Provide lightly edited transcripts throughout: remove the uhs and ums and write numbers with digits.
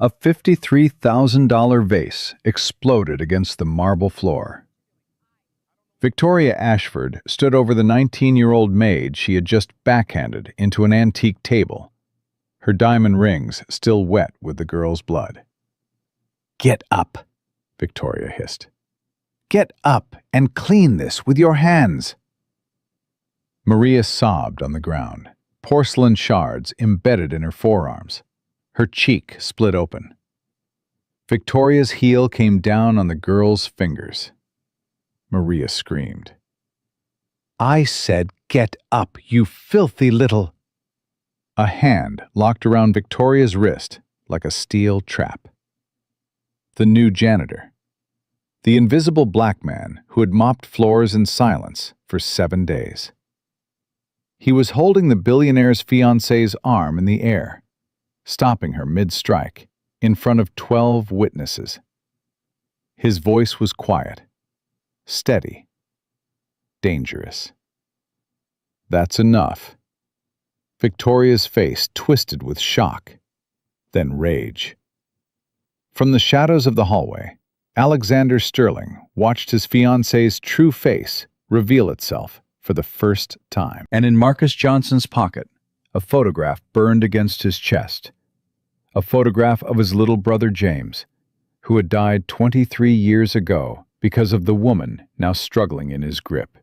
A $53,000 vase exploded against the marble floor. Victoria Ashford stood over the 19-year-old maid she had just backhanded into an antique table, her diamond rings still wet with the girl's blood. "Get up," Victoria hissed. "Get up and clean this with your hands." Maria sobbed on the ground, porcelain shards embedded in her forearms. Her cheek split open. Victoria's heel came down on the girl's fingers. Maria screamed. "I said get up, you filthy little—" A hand locked around Victoria's wrist like a steel trap. The new janitor. The invisible black man who had mopped floors in silence for 7 days. He was holding the billionaire's fiancée's arm in the air, stopping her mid-strike in front of 12 witnesses. His voice was quiet, steady, dangerous. "That's enough." Victoria's face twisted with shock, then rage. From the shadows of the hallway, Alexander Sterling watched his fiancée's true face reveal itself for the first time. And in Marcus Johnson's pocket, a photograph burned against his chest. A photograph of his little brother James, who had died 23 years ago because of the woman now struggling in his grip.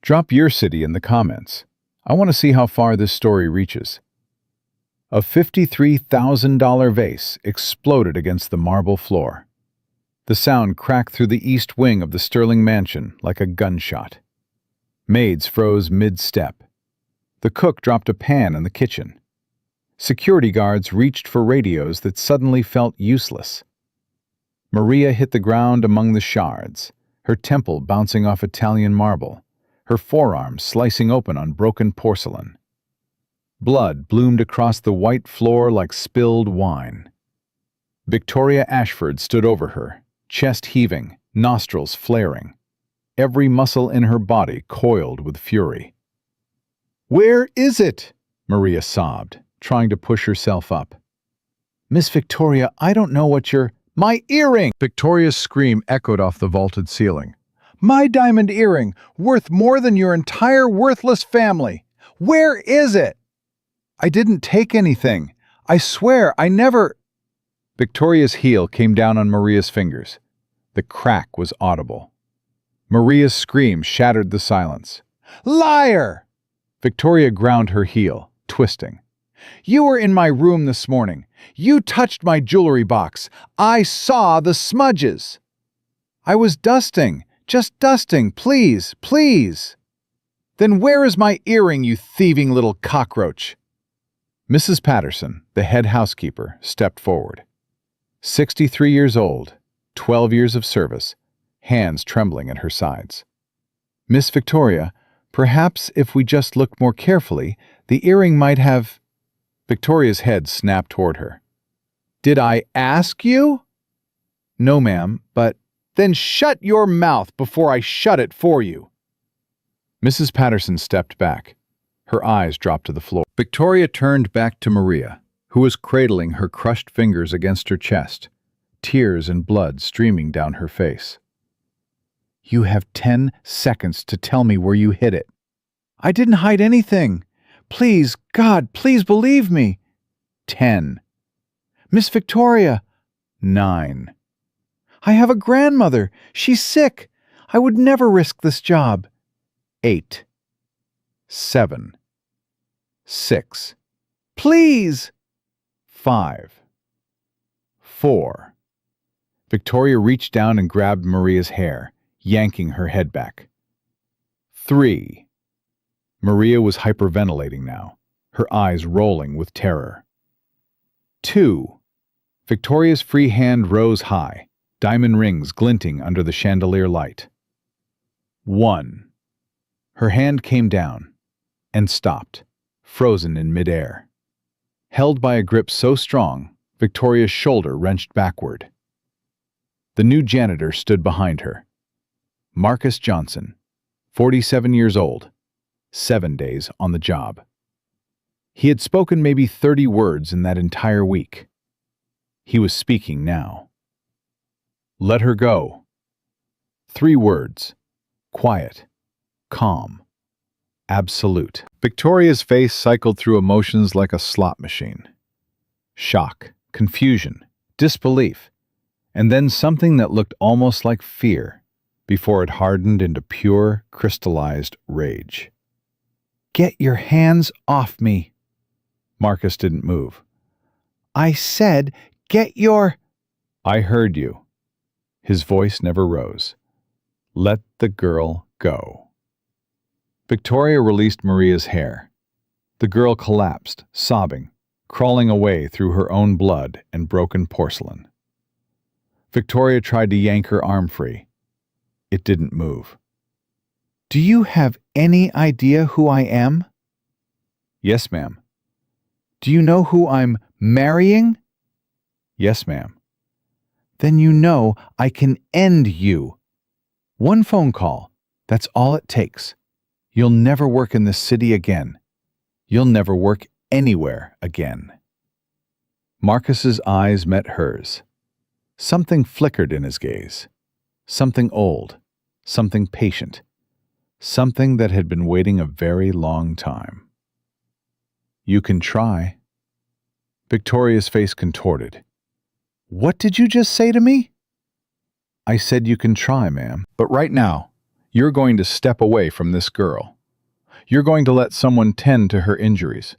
Drop your city in the comments. I want to see how far this story reaches. A $53,000 vase exploded against the marble floor. The sound cracked through the east wing of the Sterling mansion like a gunshot. Maids froze mid-step. The cook dropped a pan in the kitchen. Security guards reached for radios that suddenly felt useless. Maria hit the ground among the shards, her temple bouncing off Italian marble, her forearms slicing open on broken porcelain. Blood bloomed across the white floor like spilled wine. Victoria Ashford stood over her, chest heaving, nostrils flaring. Every muscle in her body coiled with fury. "Where is it?" Maria sobbed, trying to push herself up. "Miss Victoria, I don't know what you're—" "My earring!" Victoria's scream echoed off the vaulted ceiling. "My diamond earring, worth more than your entire worthless family! Where is it?" "I didn't take anything. I swear, I never—" Victoria's heel came down on Maria's fingers. The crack was audible. Maria's scream shattered the silence. "Liar!" Victoria ground her heel, twisting. "You were in my room this morning. You touched my jewelry box. I saw the smudges." "I was dusting. Just dusting. Please, please." "Then where is my earring, you thieving little cockroach?" Mrs. Patterson, the head housekeeper, stepped forward. 63 years old, 12 years of service, hands trembling at her sides. "Miss Victoria, perhaps if we just looked more carefully, the earring might have—" Victoria's head snapped toward her. "Did I ask you?" "No, ma'am, but—" "Then shut your mouth before I shut it for you." Mrs. Patterson stepped back. Her eyes dropped to the floor. Victoria turned back to Maria, who was cradling her crushed fingers against her chest, tears and blood streaming down her face. "You have 10 seconds to tell me where you hid it." "I didn't hide anything. Please, God, please believe me." 10. "Miss Victoria." 9. "I have a grandmother. She's sick. I would never risk this job." 8. 7. 6. "Please!" 5. 4. Victoria reached down and grabbed Maria's hair, yanking her head back. 3. Maria was hyperventilating now, her eyes rolling with terror. 2. Victoria's free hand rose high, diamond rings glinting under the chandelier light. 1. Her hand came down and stopped, frozen in midair. Held by a grip so strong, Victoria's shoulder wrenched backward. The new janitor stood behind her. Marcus Johnson, 47 years old, 7 days on the job. He had spoken maybe 30 words in that entire week. He was speaking now. Let her go. 3 words. Quiet. Calm. Absolute. Victoria's face cycled through emotions like a slot machine. Shock, confusion, disbelief, and then something that looked almost like fear before it hardened into pure, crystallized rage. Get your hands off me. Marcus didn't move. I said, get your... I heard you. His voice never rose. Let the girl go. Victoria released Maria's hair. The girl collapsed, sobbing, crawling away through her own blood and broken porcelain. Victoria tried to yank her arm free. It didn't move. Do you have any idea who I am? Yes, ma'am. Do you know who I'm marrying? Yes, ma'am. Then you know I can end you. 1 phone call. That's all it takes. You'll never work in this city again. You'll never work anywhere again. Marcus's eyes met hers. Something flickered in his gaze. Something old. Something patient. Something that had been waiting a very long time. You can try. Victoria's face contorted. What did you just say to me? I said you can try, ma'am. But right now, you're going to step away from this girl. You're going to let someone tend to her injuries.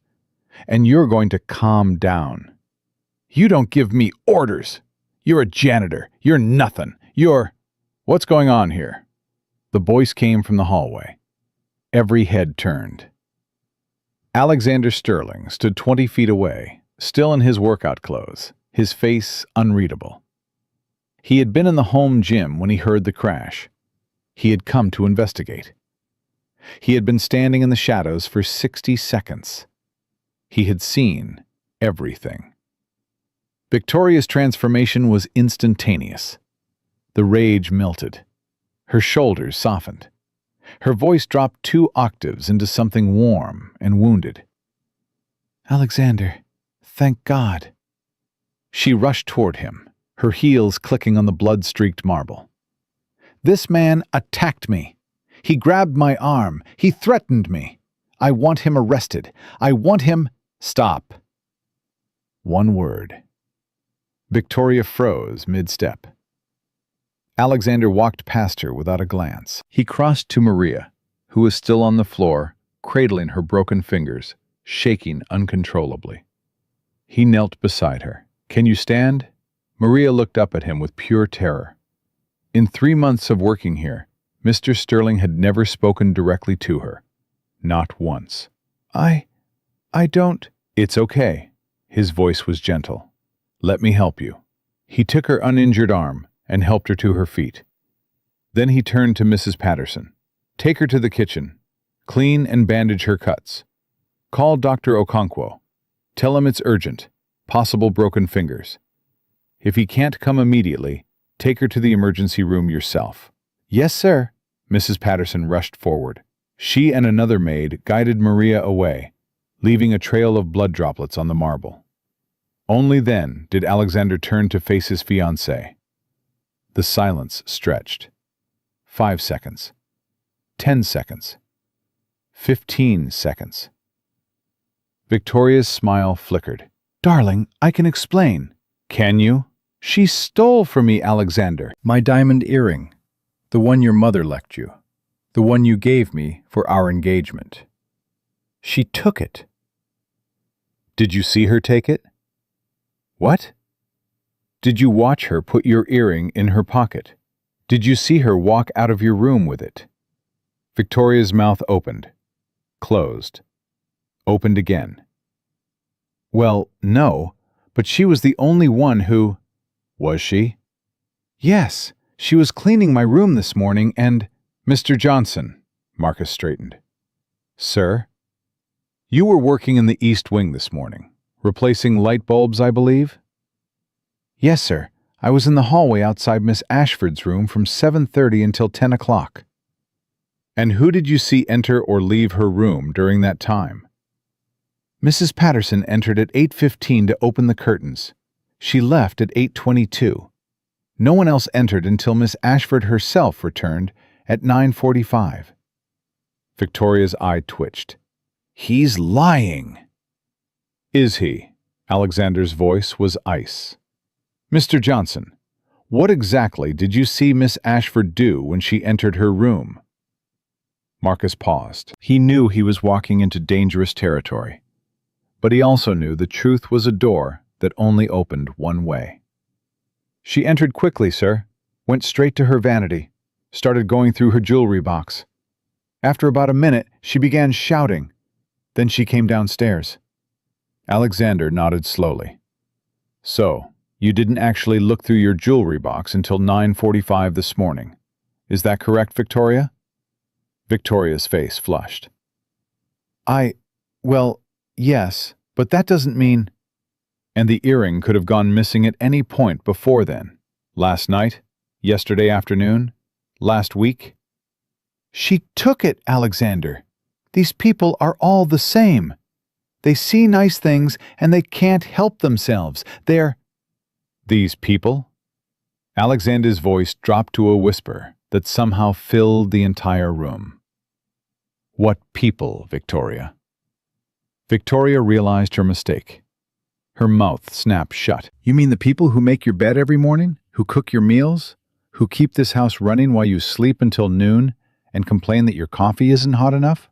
And you're going to calm down. You don't give me orders. You're a janitor. You're nothing. You're... What's going on here? The voice came from the hallway. Every head turned. Alexander Sterling stood 20 feet away, still in his workout clothes, his face unreadable. He had been in the home gym when he heard the crash. He had come to investigate. He had been standing in the shadows for 60 seconds. He had seen everything. Victoria's transformation was instantaneous. The rage melted. Her shoulders softened. Her voice dropped 2 octaves into something warm and wounded. Alexander, thank God. She rushed toward him, her heels clicking on the blood-streaked marble. This man attacked me. He grabbed my arm. He threatened me. I want him arrested. I want him... Stop. 1 word. Victoria froze mid-step. Alexander walked past her without a glance. He crossed to Maria, who was still on the floor, cradling her broken fingers, shaking uncontrollably. He knelt beside her. Can you stand? Maria looked up at him with pure terror. In 3 months of working here, Mr. Sterling had never spoken directly to her. Not once. I don't... It's okay. His voice was gentle. Let me help you. He took her uninjured arm and helped her to her feet. Then he turned to Mrs. Patterson. Take her to the kitchen. Clean and bandage her cuts. Call Dr. Okonkwo. Tell him it's urgent. Possible broken fingers. If he can't come immediately, take her to the emergency room yourself. Yes, sir. Mrs. Patterson rushed forward. She and another maid guided Maria away, leaving a trail of blood droplets on the marble. Only then did Alexander turn to face his fiancée. The silence stretched. 5 seconds. 10 seconds. 15 seconds. Victoria's smile flickered. Darling, I can explain. Can you? She stole from me, Alexander. My diamond earring. The one your mother left you. The one you gave me for our engagement. She took it. Did you see her take it? What? Did you watch her put your earring in her pocket? Did you see her walk out of your room with it? Victoria's mouth opened, closed, opened again. Well, no, but she was the only one who... Was she? Yes, she was cleaning my room this morning and... Mr. Johnson, Marcus straightened. Sir? You were working in the East Wing this morning, replacing light bulbs, I believe? Yes, sir. I was in the hallway outside Miss Ashford's room from 7:30 until 10 o'clock. And who did you see enter or leave her room during that time? Mrs. Patterson entered at 8:15 to open the curtains. She left at 8:22. No one else entered until Miss Ashford herself returned at 9:45. Victoria's eye twitched. He's lying. Is he? Alexander's voice was ice. Mr. Johnson, what exactly did you see Miss Ashford do when she entered her room? Marcus paused. He knew he was walking into dangerous territory, but he also knew the truth was a door that only opened one way. She entered quickly, sir, went straight to her vanity, started going through her jewelry box. After about a minute, she began shouting. Then she came downstairs. Alexander nodded slowly. So, you didn't actually look through your jewelry box until 9:45 this morning. Is that correct, Victoria? Victoria's face flushed. Well, yes, but that doesn't mean... And the earring could have gone missing at any point before then. Last night, yesterday afternoon, last week. She took it, Alexander. These people are all the same. They see nice things and they can't help themselves. They're... These people? Alexander's voice dropped to a whisper that somehow filled the entire room. What people, Victoria? Victoria realized her mistake. Her mouth snapped shut. You mean the people who make your bed every morning? Who cook your meals? Who keep this house running while you sleep until noon and complain that your coffee isn't hot enough?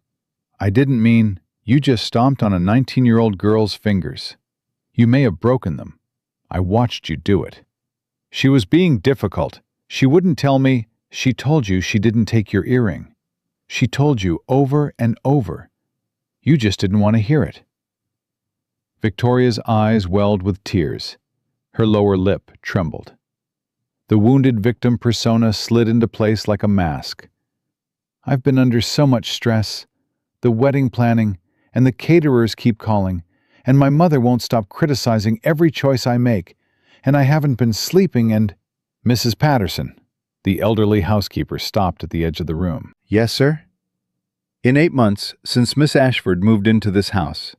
I didn't mean you just stomped on a 19-year-old girl's fingers. You may have broken them. I watched you do it. She was being difficult. She wouldn't tell me. She told you she didn't take your earring. She told you over and over. You just didn't want to hear it. Victoria's eyes welled with tears. Her lower lip trembled. The wounded victim persona slid into place like a mask. I've been under so much stress. The wedding planning, and the caterers keep calling, and my mother won't stop criticizing every choice I make, and I haven't been sleeping and... Mrs. Patterson, the elderly housekeeper stopped at the edge of the room. Yes, sir? In 8 months, since Miss Ashford moved into this house,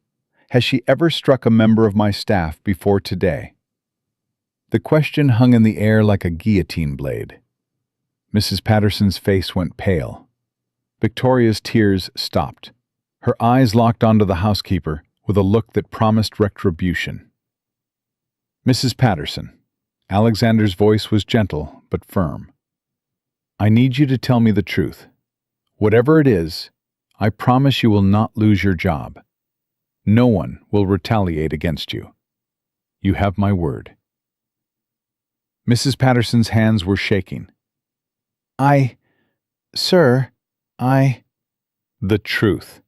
has she ever struck a member of my staff before today? The question hung in the air like a guillotine blade. Mrs. Patterson's face went pale. Victoria's tears stopped. Her eyes locked onto the housekeeper with a look that promised retribution. Mrs. Patterson, Alexander's voice was gentle but firm. I need you to tell me the truth. Whatever it is, I promise you will not lose your job. No one will retaliate against you. You have my word. Mrs. Patterson's hands were shaking. Sir, The truth.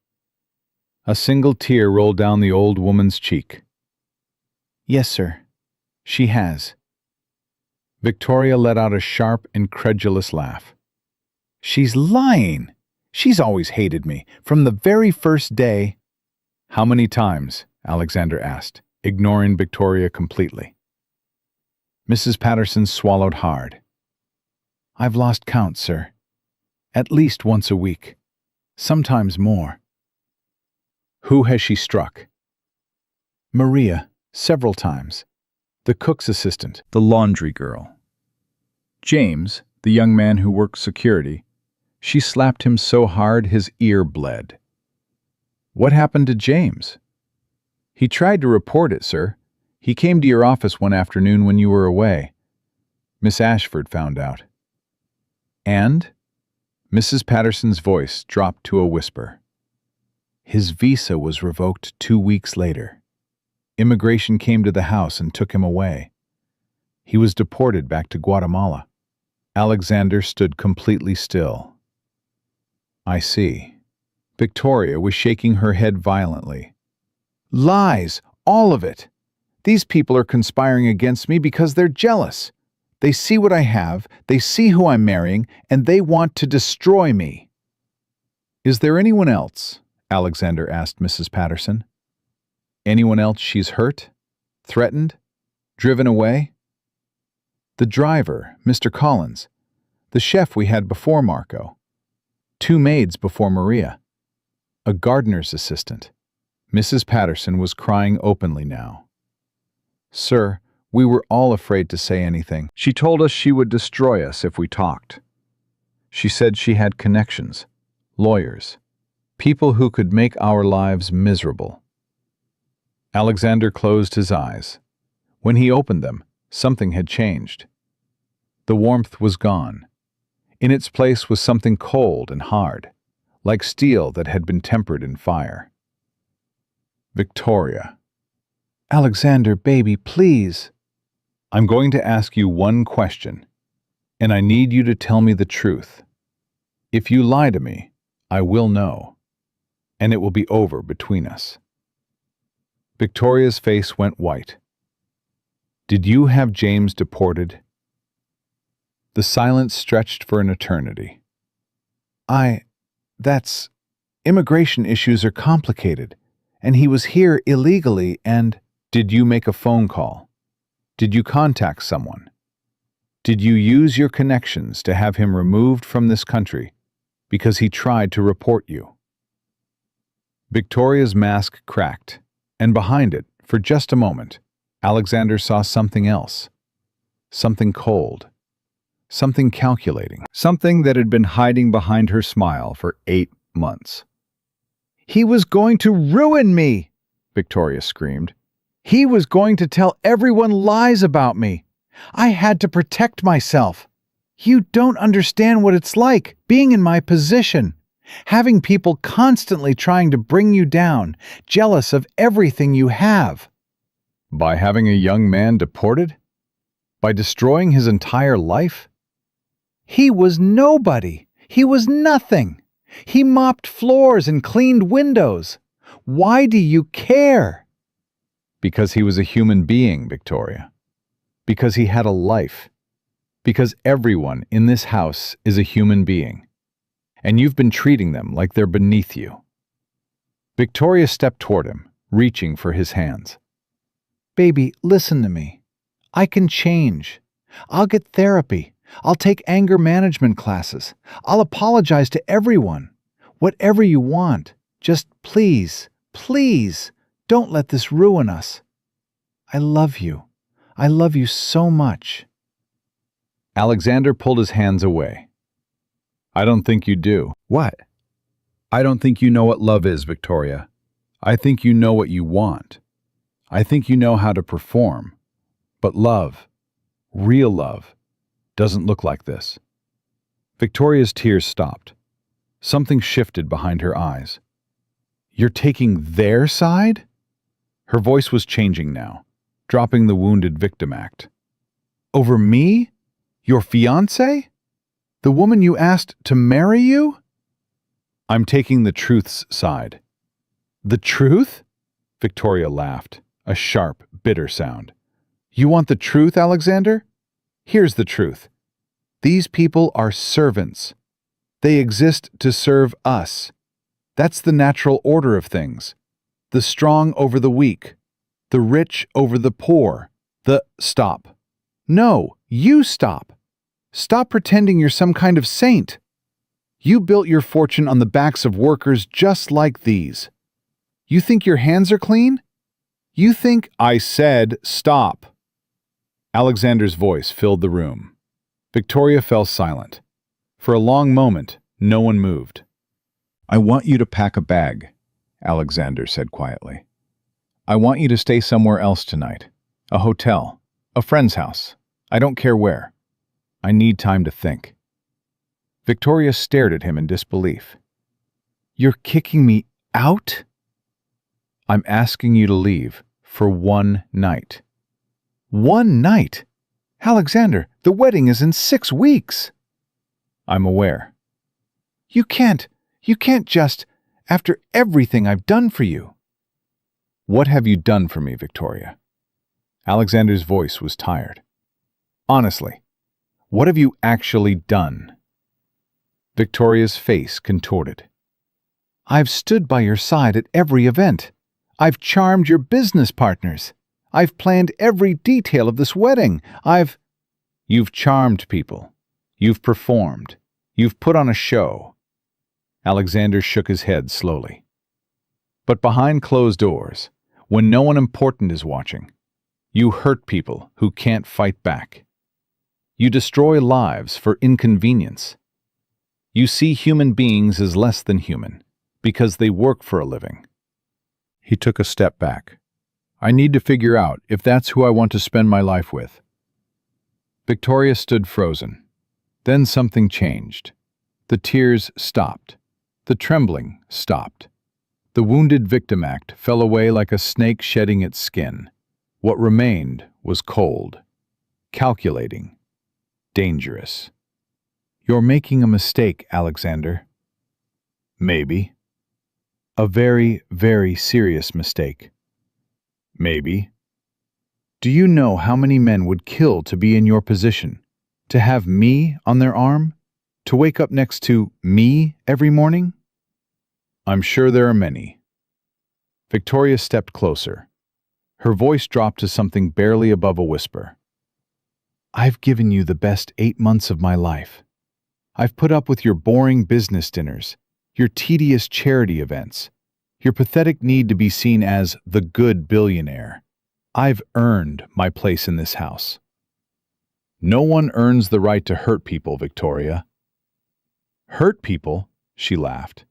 A single tear rolled down the old woman's cheek. Yes, sir. She has. Victoria let out a sharp, incredulous laugh. She's lying. She's always hated me, from the very first day. How many times? Alexander asked, ignoring Victoria completely. Mrs. Patterson swallowed hard. I've lost count, sir. At least once a week. Sometimes more. Who has she struck? Maria, several times. The cook's assistant, the laundry girl. James, the young man who worked security, she slapped him so hard his ear bled. What happened to James? He tried to report it, sir. He came to your office one afternoon when you were away. Miss Ashford found out. And? Mrs. Patterson's voice dropped to a whisper. His visa was revoked 2 weeks later. Immigration came to the house and took him away. He was deported back to Guatemala. Alexander stood completely still. I see. Victoria was shaking her head violently. Lies, all of it. These people are conspiring against me because they're jealous. They see what I have, they see who I'm marrying, and they want to destroy me. Is there anyone else? Alexander asked Mrs. Patterson. Anyone else she's hurt? Threatened? Driven away? The driver, Mr. Collins. The chef we had before Marco. 2 maids before Maria. A gardener's assistant. Mrs. Patterson was crying openly now. Sir, We were all afraid to say anything. She told us she would destroy us if we talked. She said she had connections, lawyers, people who could make our lives miserable. Alexander closed his eyes. When he opened them, something had changed. The warmth was gone. In its place was something cold and hard, like steel that had been tempered in fire. Victoria. Alexander, baby, please. I'm going to ask you one question, and I need you to tell me the truth. If you lie to me, I will know, and it will be over between us. Victoria's face went white. Did you have James deported? The silence stretched for an eternity. Immigration issues are complicated, and he was here illegally and— Did you make a phone call? Did you contact someone? Did you use your connections to have him removed from this country because he tried to report you? Victoria's mask cracked, and behind it, for just a moment, Alexander saw something else. Something cold. Something calculating. Something that had been hiding behind her smile for 8 months. He was going to ruin me, Victoria screamed. He was going to tell everyone lies about me. I had to protect myself. You don't understand what it's like, being in my position, having people constantly trying to bring you down, jealous of everything you have. By having a young man deported? By destroying his entire life? He was nobody. He was nothing. He mopped floors and cleaned windows. Why do you care? Because he was a human being, Victoria. Because he had a life. Because everyone in this house is a human being. And you've been treating them like they're beneath you. Victoria stepped toward him, reaching for his hands. Baby, listen to me. I can change. I'll get therapy. I'll take anger management classes. I'll apologize to everyone. Whatever you want. Just please, please, don't let this ruin us. I love you. I love you so much. Alexander pulled his hands away. I don't think you do. What? I don't think you know what love is, Victoria. I think you know what you want. I think you know how to perform. But love, real love, doesn't look like this. Victoria's tears stopped. Something shifted behind her eyes. You're taking their side? Her voice was changing now, dropping the wounded victim act. Over me? Your fiancée? The woman you asked to marry you? I'm taking the truth's side. The truth? Victoria laughed, a sharp, bitter sound. You want the truth, Alexander? Here's the truth. These people are servants. They exist to serve us. That's the natural order of things. The strong over the weak. The rich over the poor. Stop. No, you stop. Stop pretending you're some kind of saint. You built your fortune on the backs of workers just like these. You think your hands are clean? You think— I said stop. Alexander's voice filled the room. Victoria fell silent. For a long moment, no one moved. I want you to pack a bag, Alexander said quietly. I want you to stay somewhere else tonight. A hotel, a friend's house. I don't care where. I need time to think. Victoria stared at him in disbelief. You're kicking me out? I'm asking you to leave for one night. 1 night? Alexander, the wedding is in 6 weeks. I'm aware. You can't just, after everything I've done for you. What have you done for me, Victoria? Alexander's voice was tired. Honestly, what have you actually done? Victoria's face contorted. I've stood by your side at every event. I've charmed your business partners. I've planned every detail of this wedding. You've charmed people. You've performed. You've put on a show. Alexander shook his head slowly. But behind closed doors, when no one important is watching, You hurt people who can't fight back. You destroy lives for inconvenience. You see human beings as less than human because they work for a living. He took a step back. I need to figure out if that's who I want to spend my life with. Victoria stood frozen. Then something changed. The tears stopped. The trembling stopped. The wounded victim act fell away like a snake shedding its skin. What remained was cold, calculating, dangerous. You're making a mistake, Alexander. Maybe. A very, very serious mistake. Maybe. Do you know how many men would kill to be in your position? To have me on their arm? To wake up next to me every morning? I'm sure there are many. Victoria stepped closer. Her voice dropped to something barely above a whisper. I've given you the best 8 months of my life. I've put up with your boring business dinners, your tedious charity events, your pathetic need to be seen as the good billionaire. I've earned my place in this house. No one earns the right to hurt people, Victoria. Hurt people? She laughed.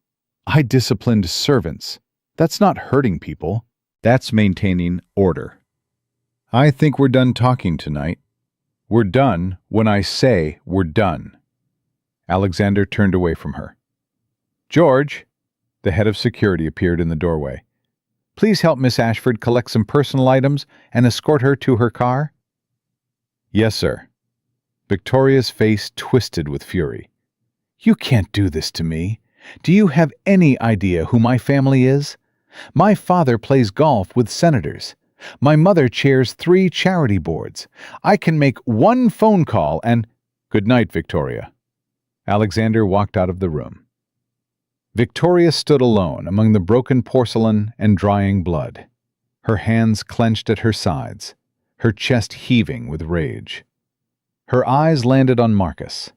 I disciplined servants. That's not hurting people. That's maintaining order. I think we're done talking tonight. We're done when I say we're done. Alexander turned away from her. George, the head of security appeared in the doorway. Please help Miss Ashford collect some personal items and escort her to her car. Yes, sir. Victoria's face twisted with fury. You can't do this to me. Do you have any idea who my family is? My father plays golf with senators. My mother chairs 3 charity boards. I can make one phone call and— Good night, Victoria. Alexander walked out of the room. Victoria stood alone among the broken porcelain and drying blood, her hands clenched at her sides, her chest heaving with rage. Her eyes landed on Marcus.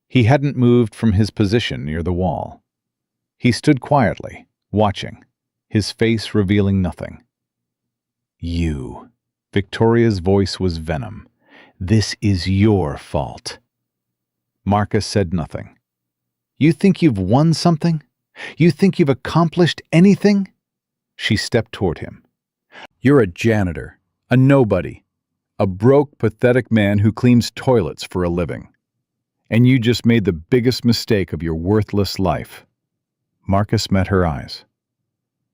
He hadn't moved from his position near the wall. He stood quietly, watching, his face revealing nothing. You. Victoria's voice was venom. This is your fault. Marcus said nothing. You think you've won something? You think you've accomplished anything? She stepped toward him. You're a janitor, a nobody, a broke, pathetic man who cleans toilets for a living. And you just made the biggest mistake of your worthless life. Marcus met her eyes.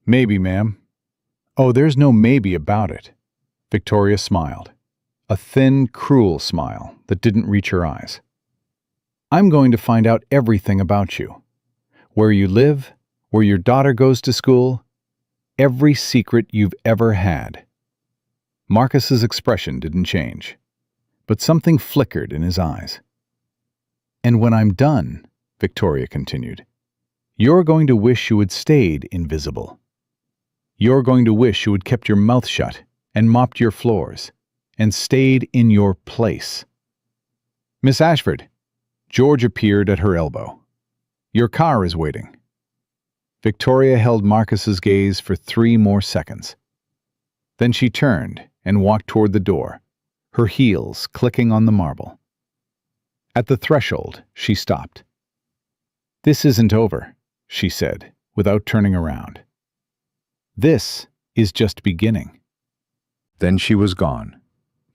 Maybe, ma'am. Oh, there's no maybe about it. Victoria smiled. A thin, cruel smile that didn't reach her eyes. I'm going to find out everything about you. Where you live, where your daughter goes to school, every secret you've ever had. Marcus's expression didn't change, but something flickered in his eyes. And when I'm done, Victoria continued, you're going to wish you had stayed invisible. You're going to wish you had kept your mouth shut and mopped your floors and stayed in your place. Miss Ashford, George appeared at her elbow. Your car is waiting. Victoria held Marcus's gaze for 3 more seconds. Then she turned and walked toward the door, her heels clicking on the marble. At the threshold, she stopped. This isn't over, she said, without turning around. This is just beginning. Then she was gone.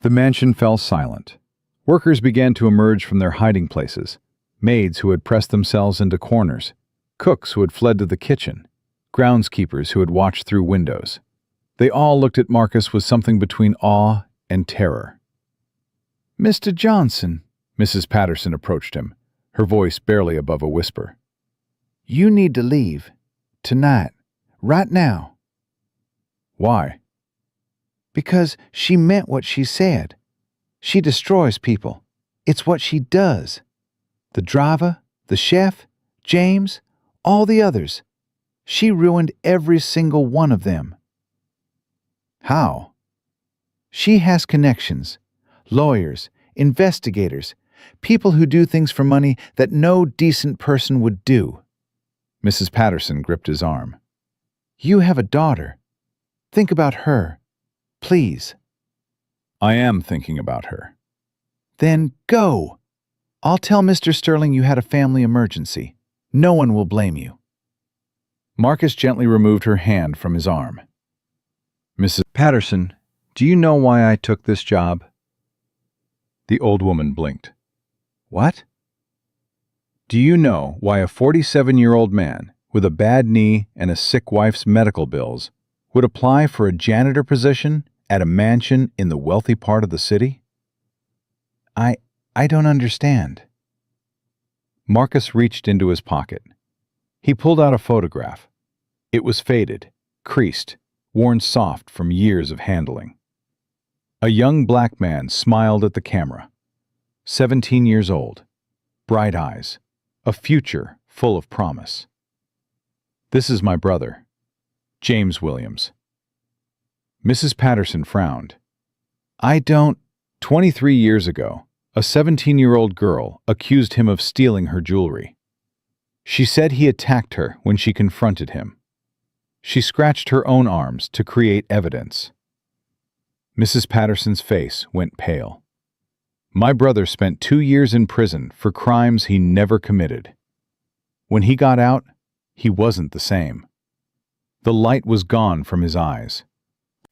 The mansion fell silent. Workers began to emerge from their hiding places, maids who had pressed themselves into corners, cooks who had fled to the kitchen, groundskeepers who had watched through windows. They all looked at Marcus with something between awe and terror. Mr. Johnson, Mrs. Patterson approached him, her voice barely above a whisper. You need to leave. Tonight. Right now. Why? Because she meant what she said. She destroys people. It's what she does. The driver, the chef, James, all the others. She ruined every single one of them. How? She has connections, lawyers, investigators, people who do things for money that no decent person would do. Mrs. Patterson gripped his arm. You have a daughter. Think about her. Please. I am thinking about her. Then go. I'll tell Mr. Sterling you had a family emergency. No one will blame you. Marcus gently removed her hand from his arm. Mrs. Patterson, do you know why I took this job? The old woman blinked. What? Do you know why a 47-year-old man with a bad knee and a sick wife's medical bills would apply for a janitor position at a mansion in the wealthy part of the city? I don't understand. Marcus reached into his pocket. He pulled out a photograph. It was faded, creased, worn soft from years of handling. A young black man smiled at the camera. 17 years old, bright eyes, a future full of promise. This is my brother, James Williams. Mrs. Patterson frowned. 23 years ago, a 17-year-old girl accused him of stealing her jewelry. She said he attacked her when she confronted him. She scratched her own arms to create evidence. Mrs. Patterson's face went pale. My brother spent 2 years in prison for crimes he never committed. When he got out, he wasn't the same. The light was gone from his eyes.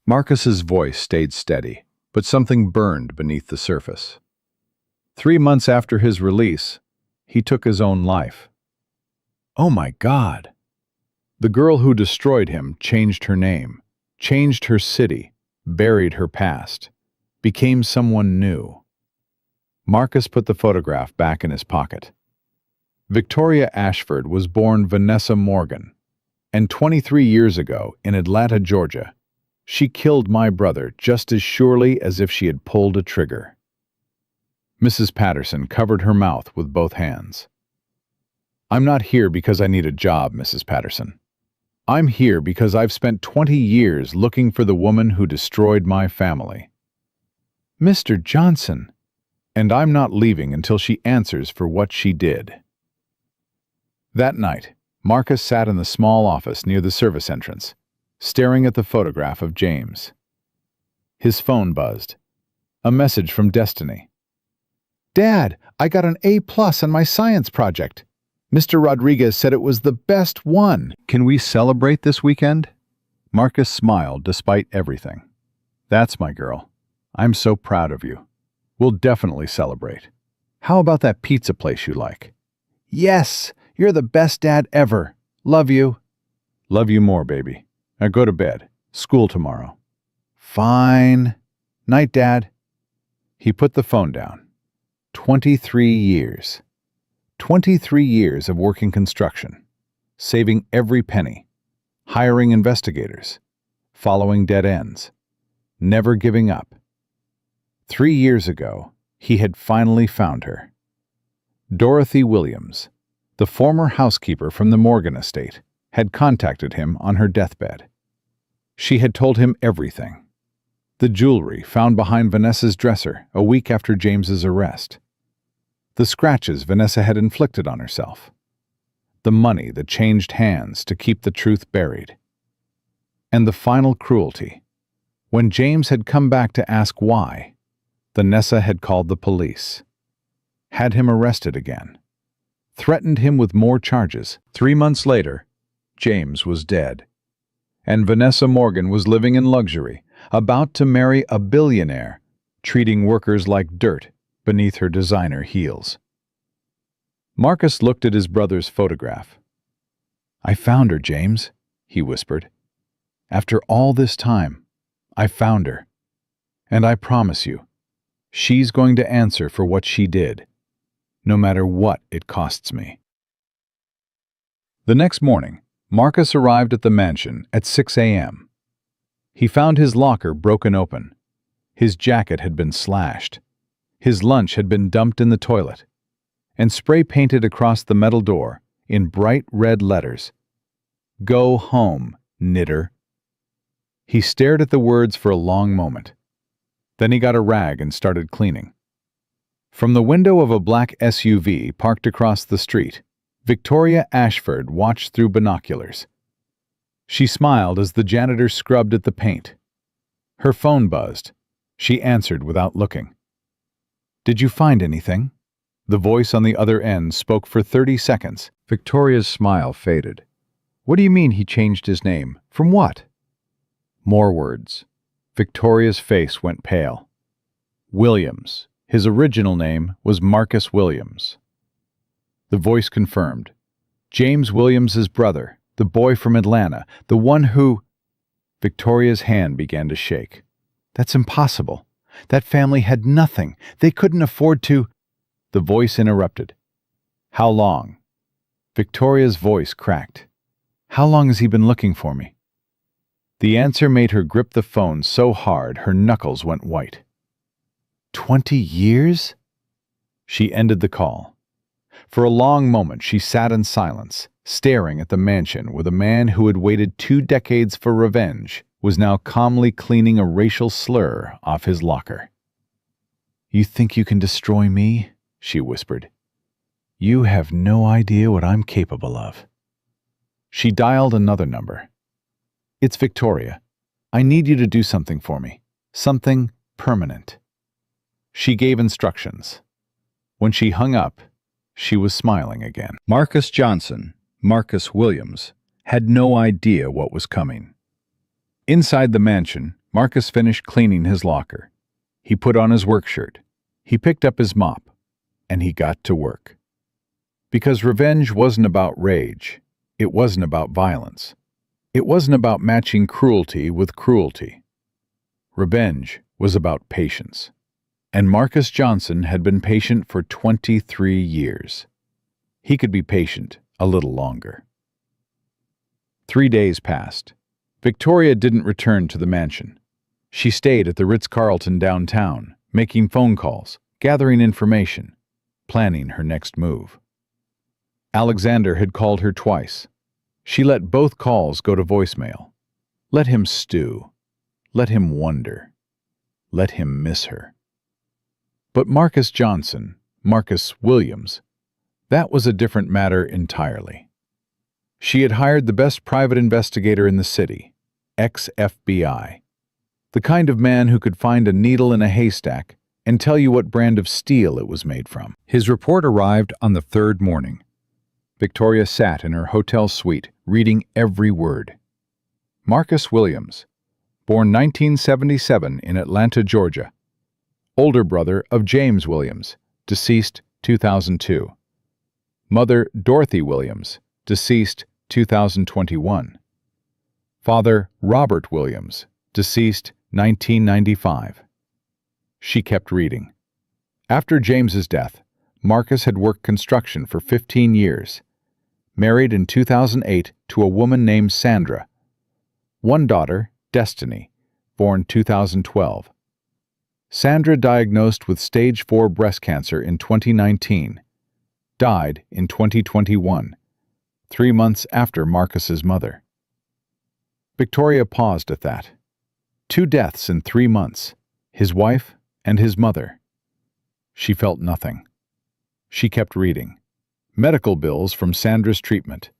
Marcus's voice stayed steady, but something burned beneath the surface. 3 months after his release, he took his own life. Oh my God! The girl who destroyed him changed her name, changed her city, buried her past, became someone new. Marcus put the photograph back in his pocket. Victoria Ashford was born Vanessa Morgan, and 23 years ago in Atlanta, Georgia, she killed my brother just as surely as if she had pulled a trigger. Mrs. Patterson covered her mouth with both hands. I'm not here because I need a job, Mrs. Patterson. I'm here because I've spent 20 years looking for the woman who destroyed my family. Mr. Johnson. And I'm not leaving until she answers for what she did. That night, Marcus sat in the small office near the service entrance, staring at the photograph of James. His phone buzzed. A message from Destiny. Dad, I got an A+ on my science project. Mr. Rodriguez said it was the best one. Can we celebrate this weekend? Marcus smiled despite everything. That's my girl. I'm so proud of you. We'll definitely celebrate. How about that pizza place you like? Yes, you're the best dad ever. Love you. Love you more, baby. Now go to bed. School tomorrow. Fine. Night, Dad. He put the phone down. 23 years. 23 years of working construction, saving every penny, hiring investigators, following dead ends, never giving up. 3 years ago, he had finally found her. Dorothy Williams, the former housekeeper from the Morgan estate, had contacted him on her deathbed. She had told him everything. The jewelry found behind Vanessa's dresser a week after James's arrest. The scratches Vanessa had inflicted on herself. The money that changed hands to keep the truth buried. And the final cruelty. When James had come back to ask why, Vanessa had called the police. Had him arrested again. Threatened him with more charges. 3 months later, James was dead. And Vanessa Morgan was living in luxury, about to marry a billionaire, treating workers like dirt beneath her designer heels. Marcus looked at his brother's photograph. I found her, James, he whispered. After all this time, I found her. And I promise you, she's going to answer for what she did, no matter what it costs me. The next morning, Marcus arrived at the mansion at 6 a.m. He found his locker broken open. His jacket had been slashed. His lunch had been dumped in the toilet, and spray painted across the metal door in bright red letters. Go home, knitter. He stared at the words for a long moment. Then he got a rag and started cleaning. From the window of a black SUV parked across the street, Victoria Ashford watched through binoculars. She smiled as the janitor scrubbed at the paint. Her phone buzzed. She answered without looking. "Did you find anything?" The voice on the other end spoke for 30 seconds. Victoria's smile faded. "What do you mean he changed his name? From what?" More words. Victoria's face went pale. "Williams. His original name was Marcus Williams." The voice confirmed. "James Williams's brother, the boy from Atlanta, the one who—" Victoria's hand began to shake. "That's impossible. That family had nothing. They couldn't afford to—" The voice interrupted. "How long?" Victoria's voice cracked. "How long has he been looking for me?" The answer made her grip the phone so hard her knuckles went white. 20 years? She ended the call. For a long moment she sat in silence, staring at the mansion where the man who had waited 2 decades for revenge was now calmly cleaning a racial slur off his locker. "You think you can destroy me?" she whispered. "You have no idea what I'm capable of." She dialed another number. "It's Victoria. I need you to do something for me. Something permanent." She gave instructions. When she hung up, she was smiling again. Marcus Johnson, Marcus Williams, had no idea what was coming. Inside the mansion, Marcus finished cleaning his locker. He put on his work shirt. He picked up his mop, and he got to work. Because revenge wasn't about rage. It wasn't about violence. It wasn't about matching cruelty with cruelty. Revenge was about patience. And Marcus Johnson had been patient for 23 years. He could be patient a little longer. 3 days passed. Victoria didn't return to the mansion. She stayed at the Ritz-Carlton downtown, making phone calls, gathering information, planning her next move. Alexander had called her twice. She let both calls go to voicemail. Let him stew. Let him wonder. Let him miss her. But Marcus Johnson, Marcus Williams, that was a different matter entirely. She had hired the best private investigator in the city, ex-FBI, the kind of man who could find a needle in a haystack and tell you what brand of steel it was made from. His report arrived on the 3rd morning. Victoria sat in her hotel suite, reading every word. Marcus Williams, born 1977 in Atlanta, Georgia. Older brother of James Williams, deceased 2002. Mother Dorothy Williams, deceased 2021. Father Robert Williams, deceased 1995. She kept reading. After James's death, Marcus had worked construction for 15 years. Married in 2008 to a woman named Sandra. One daughter, Destiny, born 2012. Sandra diagnosed with stage 4 breast cancer in 2019. Died in 2021, 3 months after Marcus's mother. Victoria paused at that. 2 deaths in 3 months, his wife and his mother. She felt nothing. She kept reading. Medical bills from Sandra's treatment,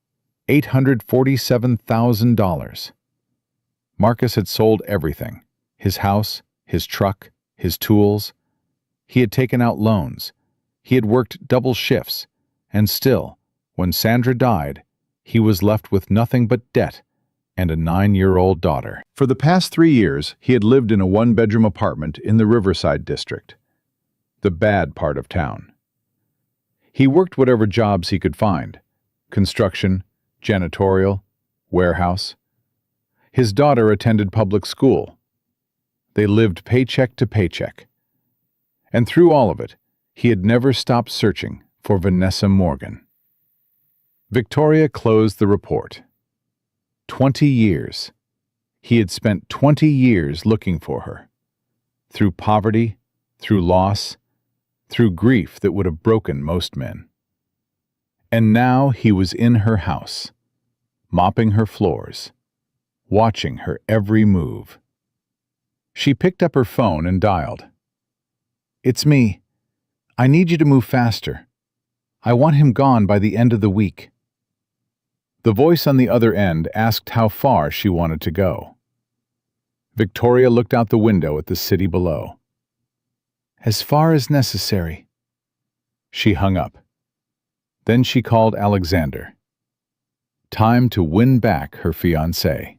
$847,000. Marcus had sold everything, his house, his truck, his tools. He had taken out loans. He had worked double shifts, and still, when Sandra died, he was left with nothing but debt and a 9-year-old daughter. For the past 3 years, he had lived in a 1-bedroom apartment in the Riverside district, the bad part of town. He worked whatever jobs he could find: construction, janitorial, warehouse. His daughter attended public school. They lived paycheck to paycheck. And through all of it, he had never stopped searching for Vanessa Morgan. Victoria closed the report. 20 years. He had spent 20 years looking for her. Through poverty, through loss, through grief that would have broken most men. And now he was in her house, mopping her floors, watching her every move. She picked up her phone and dialed. "It's me. I need you to move faster. I want him gone by the end of the week." The voice on the other end asked how far she wanted to go. Victoria looked out the window at the city below. As far as necessary. She hung up. Then she called Alexander. Time to win back her fiancé.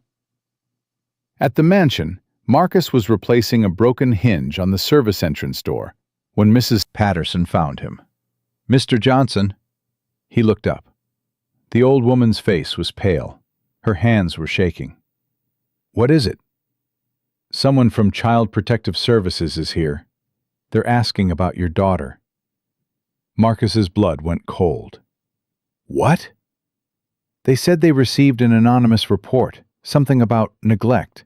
At the mansion, Marcus was replacing a broken hinge on the service entrance door when Mrs. Patterson found him. "Mr. Johnson." He looked up. The old woman's face was pale. Her hands were shaking. "What is it?" "Someone from Child Protective Services is here. They're asking about your daughter." Marcus's blood went cold. "What?" "They said they received an anonymous report, something about neglect.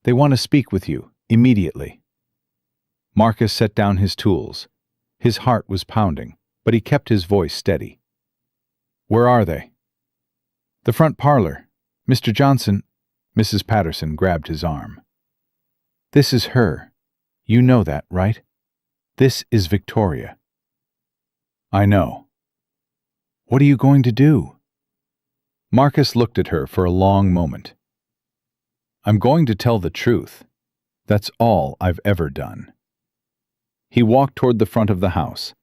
They want to speak with you, immediately." Marcus set down his tools. His heart was pounding, but he kept his voice steady. "Where are they?" "The front parlor. Mr. Johnson." Mrs. Patterson grabbed his arm. "This is her. You know that, right? This is Victoria." "I know." "What are you going to do?" Marcus looked at her for a long moment. "I'm going to tell the truth. That's all I've ever done." He walked toward the front of the house.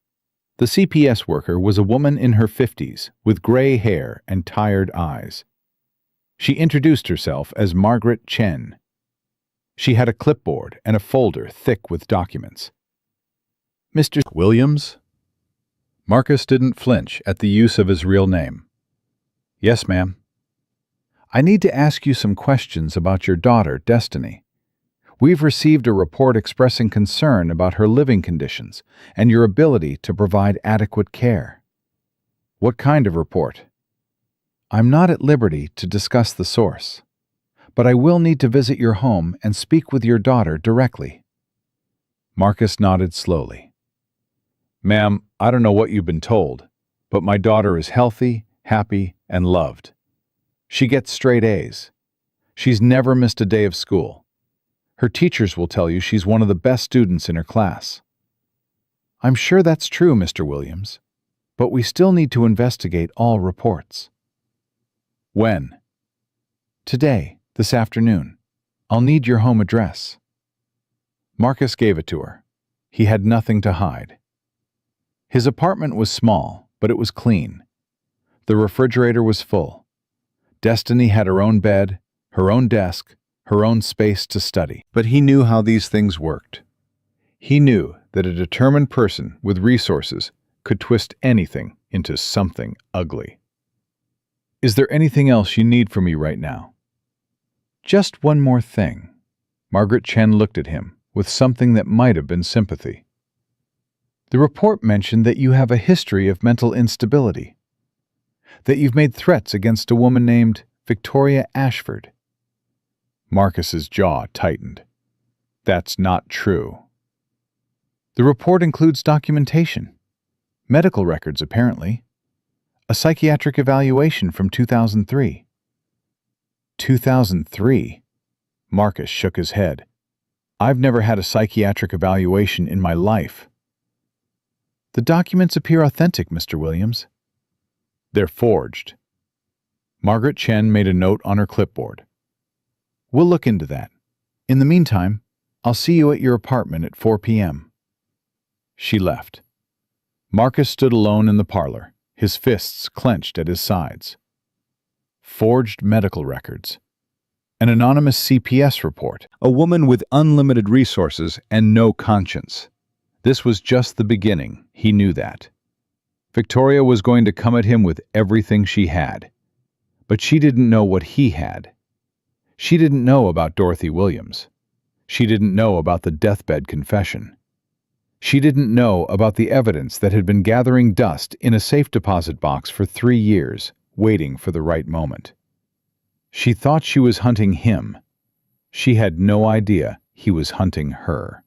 The CPS worker was a woman in her 50s with gray hair and tired eyes. She introduced herself as Margaret Chen. She had a clipboard and a folder thick with documents. "Mr. Williams?" Marcus didn't flinch at the use of his real name. "Yes, ma'am." "I need to ask you some questions about your daughter, Destiny. We've received a report expressing concern about her living conditions and your ability to provide adequate care." "What kind of report?" "I'm not at liberty to discuss the source, but I will need to visit your home and speak with your daughter directly." Marcus nodded slowly. "Ma'am, I don't know what you've been told, but my daughter is healthy, happy, and loved. She gets straight A's. She's never missed a day of school. Her teachers will tell you she's one of the best students in her class." "I'm sure that's true, Mr. Williams, but we still need to investigate all reports." "When?" "Today, this afternoon. I'll need your home address." Marcus gave it to her. He had nothing to hide. His apartment was small, but it was clean. The refrigerator was full. Destiny had her own bed, her own desk, her own space to study. But he knew how these things worked. He knew that a determined person with resources could twist anything into something ugly. "Is there anything else you need from me right now?" "Just one more thing." Margaret Chen looked at him with something that might have been sympathy. "The report mentioned that you have a history of mental instability, that you've made threats against a woman named Victoria Ashford." Marcus's jaw tightened. "That's not true." "The report includes documentation. Medical records, apparently. A psychiatric evaluation from 2003. 2003? Marcus shook his head. "I've never had a psychiatric evaluation in my life." "The documents appear authentic, Mr. Williams." "They're forged." Margaret Chen made a note on her clipboard. "We'll look into that. In the meantime, I'll see you at your apartment at 4 p.m. She left. Marcus stood alone in the parlor, his fists clenched at his sides. Forged medical records. An anonymous CPS report. A woman with unlimited resources and no conscience. This was just the beginning, he knew that. Victoria was going to come at him with everything she had. But she didn't know what he had. She didn't know about Dorothy Williams. She didn't know about the deathbed confession. She didn't know about the evidence that had been gathering dust in a safe deposit box for 3 years, waiting for the right moment. She thought she was hunting him. She had no idea he was hunting her.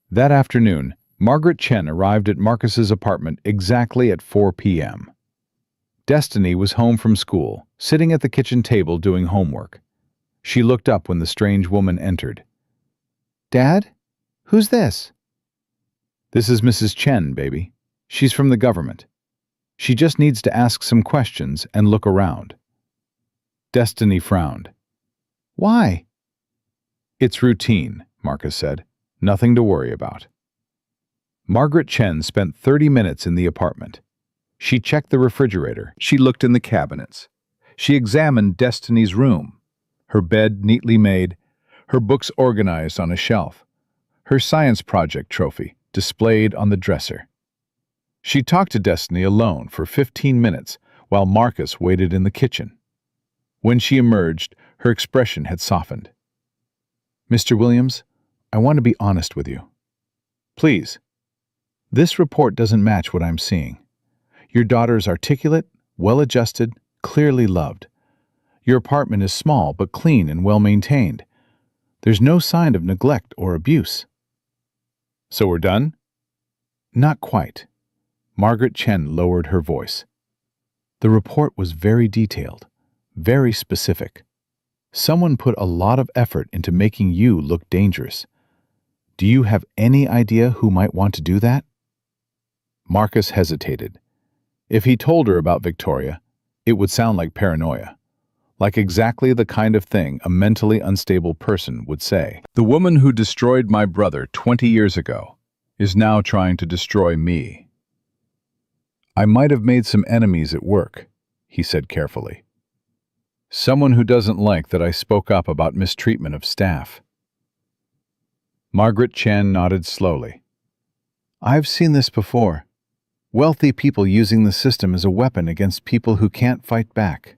That afternoon, Margaret Chen arrived at Marcus's apartment exactly at 4 p.m. Destiny was home from school, sitting at the kitchen table doing homework. She looked up when the strange woman entered. "Dad? Who's this?" "This is Mrs. Chen, baby. She's from the government. She just needs to ask some questions and look around." Destiny frowned. "Why?" It's routine, Marcus said. Nothing to worry about. Margaret Chen spent 30 minutes in the apartment. She checked the refrigerator. She looked in the cabinets. She examined Destiny's room. Her bed neatly made, her books organized on a shelf, her science project trophy displayed on the dresser. She talked to Destiny alone for 15 minutes while Marcus waited in the kitchen. When she emerged, her expression had softened. "Mr. Williams, I want to be honest with you." "Please." "This report doesn't match what I'm seeing. Your daughter is articulate, well-adjusted, clearly loved. Your apartment is small but clean and well-maintained. There's no sign of neglect or abuse." "So we're done?" "Not quite." Margaret Chen lowered her voice. "The report was very detailed, very specific. Someone put a lot of effort into making you look dangerous. Do you have any idea who might want to do that?" Marcus hesitated. If he told her about Victoria, it would sound like paranoia, like exactly the kind of thing a mentally unstable person would say. "The woman who destroyed my brother 20 years ago is now trying to destroy me." "I might have made some enemies at work," he said carefully. "Someone who doesn't like that I spoke up about mistreatment of staff." Margaret Chen nodded slowly. "I've seen this before. Wealthy people using the system as a weapon against people who can't fight back."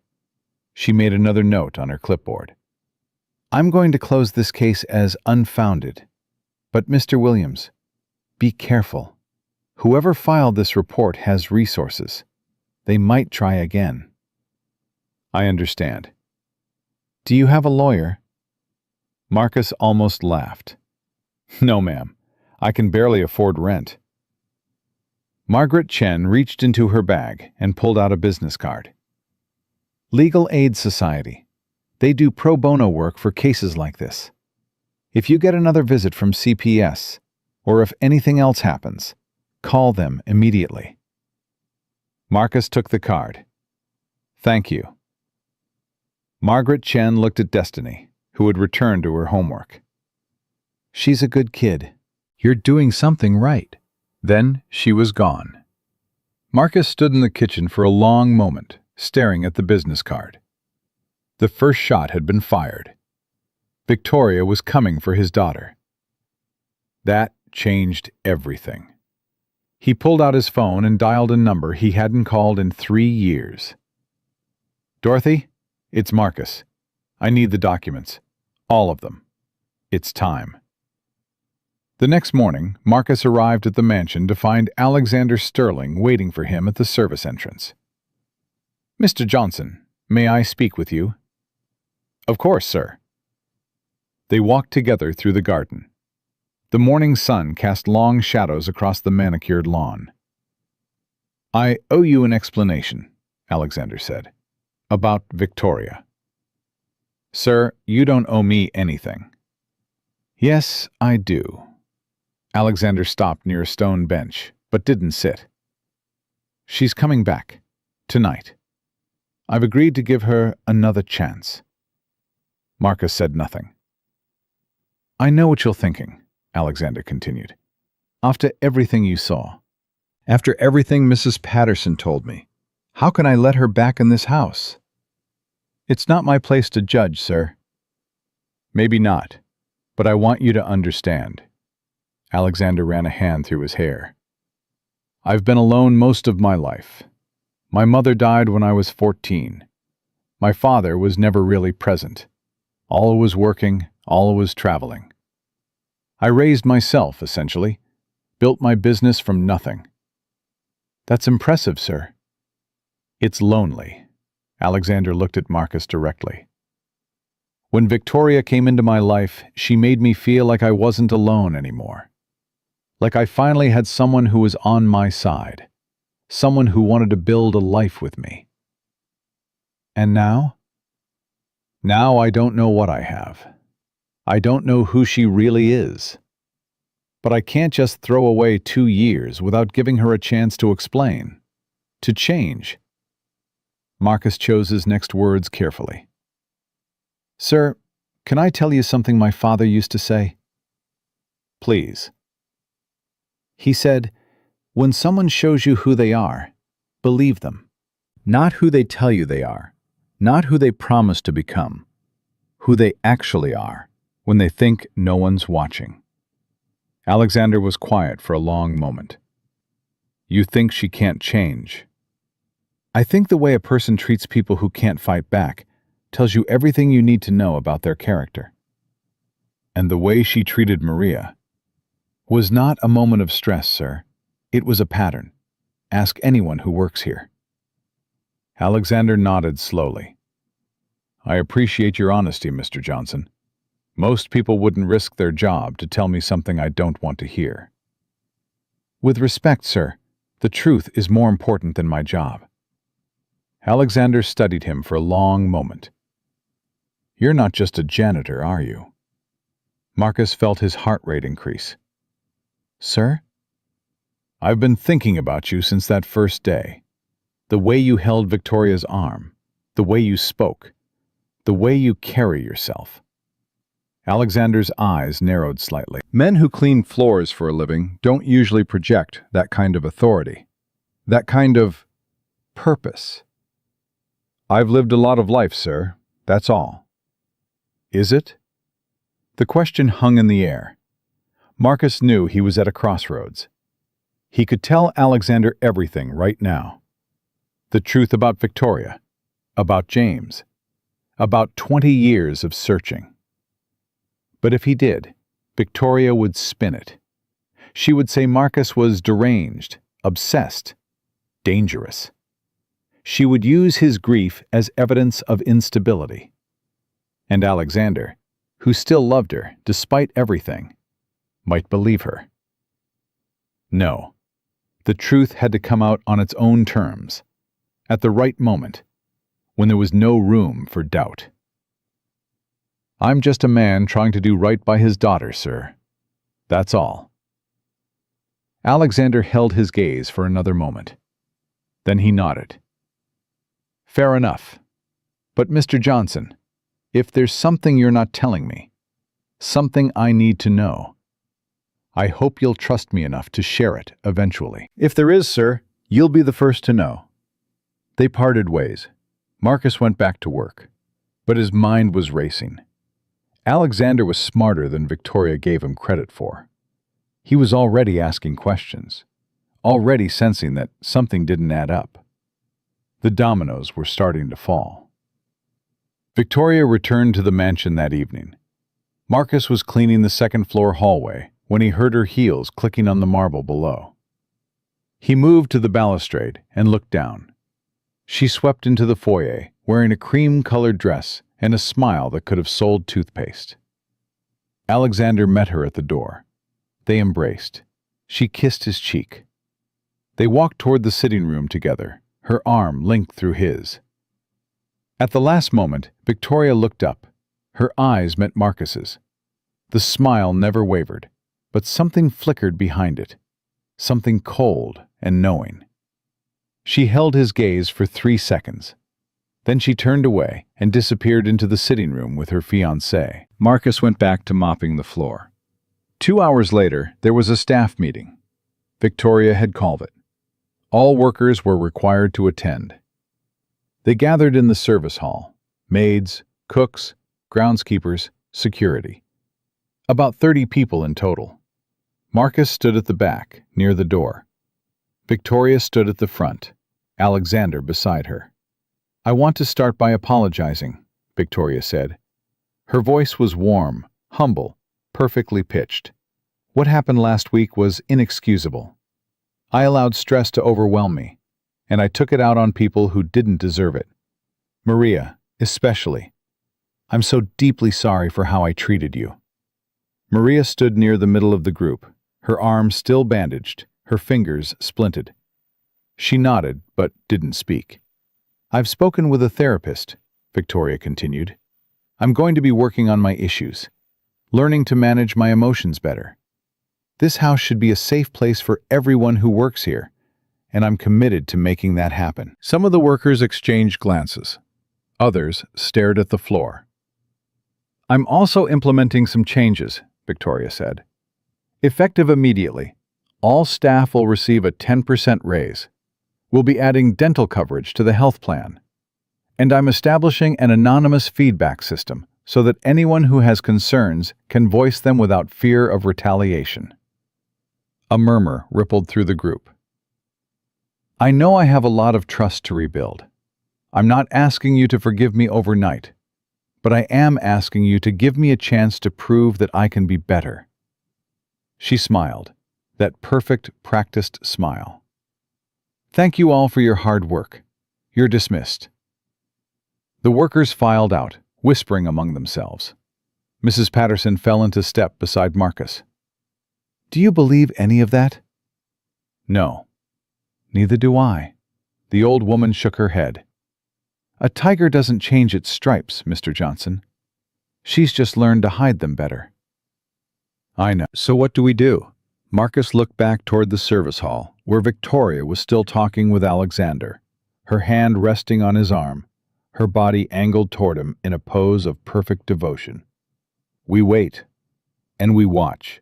She made another note on her clipboard. "I'm going to close this case as unfounded. But Mr. Williams, be careful. Whoever filed this report has resources. They might try again." "I understand." "Do you have a lawyer?" Marcus almost laughed. "No, ma'am. I can barely afford rent." Margaret Chen reached into her bag and pulled out a business card. "Legal Aid Society. They do pro bono work for cases like this. If you get another visit from CPS, or if anything else happens, call them immediately." Marcus took the card. "Thank you." Margaret Chen looked at Destiny, who had returned to her homework. "She's a good kid. You're doing something right." Then she was gone. Marcus stood in the kitchen for a long moment, staring at the business card. The first shot had been fired. Victoria was coming for his daughter. That changed everything. He pulled out his phone and dialed a number he hadn't called in 3 years. "Dorothy, it's Marcus. I need the documents. All of them. It's time." The next morning, Marcus arrived at the mansion to find Alexander Sterling waiting for him at the service entrance. "Mr. Johnson, may I speak with you?" "Of course, sir." They walked together through the garden. The morning sun cast long shadows across the manicured lawn. "I owe you an explanation," Alexander said, "about Victoria." "Sir, you don't owe me anything." "Yes, I do." Alexander stopped near a stone bench, but didn't sit. "She's coming back. Tonight. I've agreed to give her another chance." Marcus said nothing. "I know what you're thinking," Alexander continued. "After everything you saw, after everything Mrs. Patterson told me, how can I let her back in this house?" "It's not my place to judge, sir." "Maybe not, but I want you to understand." Alexander ran a hand through his hair. "I've been alone most of my life. My mother died when I was 14. My father was never really present. Always working, always traveling. I raised myself, essentially. Built my business from nothing." "That's impressive, sir." "It's lonely." Alexander looked at Marcus directly. "When Victoria came into my life, she made me feel like I wasn't alone anymore. Like I finally had someone who was on my side. Someone who wanted to build a life with me. And now? Now I don't know what I have. I don't know who she really is. But I can't just throw away 2 years without giving her a chance to explain, to change." Marcus chose his next words carefully. "Sir, Can I tell you something my father used to say? Please. He said, when someone shows you who they are, believe them. Not who they tell you they are, not who they promise to become, who they actually are when they think no one's watching. Alexander was quiet for a long moment. You think she can't change? I think the way a person treats people who can't fight back tells you everything you need to know about their character. And the way she treated Maria was not a moment of stress, sir. It was a pattern. Ask anyone who works here. Alexander nodded slowly. I appreciate your honesty, Mr. Johnson. Most people wouldn't risk their job to tell me something I don't want to hear. With respect, sir, the truth is more important than my job. Alexander studied him for a long moment. You're not just a janitor, are you? Marcus felt his heart rate increase. Sir? I've been thinking about you since that first day. The way you held Victoria's arm, the way you spoke, the way you carry yourself. Alexander's eyes narrowed slightly. Men who clean floors for a living don't usually project that kind of authority, that kind of purpose. I've lived a lot of life, sir. That's all. Is it? The question hung in the air. Marcus knew he was at a crossroads. He could tell Alexander everything right now. The truth about Victoria, about James, about 20 years of searching. But if he did, Victoria would spin it. She would say Marcus was deranged, obsessed, dangerous. She would use his grief as evidence of instability. And Alexander, who still loved her despite everything, might believe her. No, the truth had to come out on its own terms, at the right moment, when there was no room for doubt. I'm just a man trying to do right by his daughter, sir. That's all. Alexander held his gaze for another moment. Then he nodded. Fair enough. But Mr. Johnson, if there's something you're not telling me, something I need to know, I hope you'll trust me enough to share it eventually. If there is, sir, you'll be the first to know. They parted ways. Marcus went back to work, but his mind was racing. Alexander was smarter than Victoria gave him credit for. He was already asking questions, already sensing that something didn't add up. The dominoes were starting to fall. Victoria returned to the mansion that evening. Marcus was cleaning the second-floor hallway when he heard her heels clicking on the marble below. He moved to the balustrade and looked down. She swept into the foyer, wearing a cream-colored dress and a smile that could have sold toothpaste. Alexander met her at the door. They embraced. She kissed his cheek. They walked toward the sitting room together, her arm linked through his. At the last moment, Victoria looked up. Her eyes met Marcus's. The smile never wavered, but something flickered behind it, something cold and knowing. She held his gaze for 3 seconds. Then she turned away and disappeared into the sitting room with her fiancé. Marcus went back to mopping the floor. 2 hours later, there was a staff meeting. Victoria had called it. All workers were required to attend. They gathered in the service hall: maids, cooks, groundskeepers, security. About 30 people in total. Marcus stood at the back, near the door. Victoria stood at the front, Alexander beside her. I want to start by apologizing, Victoria said. Her voice was warm, humble, perfectly pitched. What happened last week was inexcusable. I allowed stress to overwhelm me, and I took it out on people who didn't deserve it. Maria, especially. I'm so deeply sorry for how I treated you. Maria stood near the middle of the group, her arm still bandaged, her fingers splinted. She nodded, but didn't speak. I've spoken with a therapist, Victoria continued. I'm going to be working on my issues, learning to manage my emotions better. This house should be a safe place for everyone who works here, and I'm committed to making that happen. Some of the workers exchanged glances. Others stared at the floor. I'm also implementing some changes, Victoria said. Effective immediately, all staff will receive a 10% raise. We'll be adding dental coverage to the health plan. And I'm establishing an anonymous feedback system so that anyone who has concerns can voice them without fear of retaliation. A murmur rippled through the group. I know I have a lot of trust to rebuild. I'm not asking you to forgive me overnight, but I am asking you to give me a chance to prove that I can be better. She smiled, that perfect, practiced smile. Thank you all for your hard work. You're dismissed. The workers filed out, whispering among themselves. Mrs. Patterson fell into step beside Marcus. Do you believe any of that? No. Neither do I. The old woman shook her head. A tiger doesn't change its stripes, Mr. Johnson. She's just learned to hide them better. I know. So what do we do? Marcus looked back toward the service hall, where Victoria was still talking with Alexander, her hand resting on his arm, her body angled toward him in a pose of perfect devotion. We wait, and we watch,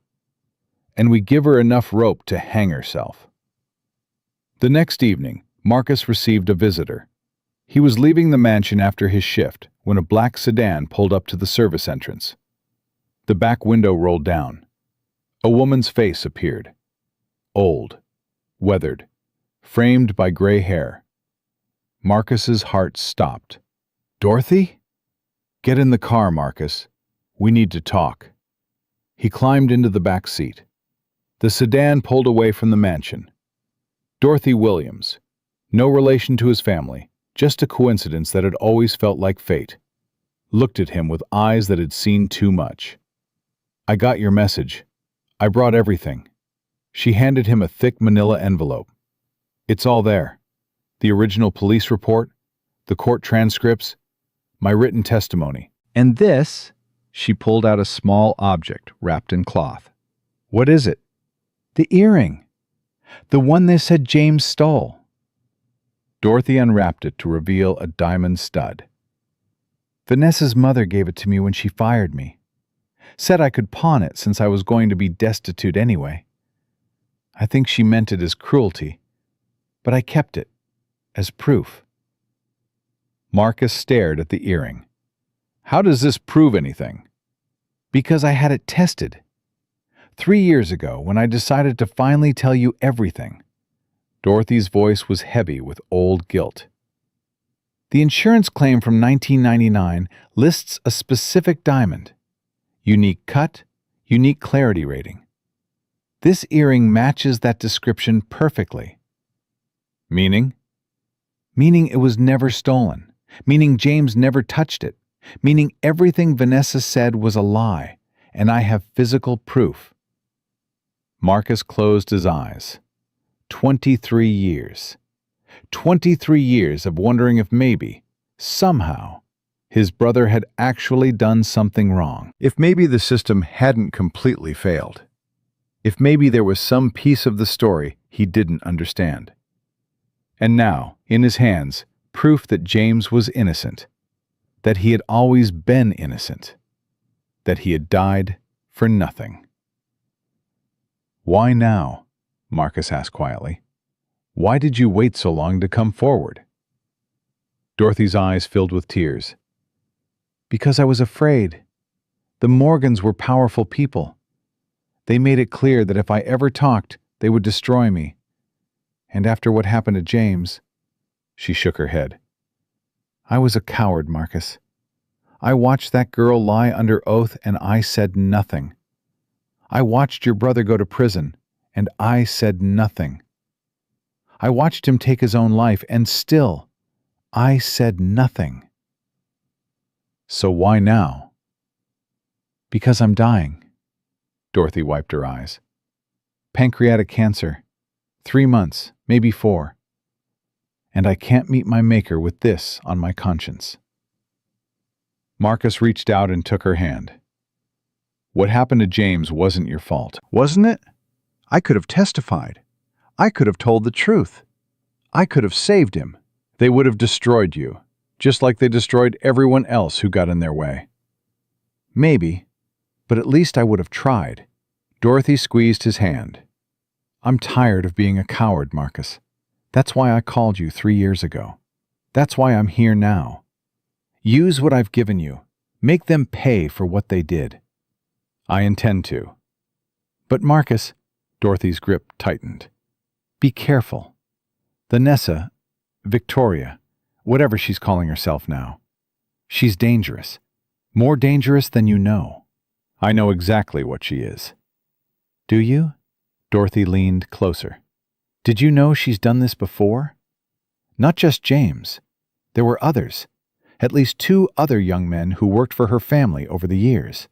and we give her enough rope to hang herself. The next evening, Marcus received a visitor. He was leaving the mansion after his shift when a black sedan pulled up to the service entrance. The back window rolled down. A woman's face appeared. Old, weathered, framed by gray hair. Marcus's heart stopped. Dorothy? Get in the car, Marcus. We need to talk. He climbed into the back seat. The sedan pulled away from the mansion. Dorothy Williams. No relation to his family, just a coincidence that had always felt like fate. Looked at him with eyes that had seen too much. I got your message. I brought everything. She handed him a thick manila envelope. It's all there. The original police report, the court transcripts, my written testimony. And this, she pulled out a small object wrapped in cloth. What is it? The earring. The one they said James stole. Dorothy unwrapped it to reveal a diamond stud. Vanessa's mother gave it to me when she fired me. Said I could pawn it since I was going to be destitute anyway. I think she meant it as cruelty, but I kept it, as proof. Marcus stared at the earring. How does this prove anything? Because I had it tested. 3 years ago, when I decided to finally tell you everything. Dorothy's voice was heavy with old guilt. The insurance claim from 1999 lists a specific diamond. Unique cut, unique clarity rating. This earring matches that description perfectly. Meaning? Meaning it was never stolen. Meaning James never touched it. Meaning everything Vanessa said was a lie, and I have physical proof. Marcus closed his eyes. 23 years. 23 years of wondering if maybe, somehow, his brother had actually done something wrong. If maybe the system hadn't completely failed. If maybe there was some piece of the story he didn't understand. And now, in his hands, proof that James was innocent. That he had always been innocent. That he had died for nothing. Why now? Marcus asked quietly. Why did you wait so long to come forward? Dorothy's eyes filled with tears. Because I was afraid. The Morgans were powerful people. They made it clear that if I ever talked, they would destroy me. And after what happened to James, she shook her head. I was a coward, Marcus. I watched that girl lie under oath and I said nothing. I watched your brother go to prison and I said nothing. I watched him take his own life and still, I said nothing. So why now? Because I'm dying. Dorothy wiped her eyes. Pancreatic cancer. 3 months, maybe 4. And I can't meet my maker with this on my conscience. Marcus reached out and took her hand. What happened to James wasn't your fault, wasn't it? I could have testified. I could have told the truth. I could have saved him. They would have destroyed you, just like they destroyed everyone else who got in their way. Maybe, but at least I would have tried. Dorothy squeezed his hand. I'm tired of being a coward, Marcus. That's why I called you 3 years ago. That's why I'm here now. Use what I've given you. Make them pay for what they did. I intend to. But Marcus, Dorothy's grip tightened. Be careful. Victoria, whatever she's calling herself now. She's dangerous. More dangerous than you know. I know exactly what she is. Do you? Dorothy leaned closer. Did you know she's done this before? Not just James. There were others. At least 2 other young men who worked for her family over the years.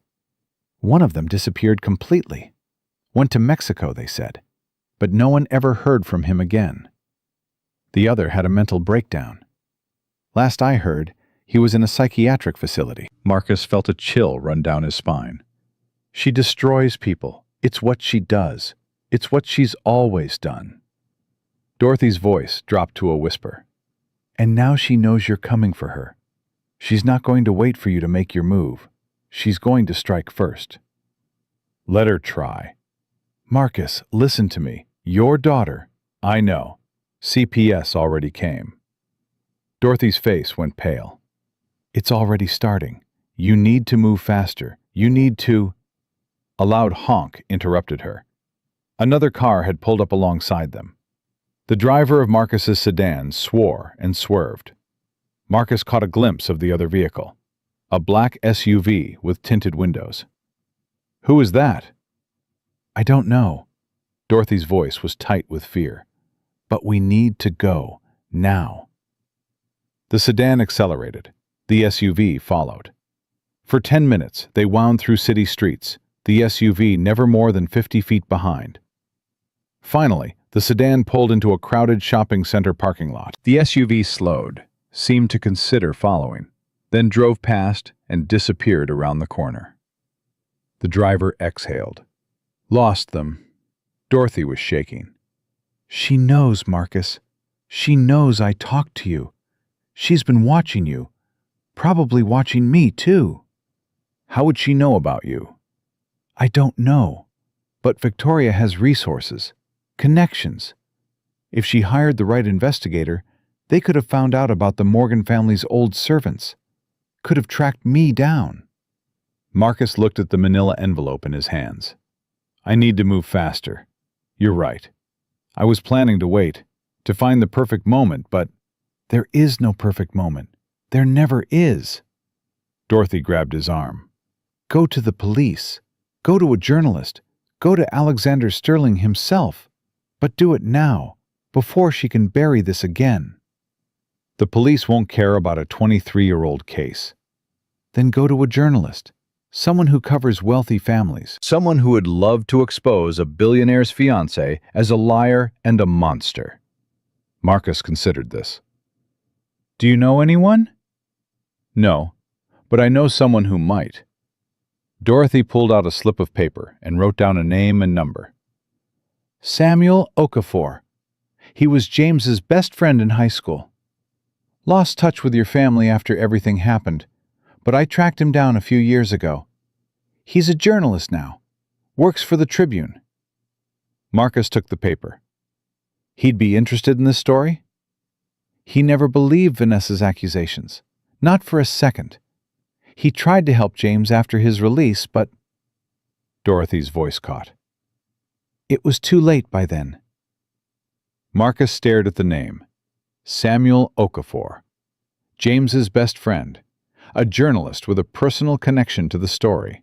One of them disappeared completely. Went to Mexico, they said. But no one ever heard from him again. The other had a mental breakdown. Last I heard, he was in a psychiatric facility. Marcus felt a chill run down his spine. She destroys people. It's what she does. It's what she's always done. Dorothy's voice dropped to a whisper. And now she knows you're coming for her. She's not going to wait for you to make your move. She's going to strike first. Let her try. Marcus, listen to me. Your daughter. I know. CPS already came. Dorothy's face went pale. It's already starting. You need to move faster. You need to... A loud honk interrupted her. Another car had pulled up alongside them. The driver of Marcus's sedan swore and swerved. Marcus caught a glimpse of the other vehicle, a black SUV with tinted windows. Who is that? I don't know. Dorothy's voice was tight with fear. But we need to go, now. The sedan accelerated. The SUV followed. For 10 minutes, they wound through city streets, the SUV never more than 50 feet behind. Finally, the sedan pulled into a crowded shopping center parking lot. The SUV slowed, seemed to consider following, then drove past and disappeared around the corner. The driver exhaled. Lost them. Dorothy was shaking. She knows, Marcus. She knows I talked to you. She's been watching you. Probably watching me, too. How would she know about you? I don't know. But Victoria has resources, connections. If she hired the right investigator, they could have found out about the Morgan family's old servants. Could have tracked me down. Marcus looked at the manila envelope in his hands. I need to move faster. You're right. I was planning to wait, to find the perfect moment, but there is no perfect moment. There never is. Dorothy grabbed his arm. Go to the police. Go to a journalist. Go to Alexander Sterling himself. But do it now, before she can bury this again. The police won't care about a 23-year-old case. Then go to a journalist. Someone who covers wealthy families. Someone who would love to expose a billionaire's fiancé as a liar and a monster. Marcus considered this. Do you know anyone? No, but I know someone who might. Dorothy pulled out a slip of paper and wrote down a name and number. Samuel Okafor. He was James's best friend in high school. Lost touch with your family after everything happened, but I tracked him down a few years ago. He's a journalist now. Works for the Tribune. Marcus took the paper. He'd be interested in this story? He never believed Vanessa's accusations. Not for a second. He tried to help James after his release, but... Dorothy's voice caught. It was too late by then. Marcus stared at the name. Samuel Okafor. James's best friend. A journalist with a personal connection to the story.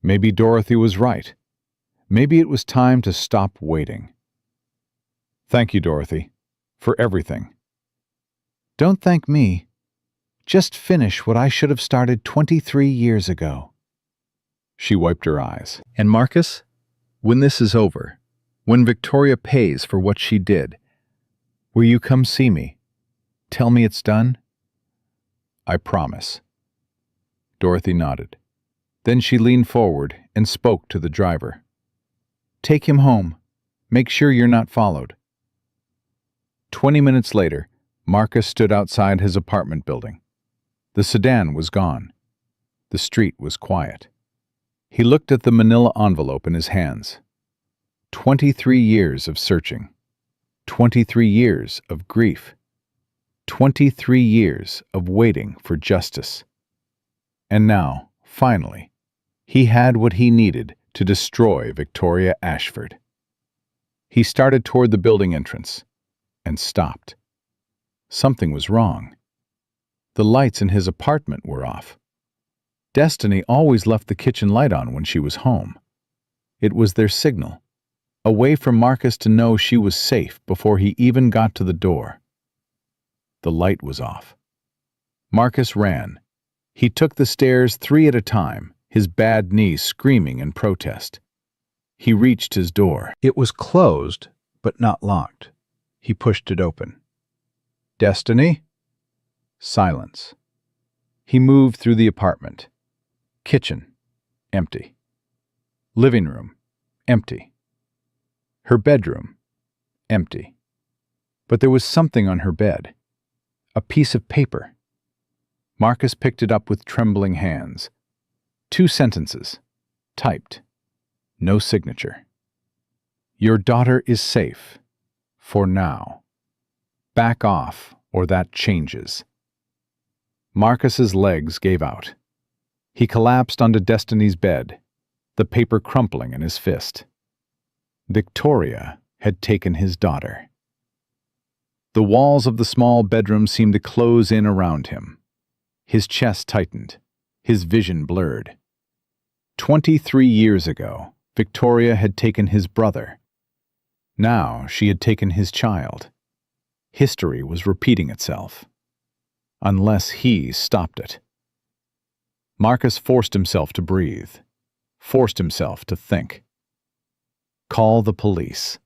Maybe Dorothy was right. Maybe it was time to stop waiting. Thank you, Dorothy, for everything. Don't thank me. Just finish what I should have started 23 years ago. She wiped her eyes. And Marcus, when this is over, when Victoria pays for what she did, will you come see me? Tell me it's done? I promise. Dorothy nodded. Then she leaned forward and spoke to the driver. Take him home. Make sure you're not followed. 20 minutes later, Marcus stood outside his apartment building. The sedan was gone. The street was quiet. He looked at the manila envelope in his hands. 23 years of searching. 23 years of grief. 23 years of waiting for justice. And now, finally, he had what he needed to destroy Victoria Ashford. He started toward the building entrance and stopped. Something was wrong. The lights in his apartment were off. Destiny always left the kitchen light on when she was home. It was their signal, a way for Marcus to know she was safe before he even got to the door. The light was off. Marcus ran. He took the stairs 3 at a time, his bad knees screaming in protest. He reached his door. It was closed, but not locked. He pushed it open. Destiny? Silence. He moved through the apartment. Kitchen, empty. Living room, empty. Her bedroom, empty. But there was something on her bed. A piece of paper. Marcus picked it up with trembling hands. 2 sentences, typed. No signature. Your daughter is safe. For now. Back off, or that changes. Marcus's legs gave out. He collapsed onto Destiny's bed, the paper crumpling in his fist. Victoria had taken his daughter. The walls of the small bedroom seemed to close in around him. His chest tightened, his vision blurred. 23 years ago, Victoria had taken his brother. Now she had taken his child. History was repeating itself. Unless he stopped it. Marcus forced himself to breathe, forced himself to think. Call the police.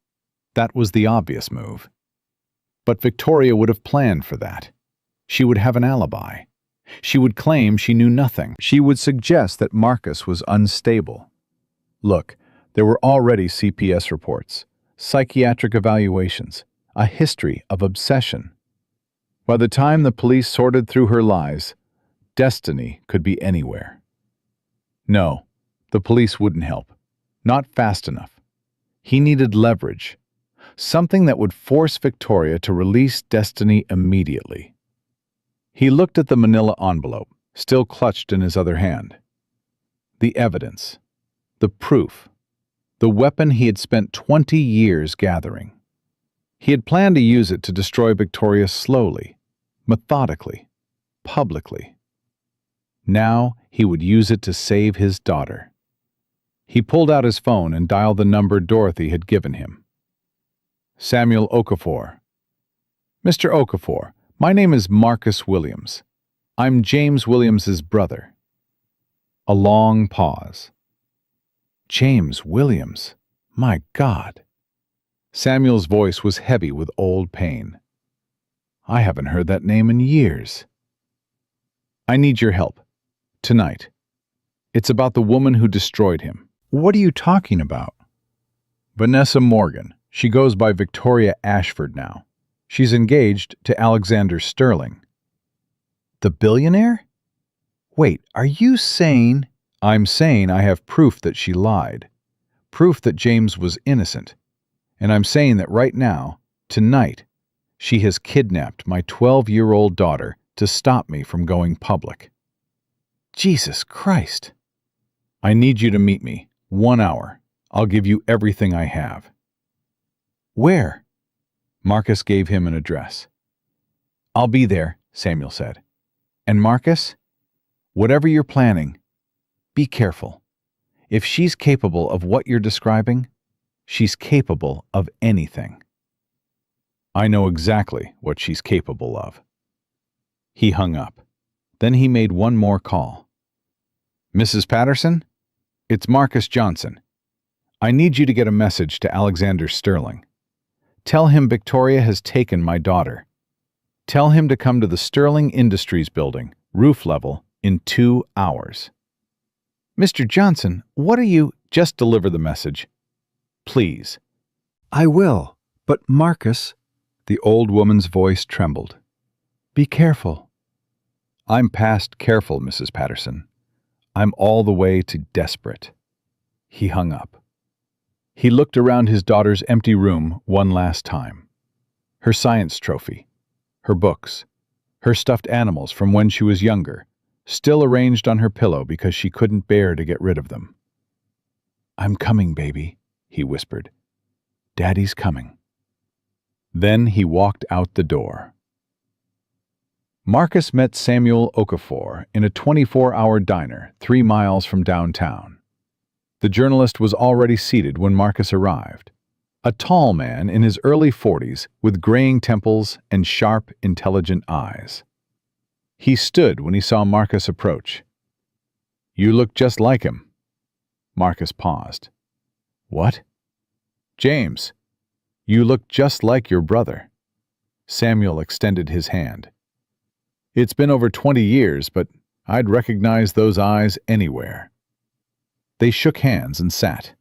That was the obvious move. But Victoria would have planned for that. She would have an alibi. She would claim she knew nothing. She would suggest that Marcus was unstable. Look, there were already CPS reports, psychiatric evaluations, a history of obsession. By the time the police sorted through her lies, Destiny could be anywhere. No, the police wouldn't help. Not fast enough. He needed leverage. Something that would force Victoria to release Destiny immediately. He looked at the manila envelope, still clutched in his other hand. The evidence. The proof. The weapon he had spent 20 years gathering. He had planned to use it to destroy Victoria slowly, methodically, publicly. Now he would use it to save his daughter. He pulled out his phone and dialed the number Dorothy had given him. Samuel Okafor. Mr. Okafor, my name is Marcus Williams. I'm James Williams's brother. A long pause. James Williams. My God. Samuel's voice was heavy with old pain. I haven't heard that name in years. I need your help. Tonight. It's about the woman who destroyed him. What are you talking about? Vanessa Morgan. She goes by Victoria Ashford now. She's engaged to Alexander Sterling. The billionaire? Wait, are you saying... I'm saying I have proof that she lied. Proof that James was innocent. And I'm saying that right now, tonight, she has kidnapped my 12-year-old daughter to stop me from going public. Jesus Christ. I need you to meet me. 1 hour. I'll give you everything I have. Where? Marcus gave him an address. I'll be there, Samuel said. And Marcus, whatever you're planning, be careful. If she's capable of what you're describing, she's capable of anything. I know exactly what she's capable of. He hung up. Then he made one more call. Mrs. Patterson? It's Marcus Johnson. I need you to get a message to Alexander Sterling. Tell him Victoria has taken my daughter. Tell him to come to the Sterling Industries building, roof level, in 2 hours. Mr. Johnson, what are you... Just deliver the message. Please. I will, but Marcus... The old woman's voice trembled. Be careful. I'm past careful, Mrs. Patterson. I'm all the way to desperate." He hung up. He looked around his daughter's empty room one last time. Her science trophy, her books, her stuffed animals from when she was younger, still arranged on her pillow because she couldn't bear to get rid of them. "I'm coming, baby," he whispered. "Daddy's coming." Then he walked out the door. Marcus met Samuel Okafor in a 24-hour diner 3 miles from downtown. The journalist was already seated when Marcus arrived. A tall man in his early 40s with graying temples and sharp, intelligent eyes. He stood when he saw Marcus approach. "You look just like him." Marcus paused. "What?" "James, you look just like your brother." Samuel extended his hand. "It's been over 20 years, but I'd recognize those eyes anywhere." They shook hands and sat.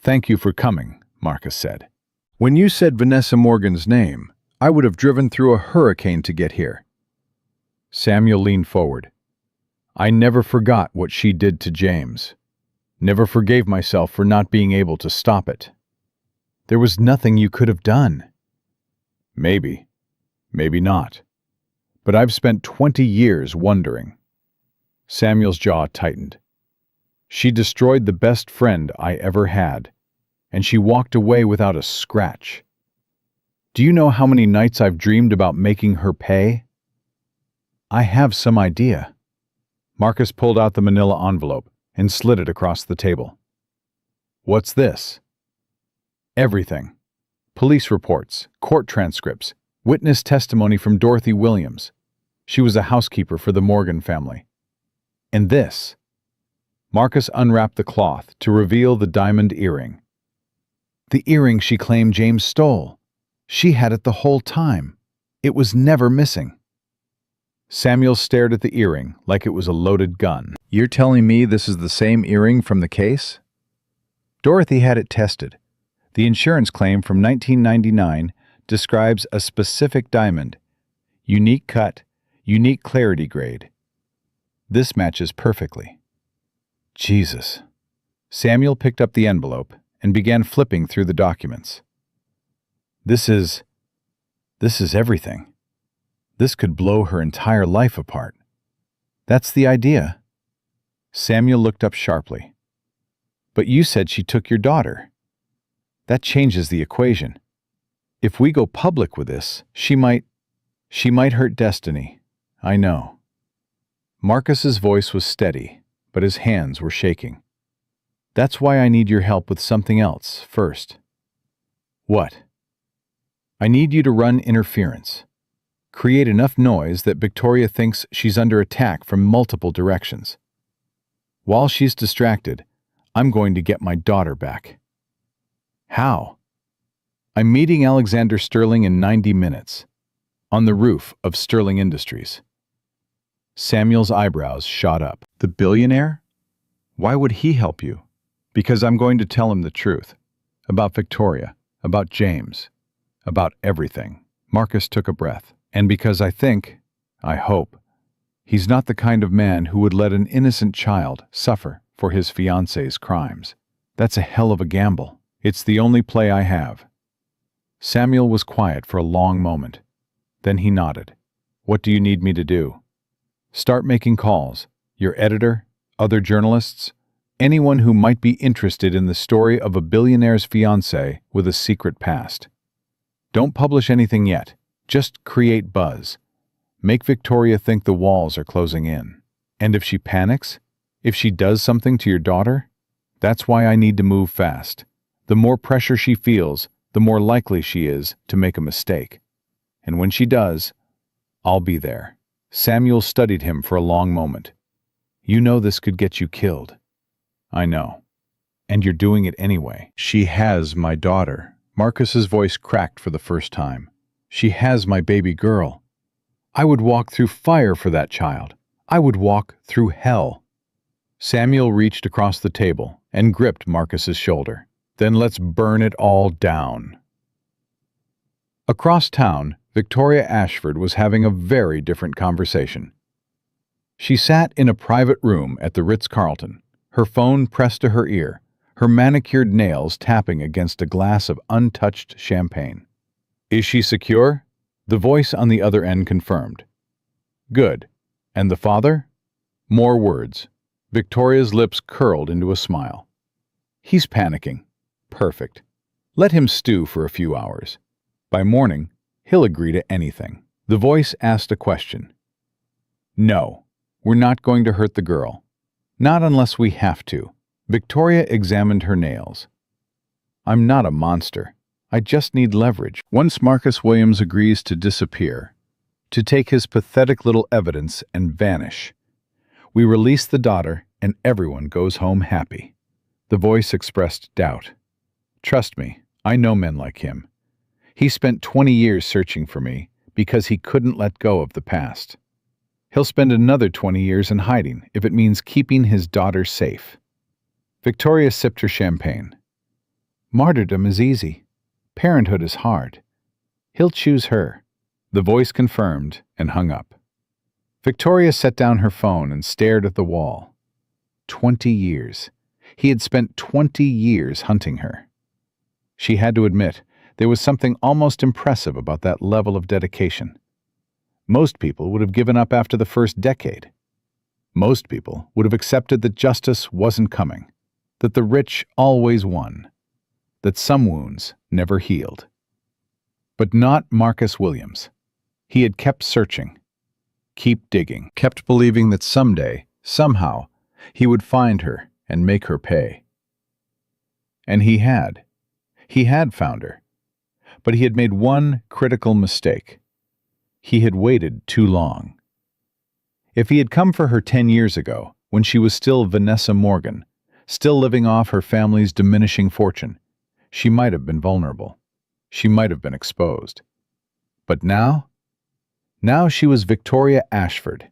"Thank you for coming," Marcus said. "When you said Vanessa Morgan's name, I would have driven through a hurricane to get here." Samuel leaned forward. "I never forgot what she did to James. Never forgave myself for not being able to stop it." "There was nothing you could have done." "Maybe. Maybe not. But I've spent 20 years wondering." Samuel's jaw tightened. "She destroyed the best friend I ever had, and she walked away without a scratch. Do you know how many nights I've dreamed about making her pay?" "I have some idea." Marcus pulled out the manila envelope and slid it across the table. "What's this?" "Everything. Police reports, court transcripts, witness testimony from Dorothy Williams. She was a housekeeper for the Morgan family. And this." Marcus unwrapped the cloth to reveal the diamond earring. "The earring she claimed James stole. She had it the whole time. It was never missing." Samuel stared at the earring like it was a loaded gun. "You're telling me this is the same earring from the case?" "Dorothy had it tested. The insurance claim from 1999 describes a specific diamond. Unique cut, unique clarity grade. This matches perfectly." Jesus. Samuel picked up the envelope and began flipping through the documents. This is everything. This could blow her entire life apart. That's the idea." Samuel looked up sharply. "But you said she took your daughter. That changes the equation. If we go public with this, she might hurt Destiny. I know." Marcus's voice was steady, but his hands were shaking. "That's why I need your help with something else first." "What?" "I need you to run interference. Create enough noise that Victoria thinks she's under attack from multiple directions. While she's distracted, I'm going to get my daughter back." "How?" "I'm meeting Alexander Sterling in 90 minutes, on the roof of Sterling Industries." Samuel's eyebrows shot up. "The billionaire? Why would he help you?" "Because I'm going to tell him the truth. About Victoria, about James, about everything." Marcus took a breath. "And because I hope, he's not the kind of man who would let an innocent child suffer for his fiancée's crimes. That's a hell of a gamble. It's the only play I have." Samuel was quiet for a long moment. Then he nodded. "What do you need me to do?" "Start making calls. Your editor, other journalists, anyone who might be interested in the story of a billionaire's fiancée with a secret past. Don't publish anything yet. Just create buzz. Make Victoria think the walls are closing in. And if she panics, if she does something to your daughter, that's why I need to move fast. The more pressure she feels, the more likely she is to make a mistake. And when she does, I'll be there." Samuel studied him for a long moment. "You know this could get you killed." "I know. And you're doing it anyway." "She has my daughter." Marcus's voice cracked for the first time. "She has my baby girl. I would walk through fire for that child. I would walk through hell." Samuel reached across the table and gripped Marcus's shoulder. "Then let's burn it all down." Across town, Victoria Ashford was having a very different conversation. She sat in a private room at the Ritz-Carlton, her phone pressed to her ear, her manicured nails tapping against a glass of untouched champagne. "Is she secure?" The voice on the other end confirmed. "Good. And the father?" More words. Victoria's lips curled into a smile. "He's panicking. Perfect. Let him stew for a few hours. By morning, he'll agree to anything." The voice asked a question. "No, we're not going to hurt the girl. Not unless we have to." Victoria examined her nails. "I'm not a monster. I just need leverage." Once Marcus Williams agrees to disappear, to take his pathetic little evidence and vanish, we release the daughter and everyone goes home happy. The voice expressed doubt. "Trust me, I know men like him. He spent 20 years searching for me because he couldn't let go of the past. He'll spend another 20 years in hiding if it means keeping his daughter safe." Victoria sipped her champagne. "Martyrdom is easy. Parenthood is hard. He'll choose her." The voice confirmed and hung up. Victoria set down her phone and stared at the wall. 20 years. He had spent 20 years hunting her. She had to admit, there was something almost impressive about that level of dedication. Most people would have given up after the first decade. Most people would have accepted that justice wasn't coming, that the rich always won, that some wounds never healed. But not Marcus Williams. He had kept searching, kept digging, kept believing that someday, somehow, he would find her and make her pay. And he had. He had found her. But he had made one critical mistake. He had waited too long. If he had come for her 10 years ago, when she was still Vanessa Morgan, still living off her family's diminishing fortune, she might have been vulnerable. She might have been exposed. But now? Now she was Victoria Ashford,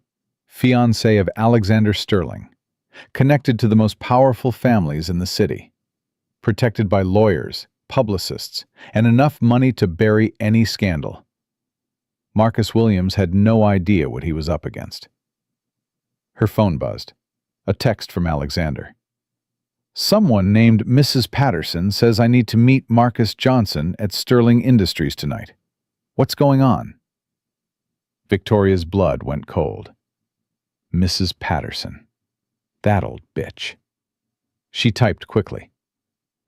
fiancée of Alexander Sterling, connected to the most powerful families in the city, protected by lawyers, publicists, and enough money to bury any scandal. Marcus Williams had no idea what he was up against. Her phone buzzed. A text from Alexander. "Someone named Mrs. Patterson says I need to meet Marcus Johnson at Sterling Industries tonight. What's going on?" Victoria's blood went cold. Mrs. Patterson. That old bitch. She typed quickly.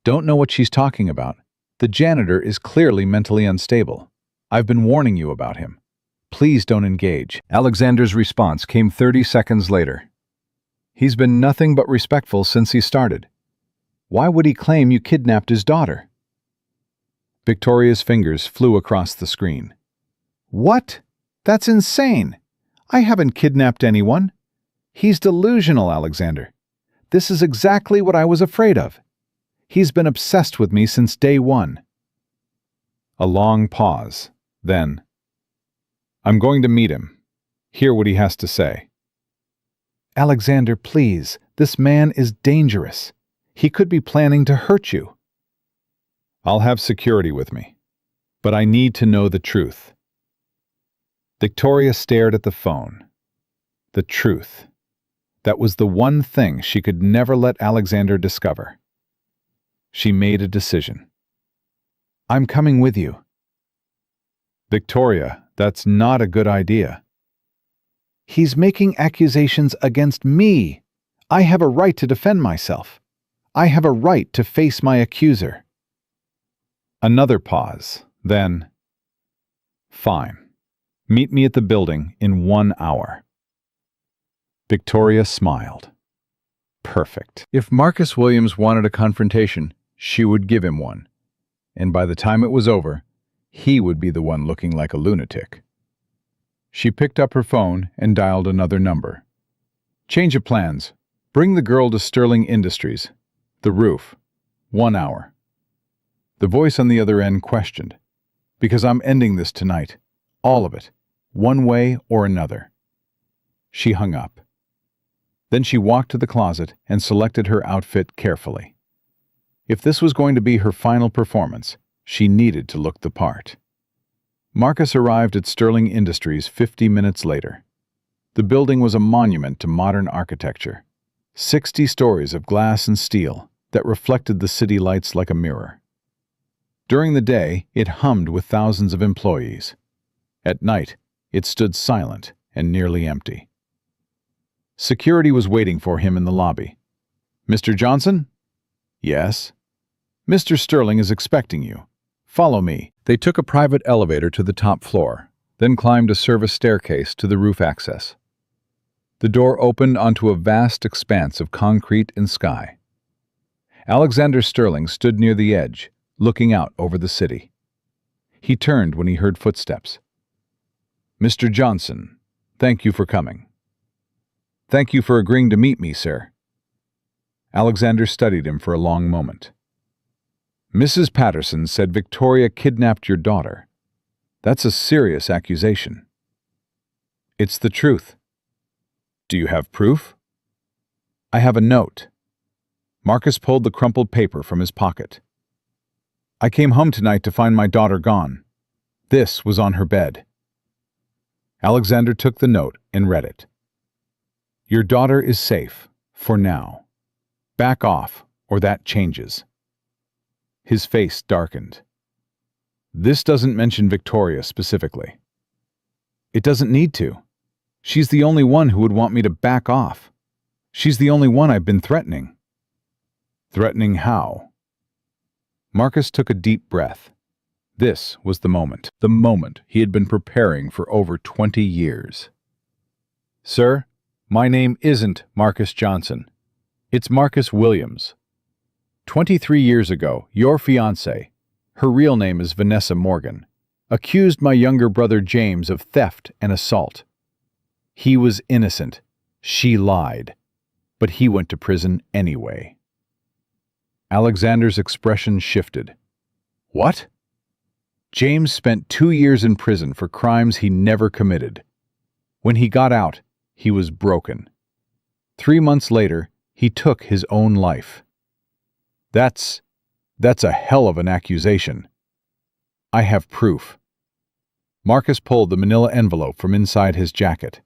"Don't know what she's talking about. The janitor is clearly mentally unstable. I've been warning you about him. Please don't engage." Alexander's response came 30 seconds later. "He's been nothing but respectful since he started. Why would he claim you kidnapped his daughter?" Victoria's fingers flew across the screen. "What? That's insane. I haven't kidnapped anyone. He's delusional, Alexander. This is exactly what I was afraid of. He's been obsessed with me since day one." A long pause. Then, "I'm going to meet him. Hear what he has to say." "Alexander, please. This man is dangerous. He could be planning to hurt you." "I'll have security with me. But I need to know the truth." Victoria stared at the phone. The truth. That was the one thing she could never let Alexander discover. She made a decision. "I'm coming with you." "Victoria, that's not a good idea." "He's making accusations against me. I have a right to defend myself. I have a right to face my accuser." Another pause. Then, "Fine. Meet me at the building in 1 hour." Victoria smiled. Perfect. If Marcus Williams wanted a confrontation, she would give him one. And by the time it was over, he would be the one looking like a lunatic. She picked up her phone and dialed another number. "Change of plans. Bring the girl to Sterling Industries. The roof. 1 hour." The voice on the other end questioned. "Because I'm ending this tonight. All of it. One way or another." She hung up. Then she walked to the closet and selected her outfit carefully. If this was going to be her final performance, she needed to look the part. Marcus arrived at Sterling Industries 50 minutes later. The building was a monument to modern architecture. 60 stories of glass and steel that reflected the city lights like a mirror. During the day, it hummed with thousands of employees. At night, it stood silent and nearly empty. Security was waiting for him in the lobby. "Mr. Johnson?" "Yes." "Mr. Sterling is expecting you. Follow me." They took a private elevator to the top floor, then climbed a service staircase to the roof access. The door opened onto a vast expanse of concrete and sky. Alexander Sterling stood near the edge, looking out over the city. He turned when he heard footsteps. "Mr. Johnson, thank you for coming." "Thank you for agreeing to meet me, sir." Alexander studied him for a long moment. "Mrs. Patterson said Victoria kidnapped your daughter. That's a serious accusation." "It's the truth." "Do you have proof?" "I have a note." Marcus pulled the crumpled paper from his pocket. "I came home tonight to find my daughter gone. This was on her bed." Alexander took the note and read it. "Your daughter is safe, for now. Back off, or that changes." His face darkened. "This doesn't mention Victoria specifically." "It doesn't need to. She's the only one who would want me to back off. She's the only one I've been threatening." "Threatening how?" Marcus took a deep breath. This was the moment he had been preparing for over 20 years. "Sir, my name isn't Marcus Johnson. It's Marcus Williams. 23 years ago, your fiancée, her real name is Vanessa Morgan, accused my younger brother James of theft and assault. He was innocent. She lied. But he went to prison anyway." Alexander's expression shifted. "What?" "James spent 2 years in prison for crimes he never committed. When he got out, he was broken. 3 months later, he took his own life." That's a hell of an accusation." "I have proof." Marcus pulled the manila envelope from inside his jacket.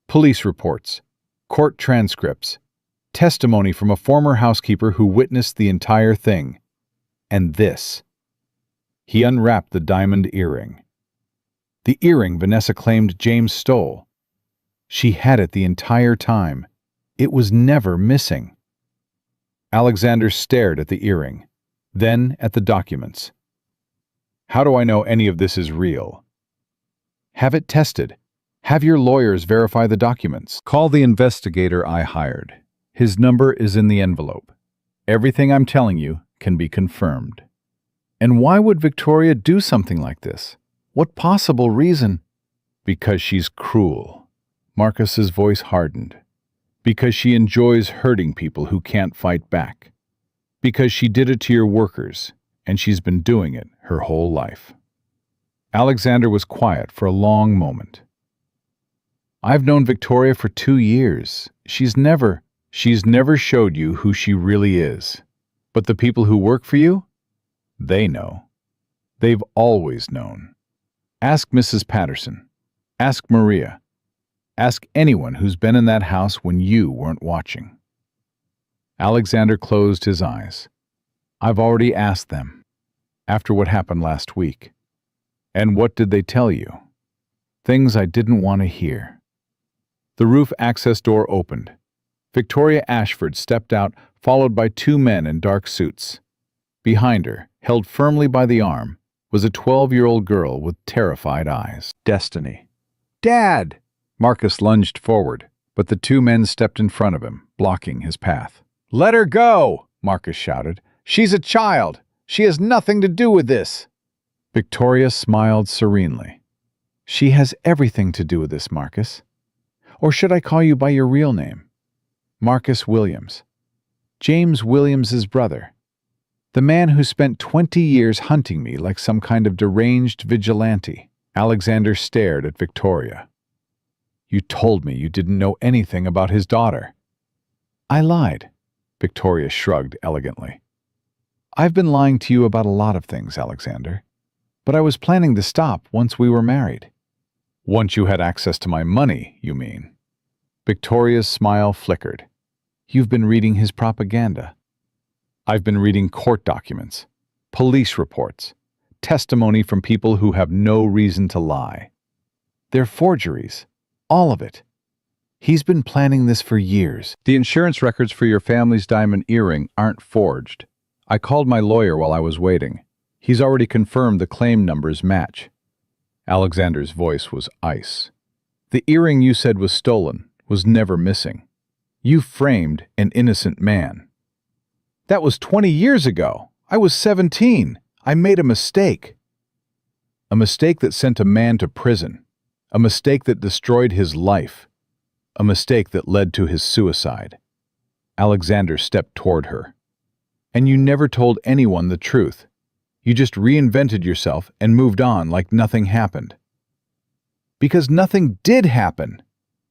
"Police reports, court transcripts, testimony from a former housekeeper who witnessed the entire thing. And this." He unwrapped the diamond earring. The earring Vanessa claimed James stole. She had it the entire time. It was never missing. Alexander stared at the earring, then at the documents. "How do I know any of this is real?" "Have it tested. Have your lawyers verify the documents." "Call the investigator I hired. His number is in the envelope. Everything I'm telling you can be confirmed." "And why would Victoria do something like this? What possible reason?" "Because she's cruel." Marcus's voice hardened. "Because she enjoys hurting people who can't fight back. Because she did it to your workers, and she's been doing it her whole life." Alexander was quiet for a long moment. "I've known Victoria for 2 years. She's never showed you who she really is. But the people who work for you? They know. They've always known. Ask Mrs. Patterson. Ask Maria. Ask anyone who's been in that house when you weren't watching." Alexander closed his eyes. "I've already asked them, after what happened last week." "And what did they tell you?" "Things I didn't want to hear." The roof access door opened. Victoria Ashford stepped out, followed by 2 men in dark suits. Behind her, held firmly by the arm, was a 12-year-old girl with terrified eyes. "Destiny." "Dad!" Marcus lunged forward, but the 2 men stepped in front of him, blocking his path. "Let her go!" Marcus shouted. "She's a child. She has nothing to do with this." Victoria smiled serenely. "She has everything to do with this, Marcus. Or should I call you by your real name? Marcus Williams. James Williams's brother. The man who spent 20 years hunting me like some kind of deranged vigilante." Alexander stared at Victoria. "You told me you didn't know anything about his daughter." "I lied." Victoria shrugged elegantly. "I've been lying to you about a lot of things, Alexander. But I was planning to stop once we were married." Once you had access to my money, you mean? Victoria's smile flickered. You've been reading his propaganda. I've been reading court documents, police reports, testimony from people who have no reason to lie. They're forgeries. All of it. He's been planning this for years. The insurance records for your family's diamond earring aren't forged. I called my lawyer while I was waiting. He's already confirmed the claim numbers match. Alexander's voice was ice. The earring you said was stolen was never missing. You framed an innocent man. That was 20 years ago. I was 17. I made a mistake. A mistake that sent a man to prison. A mistake that destroyed his life. A mistake that led to his suicide. Alexander stepped toward her. And you never told anyone the truth. You just reinvented yourself and moved on like nothing happened. Because nothing did happen.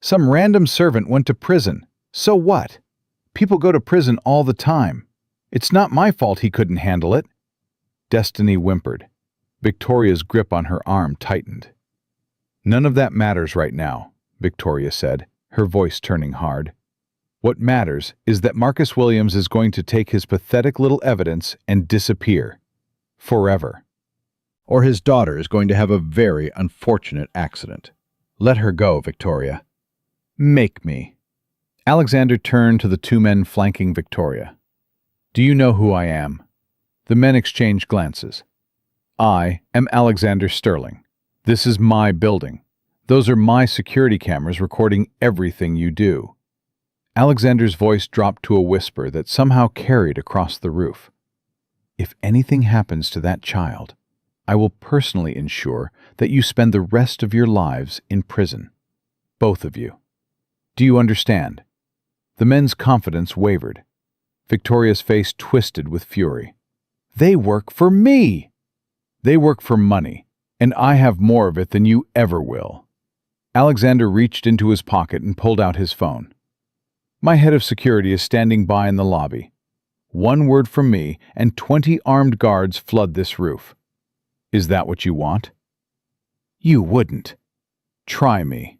Some random servant went to prison. So what? People go to prison all the time. It's not my fault he couldn't handle it. Destiny whimpered. Victoria's grip on her arm tightened. None of that matters right now, Victoria said, her voice turning hard. What matters is that Marcus Williams is going to take his pathetic little evidence and disappear. Forever. Or his daughter is going to have a very unfortunate accident. Let her go, Victoria. Make me. Alexander turned to the two men flanking Victoria. Do you know who I am? The men exchanged glances. I am Alexander Sterling. This is my building. Those are my security cameras recording everything you do. Alexander's voice dropped to a whisper that somehow carried across the roof. If anything happens to that child, I will personally ensure that you spend the rest of your lives in prison. Both of you. Do you understand? The men's confidence wavered. Victoria's face twisted with fury. They work for me! They work for money, and I have more of it than you ever will. Alexander reached into his pocket and pulled out his phone. My head of security is standing by in the lobby. One word from me, and 20 armed guards flood this roof. Is that what you want? You wouldn't. Try me.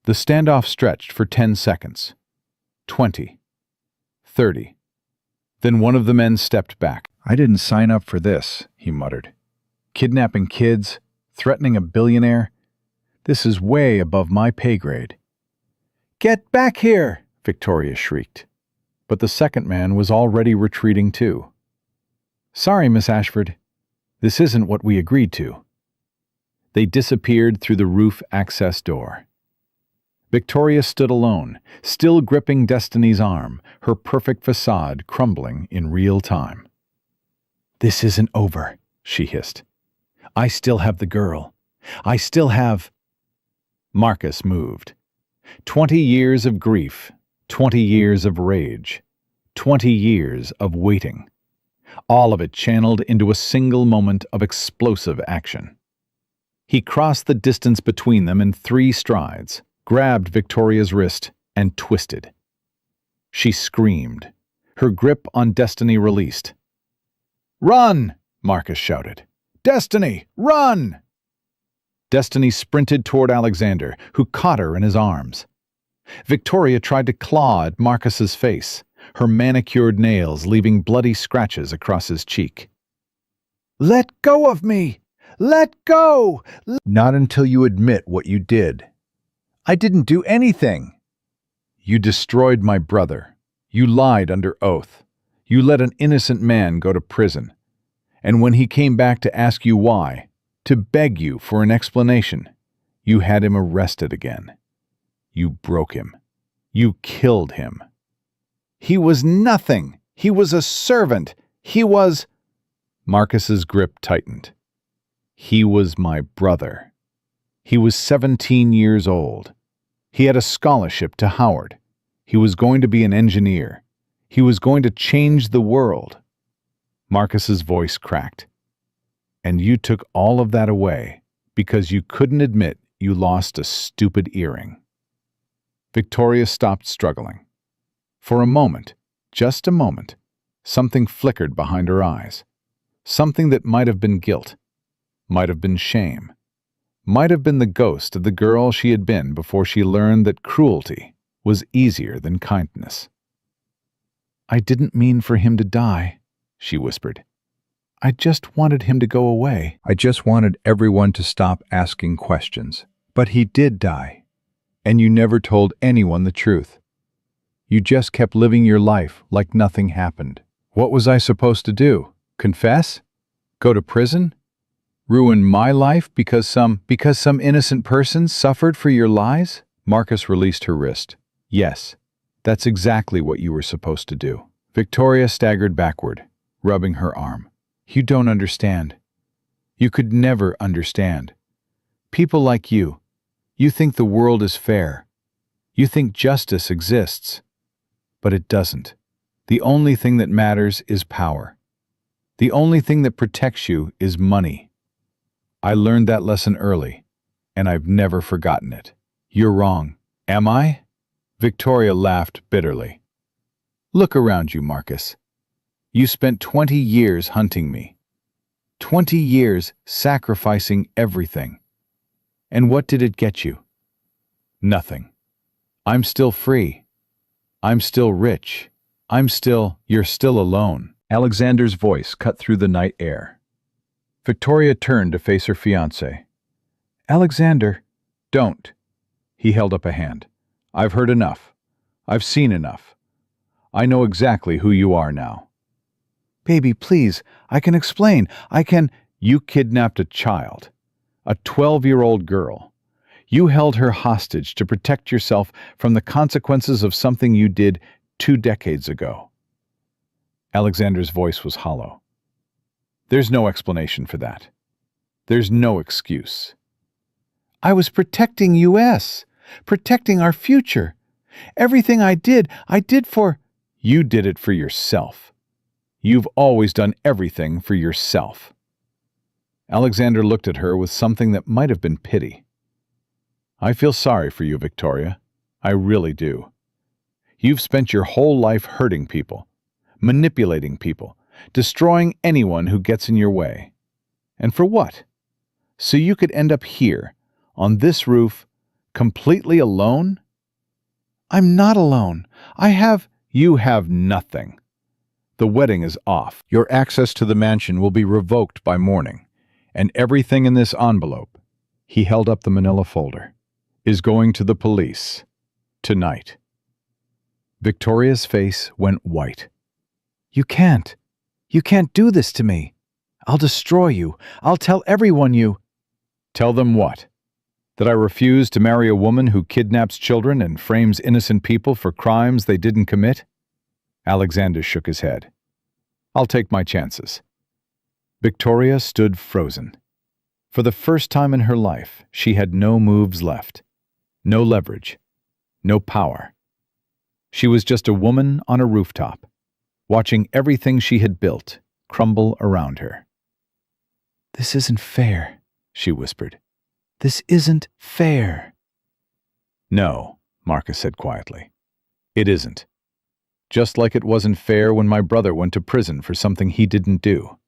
The standoff stretched for 10 seconds. 20. 30. Then one of the men stepped back. I didn't sign up for this, he muttered. Kidnapping kids, threatening a billionaire. This is way above my pay grade. Get back here, Victoria shrieked. But the second man was already retreating too. Sorry, Miss Ashford. This isn't what we agreed to. They disappeared through the roof access door. Victoria stood alone, still gripping Destiny's arm, her perfect facade crumbling in real time. This isn't over, she hissed. I still have the girl. I still have... Marcus moved. 20 years of grief, 20 years of rage, 20 years of waiting. All of it channeled into a single moment of explosive action. He crossed the distance between them in 3 strides, grabbed Victoria's wrist, and twisted. She screamed, her grip on Destiny released. Run! Marcus shouted. Destiny, run! Destiny sprinted toward Alexander, who caught her in his arms. Victoria tried to claw at Marcus's face, her manicured nails leaving bloody scratches across his cheek. Let go of me! Let go! Not until you admit what you did. I didn't do anything. You destroyed my brother. You lied under oath. You let an innocent man go to prison. And when he came back to ask you why, to beg you for an explanation, you had him arrested again. You broke him. You killed him. He was nothing. He was a servant. He was... Marcus's grip tightened. He was my brother. He was 17 years old. He had a scholarship to Howard. He was going to be an engineer. He was going to change the world. Marcus's voice cracked. And you took all of that away because you couldn't admit you lost a stupid earring. Victoria stopped struggling. For a moment, just a moment, something flickered behind her eyes. Something that might have been guilt, might have been shame, might have been the ghost of the girl she had been before she learned that cruelty was easier than kindness. "I didn't mean for him to die," she whispered. "I just wanted him to go away." I just wanted everyone to stop asking questions. But he did die, and you never told anyone the truth. You just kept living your life like nothing happened. What was I supposed to do? Confess? Go to prison? Ruin my life because some innocent person suffered for your lies? Marcus released her wrist. Yes, that's exactly what you were supposed to do. Victoria staggered backward, rubbing her arm. You don't understand. You could never understand. People like you think the world is fair. You think justice exists. But it doesn't. The only thing that matters is power. The only thing that protects you is money. I learned that lesson early, and I've never forgotten it. You're wrong. Am I? Victoria laughed bitterly. Look around you, Marcus. You spent 20 years hunting me. 20 years sacrificing everything. And what did it get you? Nothing. I'm still free. I'm still rich. You're still alone. Alexander's voice cut through the night air. Victoria turned to face her fiancé. Alexander, don't. He held up a hand. I've heard enough. I've seen enough. I know exactly who you are now. Baby, please, I can explain. You kidnapped a child, a 12-year-old girl. You held her hostage to protect yourself from the consequences of something you did 2 decades ago. Alexander's voice was hollow. There's no explanation for that. There's no excuse. I was protecting US, protecting our future. Everything I did for... You did it for yourself. You've always done everything for yourself. Alexander looked at her with something that might have been pity. I feel sorry for you, Victoria. I really do. You've spent your whole life hurting people, manipulating people, destroying anyone who gets in your way. And for what? So you could end up here, on this roof, completely alone? I'm not alone. You have nothing. The wedding is off. Your access to the mansion will be revoked by morning, and everything in this envelope, he held up the manila folder, is going to the police. Tonight. Victoria's face went white. You can't do this to me. I'll destroy you. I'll tell everyone you... Tell them what? That I refuse to marry a woman who kidnaps children and frames innocent people for crimes they didn't commit? Alexander shook his head. I'll take my chances. Victoria stood frozen. For the first time in her life, she had no moves left. No leverage. No power. She was just a woman on a rooftop, watching everything she had built crumble around her. This isn't fair, she whispered. This isn't fair. No, Marcus said quietly. It isn't. Just like it wasn't fair when my brother went to prison for something he didn't do.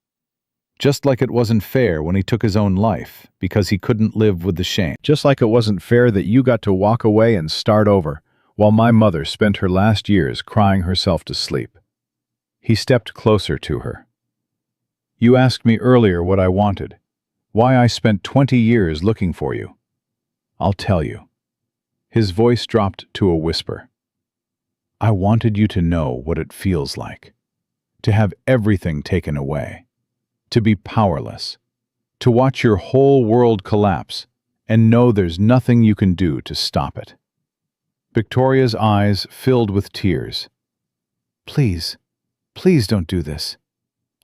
Just like it wasn't fair when he took his own life because he couldn't live with the shame. Just like it wasn't fair that you got to walk away and start over while my mother spent her last years crying herself to sleep. He stepped closer to her. You asked me earlier what I wanted, why I spent 20 years looking for you. I'll tell you. His voice dropped to a whisper. I wanted you to know what it feels like, to have everything taken away, to be powerless, to watch your whole world collapse and know there's nothing you can do to stop it. Victoria's eyes filled with tears. Please don't do this.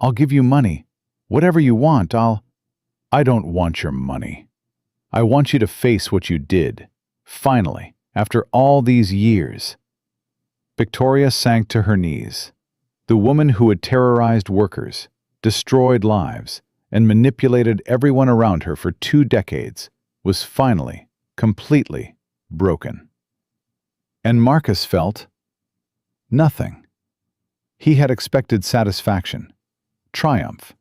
I'll give you money. Whatever you want, I don't want your money. I want you to face what you did, finally, after all these years. Victoria sank to her knees. The woman who had terrorized workers, destroyed lives, and manipulated everyone around her for 2 decades was finally, completely broken. And Marcus felt nothing. He had expected satisfaction, triumph,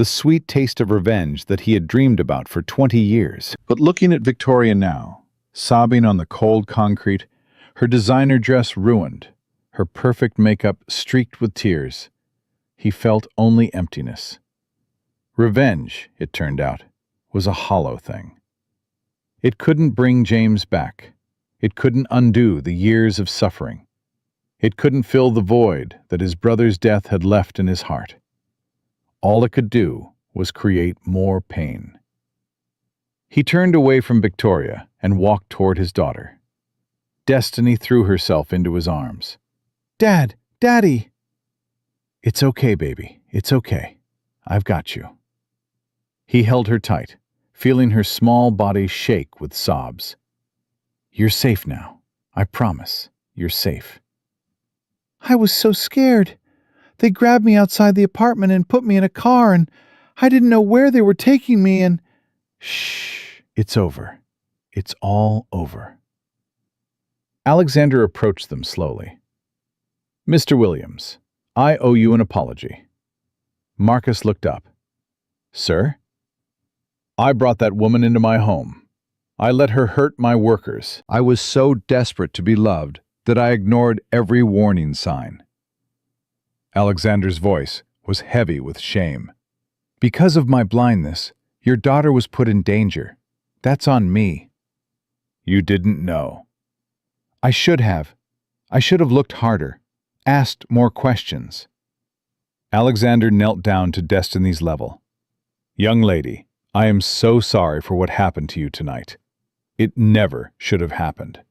the sweet taste of revenge that he had dreamed about for 20 years. But looking at Victoria now, sobbing on the cold concrete, her designer dress ruined, her perfect makeup streaked with tears, he felt only emptiness. Revenge, it turned out, was a hollow thing. It couldn't bring James back. It couldn't undo the years of suffering. It couldn't fill the void that his brother's death had left in his heart. All it could do was create more pain. He turned away from Victoria and walked toward his daughter. Destiny threw herself into his arms. "Dad! Daddy!" "It's okay, baby. It's okay. I've got you." He held her tight, feeling her small body shake with sobs. "You're safe now. I promise. You're safe." "I was so scared. They grabbed me outside the apartment and put me in a car, and I didn't know where they were taking me, and—" "Shh. It's over. It's all over." Alexander approached them slowly. "Mr. Williams, I owe you an apology." Marcus looked up. "Sir?" "I brought that woman into my home. I let her hurt my workers. I was so desperate to be loved that I ignored every warning sign." Alexander's voice was heavy with shame. "Because of my blindness, your daughter was put in danger. That's on me." "You didn't know." "I should have. I should have looked harder, asked more questions." Alexander knelt down to Destiny's level. "Young lady, I am so sorry for what happened to you tonight. It never should have happened.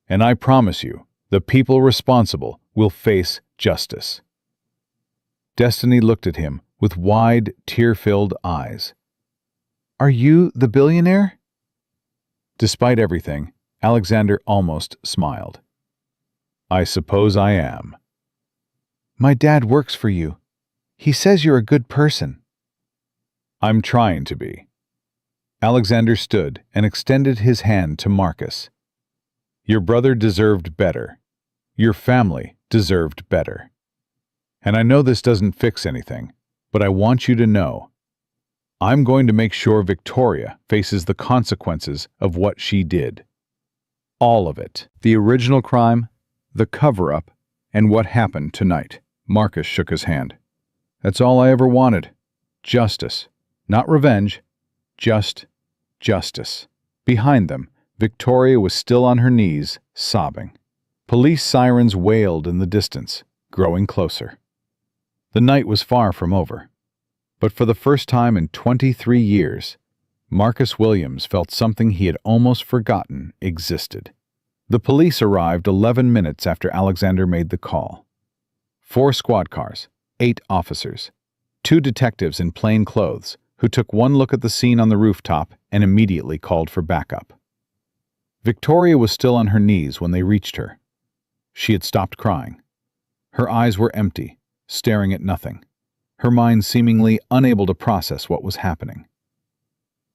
And I promise you, the people responsible will face justice." Destiny looked at him with wide, tear-filled eyes. "Are you the billionaire?" Despite everything, Alexander almost smiled. "I suppose I am." "My dad works for you. He says you're a good person." "I'm trying to be." Alexander stood and extended his hand to Marcus. "Your brother deserved better. Your family deserved better. And I know this doesn't fix anything, but I want you to know, I'm going to make sure Victoria faces the consequences of what she did. All of it. The original crime, the cover-up, and what happened tonight." Marcus shook his hand. "That's all I ever wanted. Justice. Not revenge. Just justice." Behind them, Victoria was still on her knees, sobbing. Police sirens wailed in the distance, growing closer. The night was far from over. But for the first time in 23 years, Marcus Williams felt something he had almost forgotten existed. The police arrived 11 minutes after Alexander made the call. 4 squad cars, 8 officers, 2 detectives in plain clothes who took one look at the scene on the rooftop and immediately called for backup. Victoria was still on her knees when they reached her. She had stopped crying. Her eyes were empty, staring at nothing, her mind seemingly unable to process what was happening.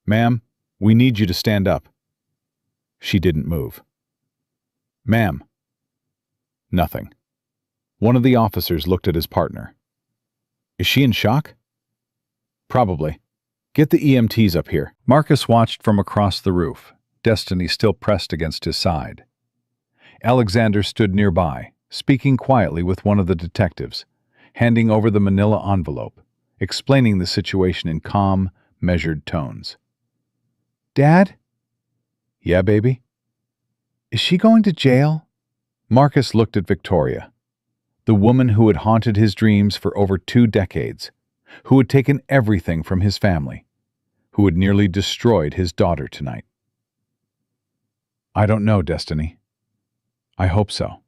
"Ma'am, we need you to stand up." She didn't move. "Ma'am." Nothing. One of the officers looked at his partner. "Is she in shock?" "Probably. Get the EMTs up here." Marcus watched from across the roof, Destiny still pressed against his side. Alexander stood nearby, speaking quietly with one of the detectives, handing over the manila envelope, explaining the situation in calm, measured tones. "Dad?" "Yeah, baby?" "Is she going to jail?" Marcus looked at Victoria, the woman who had haunted his dreams for over 2 decades, who had taken everything from his family, who had nearly destroyed his daughter tonight. "I don't know, Destiny. I hope so."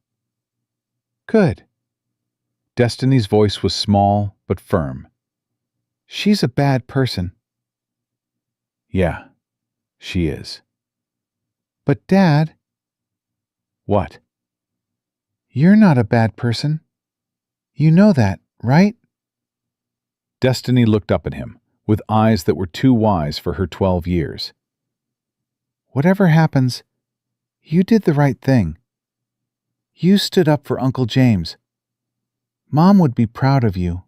"Good." Destiny's voice was small but firm. "She's a bad person." "Yeah, she is." "But Dad..." "What?" "You're not a bad person. You know that, right?" Destiny looked up at him, with eyes that were too wise for her 12 years. "Whatever happens, you did the right thing. You stood up for Uncle James. Mom would be proud of you."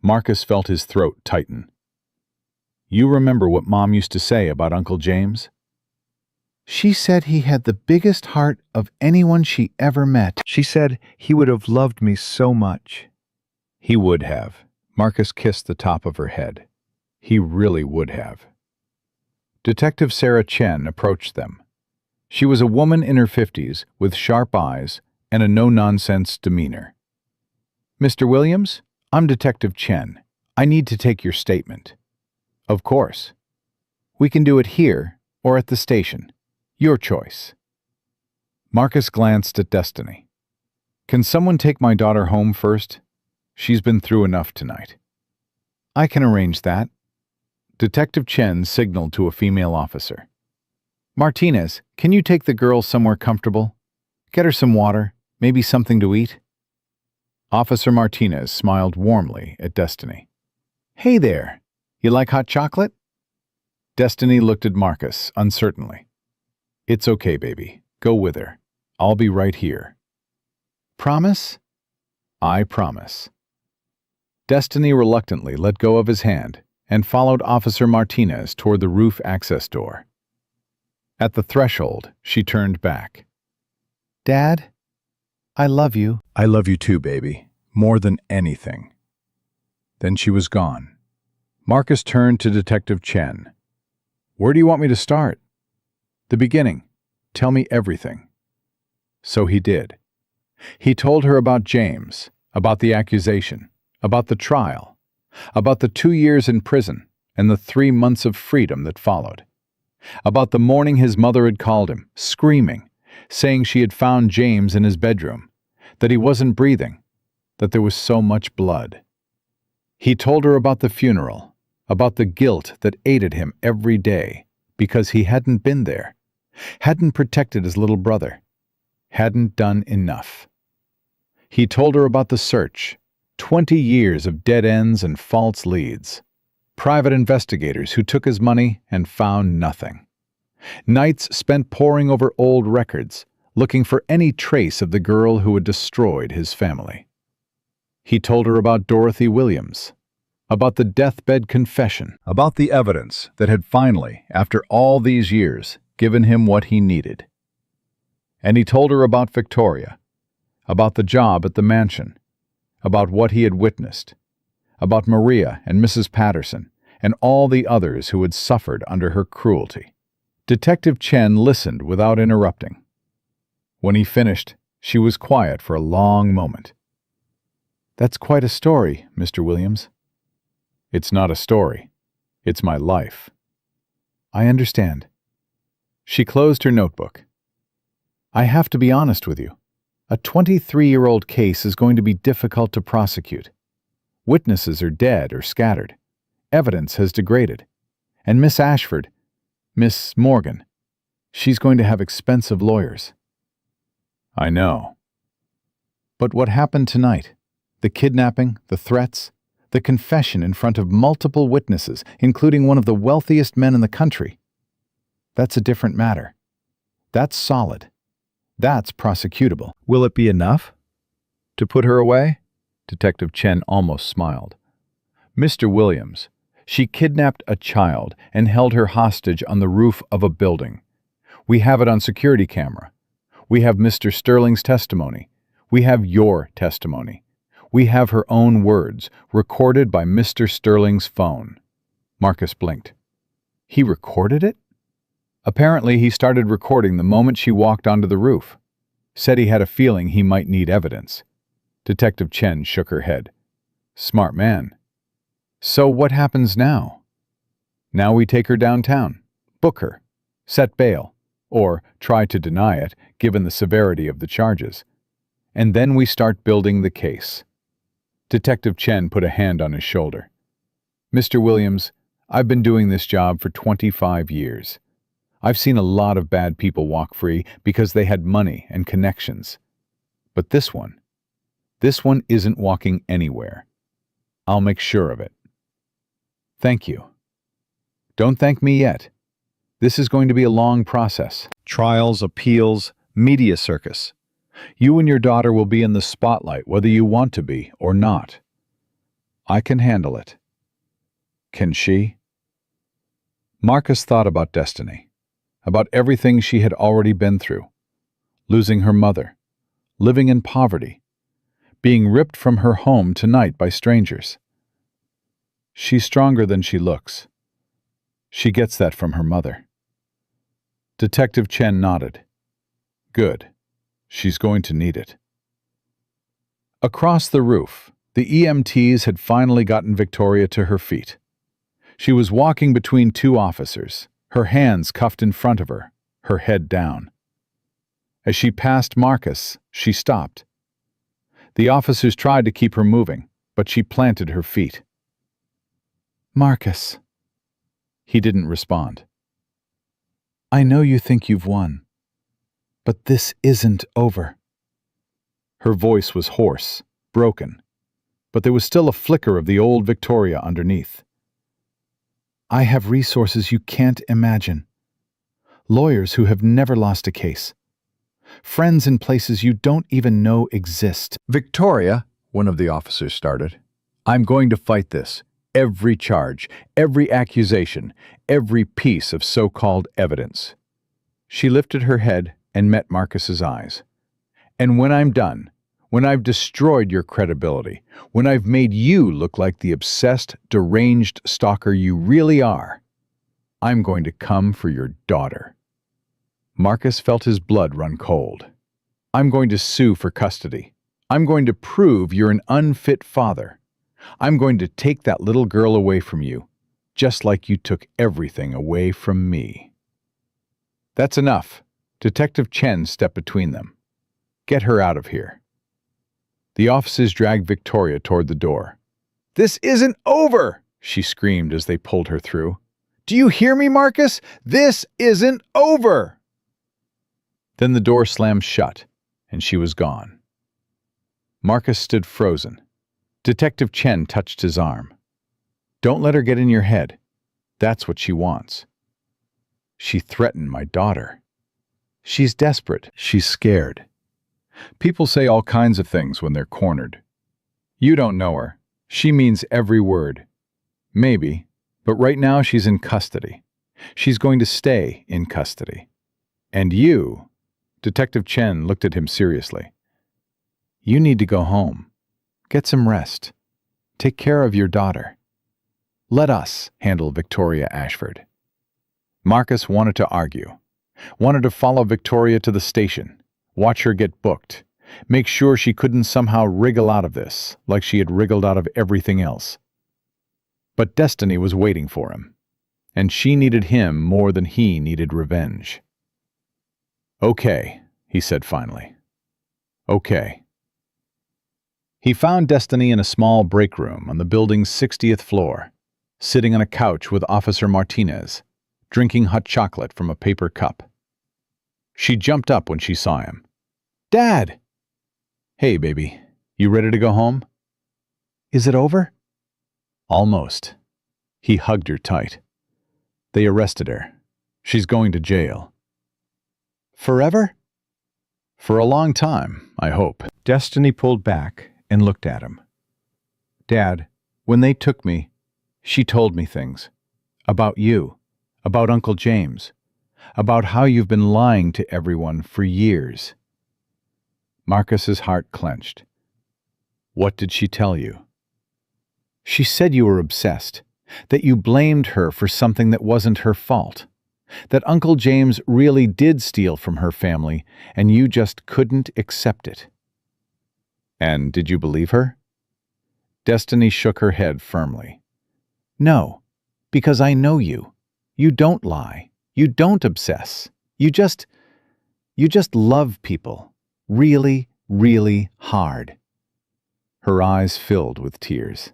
Marcus felt his throat tighten. You remember what Mom used to say about Uncle James? She said he had the biggest heart of anyone she ever met. She said he would have loved me so much. He would have. Marcus kissed the top of her head. He really would have. Detective Sarah Chen approached them. She was a woman in her 50s with sharp eyes and a no-nonsense demeanor. Mr. Williams, I'm Detective Chen. I need to take your statement. Of course. We can do it here or at the station. Your choice. Marcus glanced at Destiny. Can someone take my daughter home first? She's been through enough tonight. I can arrange that. Detective Chen signaled to a female officer. Martinez, can you take the girl somewhere comfortable? Get her some water, maybe something to eat? Officer Martinez smiled warmly at Destiny. Hey there, you like hot chocolate? Destiny looked at Marcus uncertainly. It's okay, baby. Go with her. I'll be right here. Promise? I promise. Destiny reluctantly let go of his hand and followed Officer Martinez toward the roof access door. At the threshold, she turned back. Dad, I love you. I love you too, baby. More than anything. Then she was gone. Marcus turned to Detective Chen. Where do you want me to start? The beginning. Tell me everything. So he did. He told her about James, about the accusation, about the trial, about the 2 years in prison and the 3 months of freedom that followed, about the morning his mother had called him, screaming, saying she had found James in his bedroom, that he wasn't breathing, that there was so much blood. He told her about the funeral, about the guilt that ate at him every day because he hadn't been there, hadn't protected his little brother, hadn't done enough. He told her about the search, 20 years of dead ends and false leads, private investigators who took his money and found nothing, nights spent poring over old records, looking for any trace of the girl who had destroyed his family. He told her about Dorothy Williams, about the deathbed confession, about the evidence that had finally, after all these years, given him what he needed. And he told her about Victoria, about the job at the mansion, about what he had witnessed, about Maria and Mrs. Patterson and all the others who had suffered under her cruelty. Detective Chen listened without interrupting. When he finished, she was quiet for a long moment. That's quite a story, Mr. Williams. It's not a story. It's my life. I understand. She closed her notebook. I have to be honest with you. A 23-year-old case is going to be difficult to prosecute. Witnesses are dead or scattered. Evidence has degraded. And Miss Ashford, Miss Morgan, she's going to have expensive lawyers. I know. But what happened tonight? The kidnapping, the threats, the confession in front of multiple witnesses, including one of the wealthiest men in the country. That's a different matter. That's solid. That's prosecutable. Will it be enough? To put her away? Detective Chen almost smiled. Mr. Williams, she kidnapped a child and held her hostage on the roof of a building. We have it on security camera. We have Mr. Sterling's testimony. We have your testimony. We have her own words, recorded by Mr. Sterling's phone. Marcus blinked. He recorded it? Apparently, he started recording the moment she walked onto the roof. Said he had a feeling he might need evidence. Detective Chen shook her head. Smart man. So what happens now? Now we take her downtown, book her, set bail, or try to deny it, given the severity of the charges. And then we start building the case. Detective Chen put a hand on his shoulder. Mr. Williams, I've been doing this job for 25 years. I've seen a lot of bad people walk free because they had money and connections. But this one isn't walking anywhere. I'll make sure of it. Thank you. Don't thank me yet. This is going to be a long process. Trials, appeals, media circus. You and your daughter will be in the spotlight whether you want to be or not. I can handle it. Can she? Marcus thought about Destiny, about everything she had already been through. Losing her mother, living in poverty, being ripped from her home tonight by strangers. She's stronger than she looks. She gets that from her mother. Detective Chen nodded. Good. She's going to need it. Across the roof, the EMTs had finally gotten Victoria to her feet. She was walking between two officers, her hands cuffed in front of her, her head down. As she passed Marcus, she stopped. The officers tried to keep her moving, but she planted her feet. Marcus. He didn't respond. I know you think you've won, but this isn't over. Her voice was hoarse, broken, but there was still a flicker of the old Victoria underneath. I have resources you can't imagine. Lawyers who have never lost a case. Friends in places you don't even know exist. Victoria, one of the officers started, I'm going to fight this. Every charge, every accusation, every piece of so-called evidence. She lifted her head and met Marcus's eyes. And when I'm done, when I've destroyed your credibility, when I've made you look like the obsessed, deranged stalker you really are, I'm going to come for your daughter. Marcus felt his blood run cold. I'm going to sue for custody. I'm going to prove you're an unfit father. I'm going to take that little girl away from you, just like you took everything away from me. That's enough. Detective Chen stepped between them. Get her out of here. The officers dragged Victoria toward the door. This isn't over, she screamed as they pulled her through. Do you hear me, Marcus? This isn't over. Then the door slammed shut, and she was gone. Marcus stood frozen. Detective Chen touched his arm. Don't let her get in your head. That's what she wants. She threatened my daughter. She's desperate. She's scared. People say all kinds of things when they're cornered. You don't know her. She means every word. Maybe, but right now she's in custody. She's going to stay in custody. And you, Detective Chen looked at him seriously. You need to go home. Get some rest. Take care of your daughter. Let us handle Victoria Ashford. Marcus wanted to argue, wanted to follow Victoria to the station, watch her get booked, make sure she couldn't somehow wriggle out of this, like she had wriggled out of everything else. But Destiny was waiting for him, and she needed him more than he needed revenge. Okay, he said finally. Okay. He found Destiny in a small break room on the building's 60th floor, sitting on a couch with Officer Martinez, drinking hot chocolate from a paper cup. She jumped up when she saw him. Dad! Hey, baby, you ready to go home? Is it over? Almost. He hugged her tight. They arrested her. She's going to jail. Forever? For a long time, I hope. Destiny pulled back and looked at him. Dad, when they took me, she told me things. About you. About Uncle James. About how you've been lying to everyone for years. Marcus's heart clenched. What did she tell you? She said you were obsessed, that you blamed her for something that wasn't her fault, that Uncle James really did steal from her family and you just couldn't accept it. And did you believe her? Destiny shook her head firmly. No, because I know you. You don't lie. You don't obsess. You just love people. Really, really hard. Her eyes filled with tears.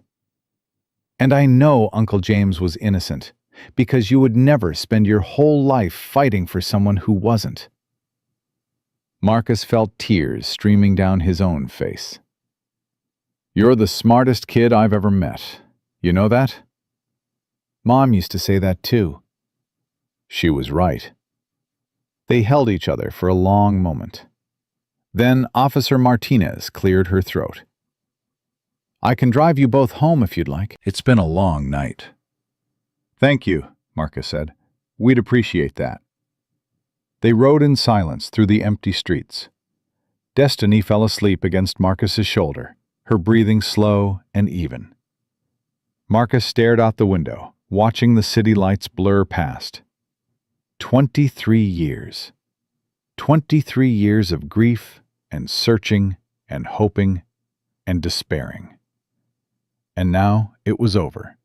And I know Uncle James was innocent, because you would never spend your whole life fighting for someone who wasn't. Marcus felt tears streaming down his own face. You're the smartest kid I've ever met. You know that? Mom used to say that too. She was right. They held each other for a long moment. Then Officer Martinez cleared her throat. I can drive you both home if you'd like. It's been a long night. Thank you, Marcus said. We'd appreciate that. They rode in silence through the empty streets. Destiny fell asleep against Marcus's shoulder, her breathing slow and even. Marcus stared out the window, watching the city lights blur past. 23 years. 23 years of grief and searching and hoping and despairing. And now it was over.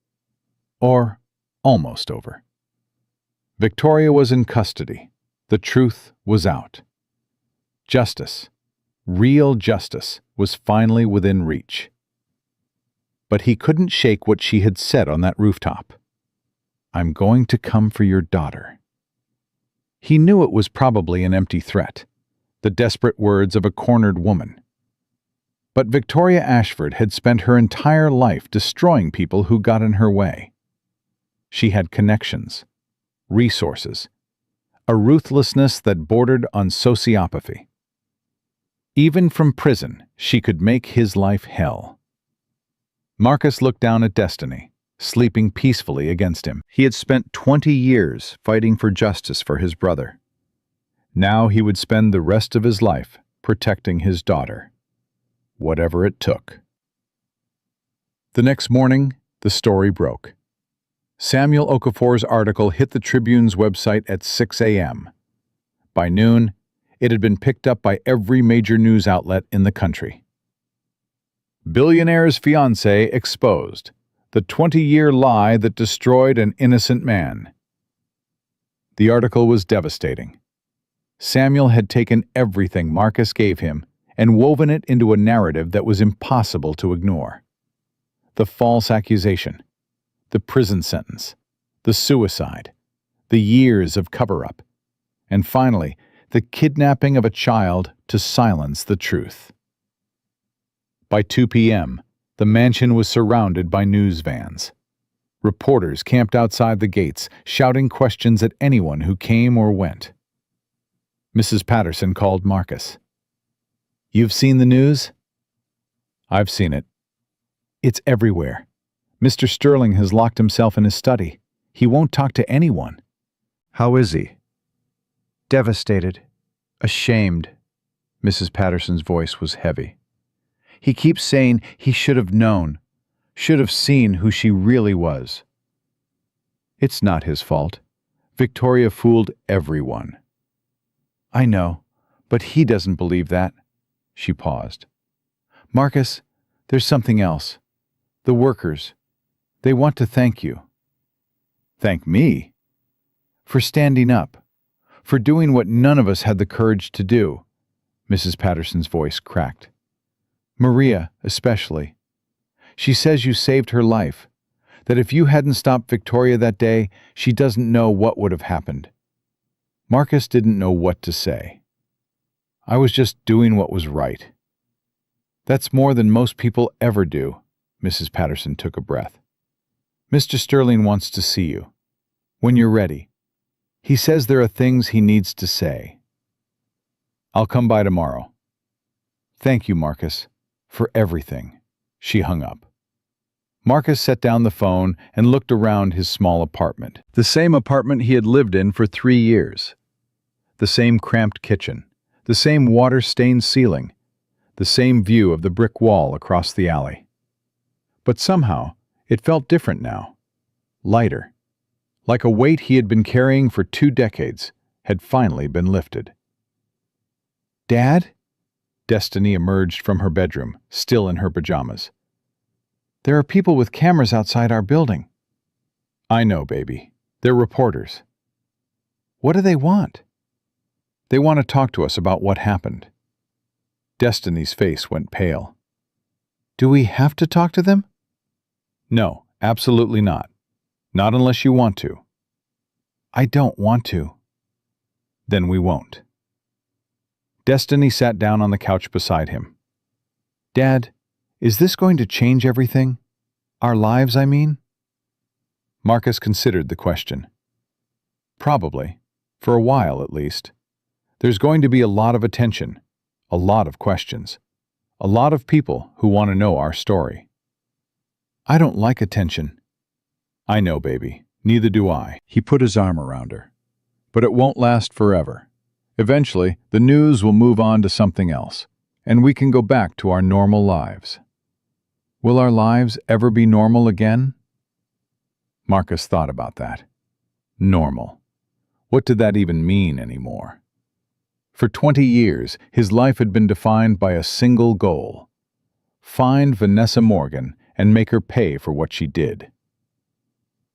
Or almost over. Victoria was in custody. The truth was out. Justice, real justice, was finally within reach. But he couldn't shake what she had said on that rooftop. "I'm going to come for your daughter." He knew it was probably an empty threat, the desperate words of a cornered woman. But Victoria Ashford had spent her entire life destroying people who got in her way. She had connections, resources, a ruthlessness that bordered on sociopathy. Even from prison, she could make his life hell. Marcus looked down at Destiny, sleeping peacefully against him. He had spent 20 years fighting for justice for his brother. Now he would spend the rest of his life protecting his daughter, whatever it took. The next morning, the story broke. Samuel Okafor's article hit the Tribune's website at 6 a.m. By noon, it had been picked up by every major news outlet in the country. Billionaire's fiancée exposed. The 20-year lie that destroyed an innocent man. The article was devastating. Samuel had taken everything Marcus gave him and woven it into a narrative that was impossible to ignore. The false accusation, the prison sentence, the suicide, the years of cover-up, and finally, the kidnapping of a child to silence the truth. By 2 p.m., the mansion was surrounded by news vans. Reporters camped outside the gates, shouting questions at anyone who came or went. Mrs. Patterson called Marcus. "You've seen the news?" "I've seen it. It's everywhere. Mr. Sterling has locked himself in his study. He won't talk to anyone." "How is he?" "Devastated. Ashamed." Mrs. Patterson's voice was heavy. "He keeps saying he should have known, should have seen who she really was." "It's not his fault. Victoria fooled everyone." "I know, but he doesn't believe that." She paused. "Marcus, there's something else. The workers. They want to thank you." "Thank me?" "For standing up. For doing what none of us had the courage to do." Mrs. Patterson's voice cracked. "Maria, especially. She says you saved her life, that if you hadn't stopped Victoria that day, she doesn't know what would have happened." Marcus didn't know what to say. "I was just doing what was right." "That's more than most people ever do." Mrs. Patterson took a breath. "Mr. Sterling wants to see you. When you're ready. He says there are things he needs to say." "I'll come by tomorrow." "Thank you, Marcus, for everything." She hung up. Marcus set down the phone and looked around his small apartment. The same apartment he had lived in for 3 years. The same cramped kitchen, the same water-stained ceiling, the same view of the brick wall across the alley. But somehow, it felt different now. Lighter. Like a weight he had been carrying for 2 decades had finally been lifted. "Dad?" Destiny emerged from her bedroom, still in her pajamas. "There are people with cameras outside our building." "I know, baby. They're reporters." "What do they want?" "They want to talk to us about what happened." Destiny's face went pale. "Do we have to talk to them?" "No, absolutely not. Not unless you want to." "I don't want to." "Then we won't." Destiny sat down on the couch beside him. "Dad, is this going to change everything? Our lives, I mean?" Marcus considered the question. "Probably. For a while, at least. There's going to be a lot of attention, a lot of questions, a lot of people who want to know our story." I don't like attention. I know, baby. Neither do I. He put his arm around her. But it won't last forever. Eventually, the news will move on to something else, and we can go back to our normal lives. Will our lives ever be normal again? Marcus thought about that. Normal. What did that even mean anymore? For 20 years, his life had been defined by a single goal: find Vanessa Morgan and make her pay for what she did.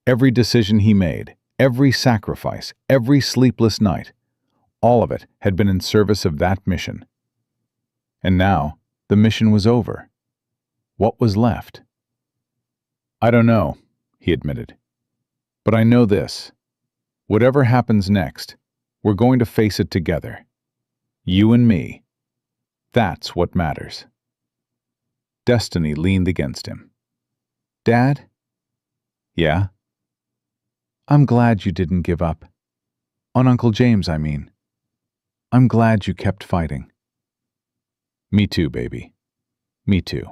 Every decision he made, every sacrifice, every sleepless night, all of it had been in service of that mission. And now, the mission was over. What was left? I don't know, he admitted. But I know this. Whatever happens next, we're going to face it together. You and me. That's what matters. Destiny leaned against him. Dad? Yeah? I'm glad you didn't give up. On Uncle James, I mean. I'm glad you kept fighting. Me too, baby. Me too.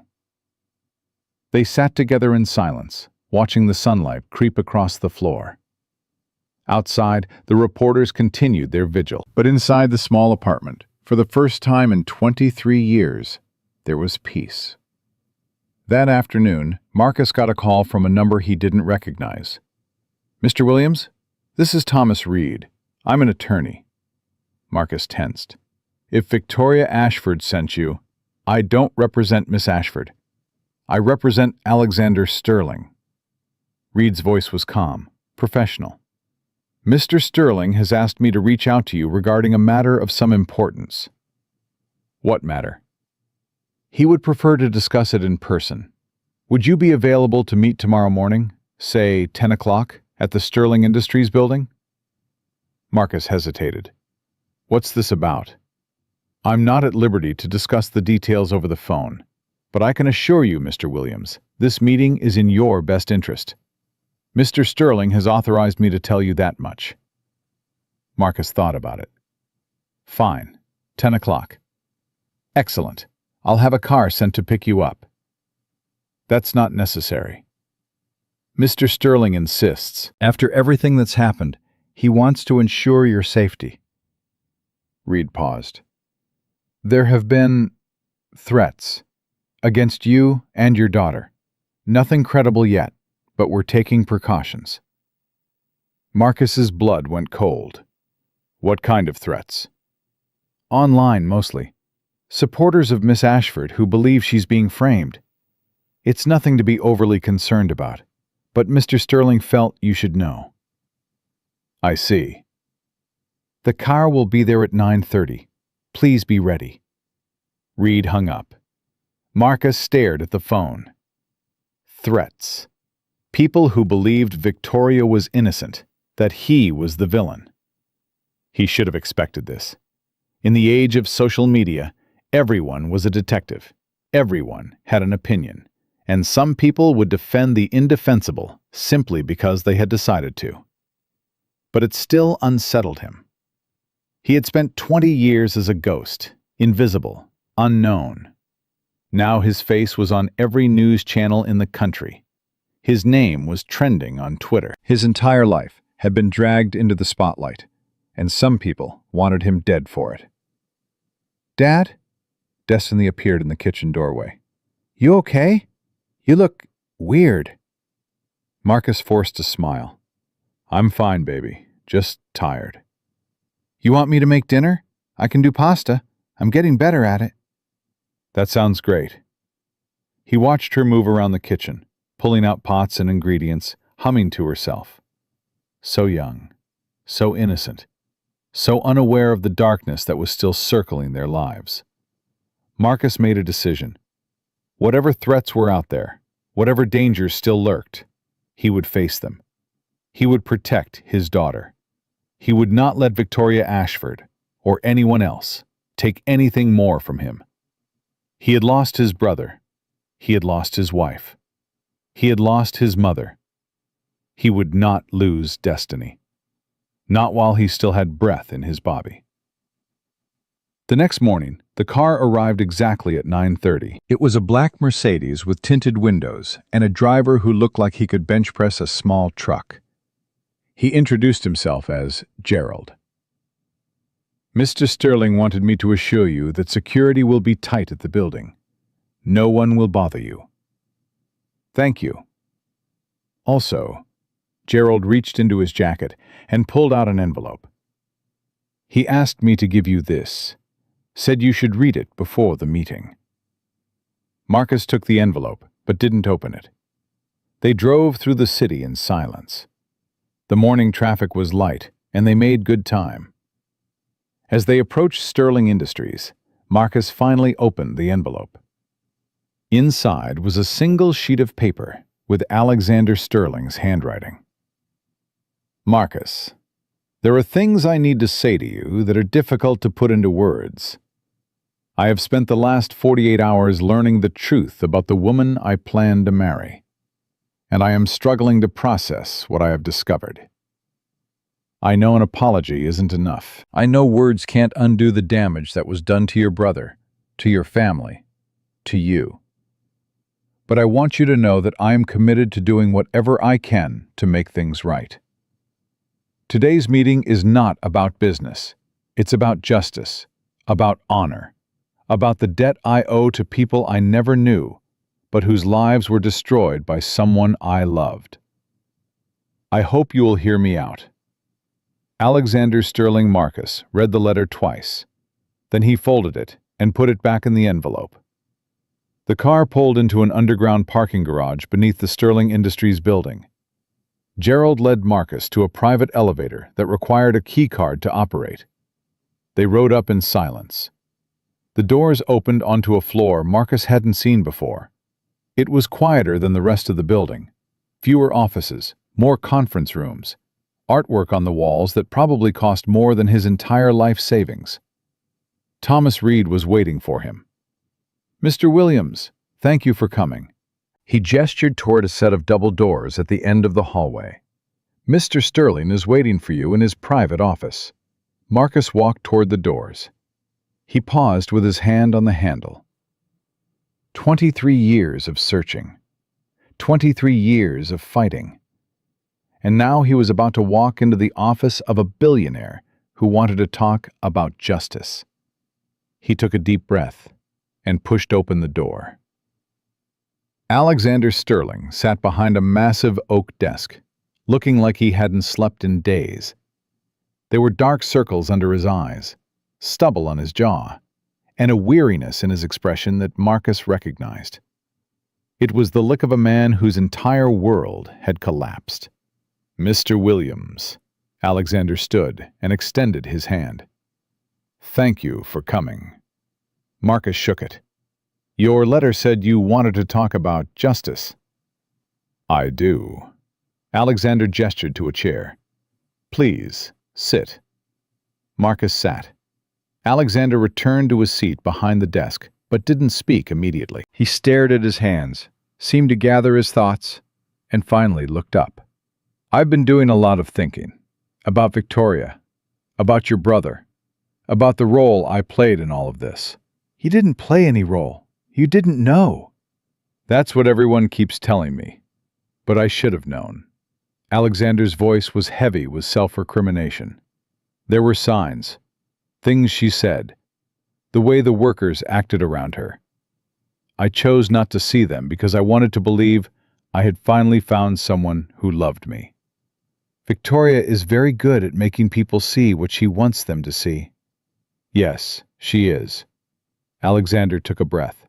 They sat together in silence, watching the sunlight creep across the floor. Outside, the reporters continued their vigil. But inside the small apartment, for the first time in 23 years, there was peace. That afternoon, Marcus got a call from a number he didn't recognize. Mr. Williams, this is Thomas Reed. I'm an attorney. Marcus tensed. If Victoria Ashford sent you, I don't represent Miss Ashford. I represent Alexander Sterling. Reed's voice was calm, professional. Mr. Sterling has asked me to reach out to you regarding a matter of some importance. What matter? He would prefer to discuss it in person. Would you be available to meet tomorrow morning, say 10 o'clock, at the Sterling Industries building? Marcus hesitated. What's this about? I'm not at liberty to discuss the details over the phone, but I can assure you, Mr. Williams, this meeting is in your best interest. Mr. Sterling has authorized me to tell you that much. Marcus thought about it. Fine. 10 o'clock. Excellent. I'll have a car sent to pick you up. That's not necessary. Mr. Sterling insists. After everything that's happened, he wants to ensure your safety. Reed paused. There have been threats against you and your daughter. Nothing credible yet, but we're taking precautions. Marcus's blood went cold. What kind of threats? Online, mostly. Supporters of Miss Ashford who believe she's being framed. It's nothing to be overly concerned about, but Mr. Sterling felt you should know. I see. The car will be there at 9:30. Please be ready. Reed hung up. Marcus stared at the phone. Threats. People who believed Victoria was innocent, that he was the villain. He should have expected this. In the age of social media, everyone was a detective. Everyone had an opinion, and some people would defend the indefensible simply because they had decided to. But it still unsettled him. He had spent 20 years as a ghost, invisible, unknown. Now his face was on every news channel in the country. His name was trending on Twitter. His entire life had been dragged into the spotlight, and some people wanted him dead for it. Dad? Destiny appeared in the kitchen doorway. You okay? You look weird. Marcus forced a smile. I'm fine, baby. Just tired. You want me to make dinner? I can do pasta. I'm getting better at it. That sounds great. He watched her move around the kitchen, pulling out pots and ingredients, humming to herself. So young, so innocent, so unaware of the darkness that was still circling their lives. Marcus made a decision. Whatever threats were out there, whatever dangers still lurked, he would face them. He would protect his daughter. He would not let Victoria Ashford, or anyone else, take anything more from him. He had lost his brother. He had lost his wife. He had lost his mother. He would not lose Destiny. Not while he still had breath in his body. The next morning, the car arrived exactly at 9:30. It was a black Mercedes with tinted windows and a driver who looked like he could bench press a small truck. He introduced himself as Gerald. "Mr. Sterling wanted me to assure you that security will be tight at the building. No one will bother you." "Thank you." Also, Gerald reached into his jacket and pulled out an envelope. "He asked me to give you this. Said you should read it before the meeting." Marcus took the envelope, but didn't open it. They drove through the city in silence. The morning traffic was light, and they made good time. As they approached Sterling Industries, Marcus finally opened the envelope. Inside was a single sheet of paper with Alexander Sterling's handwriting. "Marcus, there are things I need to say to you that are difficult to put into words. I have spent the last 48 hours learning the truth about the woman I plan to marry, and I am struggling to process what I have discovered. I know an apology isn't enough. I know words can't undo the damage that was done to your brother, to your family, to you. But I want you to know that I am committed to doing whatever I can to make things right. Today's meeting is not about business. It's about justice, about honor, about the debt I owe to people I never knew, but whose lives were destroyed by someone I loved. I hope you will hear me out." Alexander Sterling Marcus read the letter twice. Then he folded it and put it back in the envelope. The car pulled into an underground parking garage beneath the Sterling Industries building. Gerald led Marcus to a private elevator that required a key card to operate. They rode up in silence. The doors opened onto a floor Marcus hadn't seen before. It was quieter than the rest of the building. Fewer offices, more conference rooms, artwork on the walls that probably cost more than his entire life savings. Thomas Reed was waiting for him. "Mr. Williams, thank you for coming." He gestured toward a set of double doors at the end of the hallway. "Mr. Sterling is waiting for you in his private office." Marcus walked toward the doors. He paused with his hand on the handle. 23 years of searching. 23 years of fighting. And now he was about to walk into the office of a billionaire who wanted to talk about justice. He took a deep breath and pushed open the door. Alexander Sterling sat behind a massive oak desk, looking like he hadn't slept in days. There were dark circles under his eyes, stubble on his jaw, and a weariness in his expression that Marcus recognized. It was the look of a man whose entire world had collapsed. "Mr. Williams." Alexander stood and extended his hand. "Thank you for coming." Marcus shook it. "Your letter said you wanted to talk about justice." "I do." Alexander gestured to a chair. "Please, sit." Marcus sat. Alexander returned to his seat behind the desk, but didn't speak immediately. He stared at his hands, seemed to gather his thoughts, and finally looked up. "I've been doing a lot of thinking. About Victoria. About your brother. About the role I played in all of this." "You didn't play any role. You didn't know." "That's what everyone keeps telling me. But I should have known." Alexander's voice was heavy with self-recrimination. There were signs. Things she said. The way the workers acted around her. I chose not to see them because I wanted to believe I had finally found someone who loved me. Victoria is very good at making people see what she wants them to see. Yes, she is. Alexander took a breath.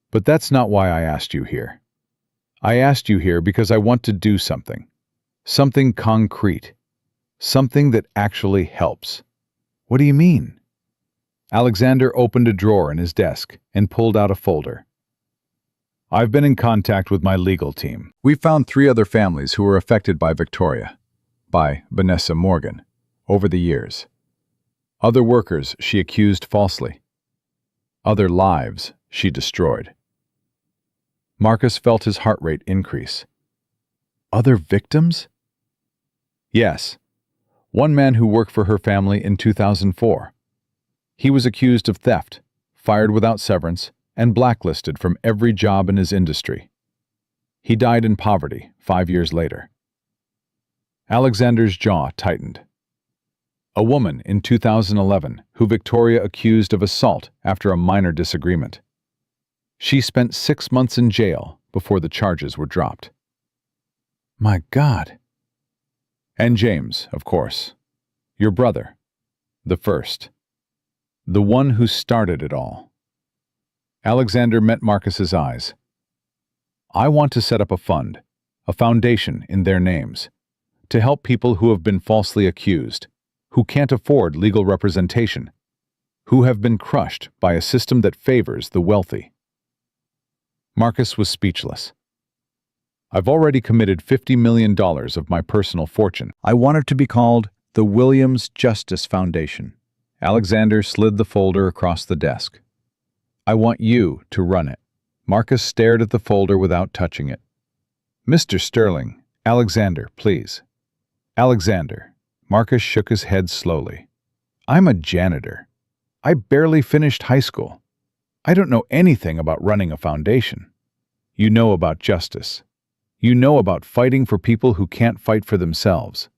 But that's not why I asked you here. I asked you here because I want to do something. Something concrete. Something that actually helps. What do you mean? Alexander opened a drawer in his desk and pulled out a folder. I've been in contact with my legal team. We found 3 other families who were affected by Victoria, by Vanessa Morgan, over the years. Other workers she accused falsely. Other lives she destroyed. Marcus felt his heart rate increase. Other victims? Yes. One man who worked for her family in 2004. He was accused of theft, fired without severance, and blacklisted from every job in his industry. He died in poverty 5 years later. Alexander's jaw tightened. A woman in 2011 who Victoria accused of assault after a minor disagreement. She spent 6 months in jail before the charges were dropped. My God. And James, of course. Your brother. The first. The one who started it all. Alexander met Marcus's eyes. I want to set up a fund, a foundation in their names, to help people who have been falsely accused, who can't afford legal representation, who have been crushed by a system that favors the wealthy. Marcus was speechless. I've already committed $50 million of my personal fortune. I want it to be called the Williams Justice Foundation. Alexander slid the folder across the desk. I want you to run it. Marcus stared at the folder without touching it. Mr. Sterling, Alexander, please. Alexander. Marcus shook his head slowly. I'm a janitor. I barely finished high school. I don't know anything about running a foundation. You know about justice. You know about fighting for people who can't fight for themselves.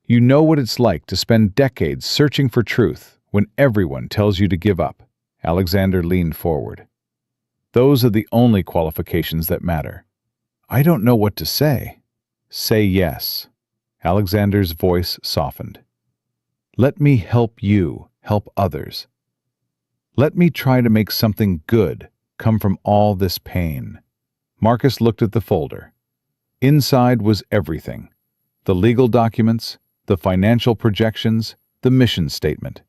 You know what it's like to spend decades searching for truth when everyone tells you to give up. Alexander leaned forward. Those are the only qualifications that matter. I don't know what to say. Say yes. Alexander's voice softened. Let me help you help others. Let me try to make something good come from all this pain. Marcus looked at the folder. Inside was everything. The legal documents, the financial projections, the mission statement.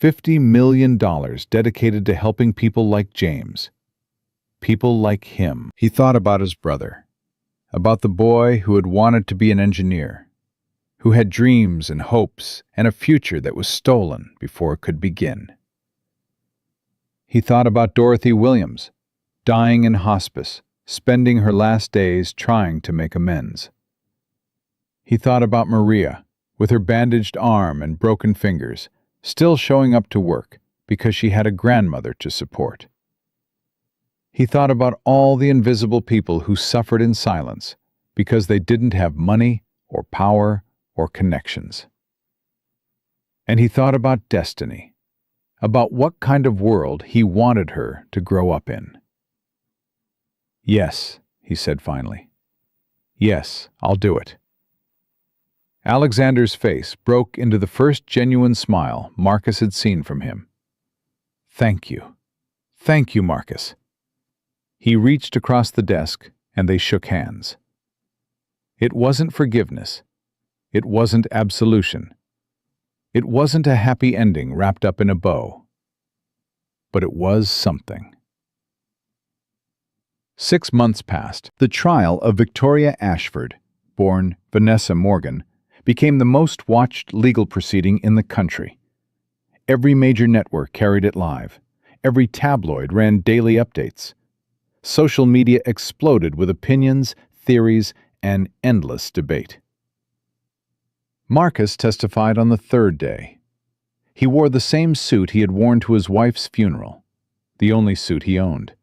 $50 million dedicated to helping people like James. People like him. He thought about his brother, about the boy who had wanted to be an engineer, who had dreams and hopes and a future that was stolen before it could begin. He thought about Dorothy Williams, dying in hospice, spending her last days trying to make amends. He thought about Maria, with her bandaged arm and broken fingers, still showing up to work because she had a grandmother to support. He thought about all the invisible people who suffered in silence because they didn't have money or power or connections. And he thought about destiny, about what kind of world he wanted her to grow up in. Yes, he said finally. Yes, I'll do it. Alexander's face broke into the first genuine smile Marcus had seen from him. Thank you. Thank you, Marcus. He reached across the desk and they shook hands. It wasn't forgiveness. It wasn't absolution. It wasn't a happy ending wrapped up in a bow. But it was something. 6 months passed. The trial of Victoria Ashford, born Vanessa Morgan, became the most watched legal proceeding in the country. Every major network carried it live. Every tabloid ran daily updates. Social media exploded with opinions, theories, and endless debate. Marcus testified on the third day. He wore the same suit he had worn to his wife's funeral, the only suit he owned.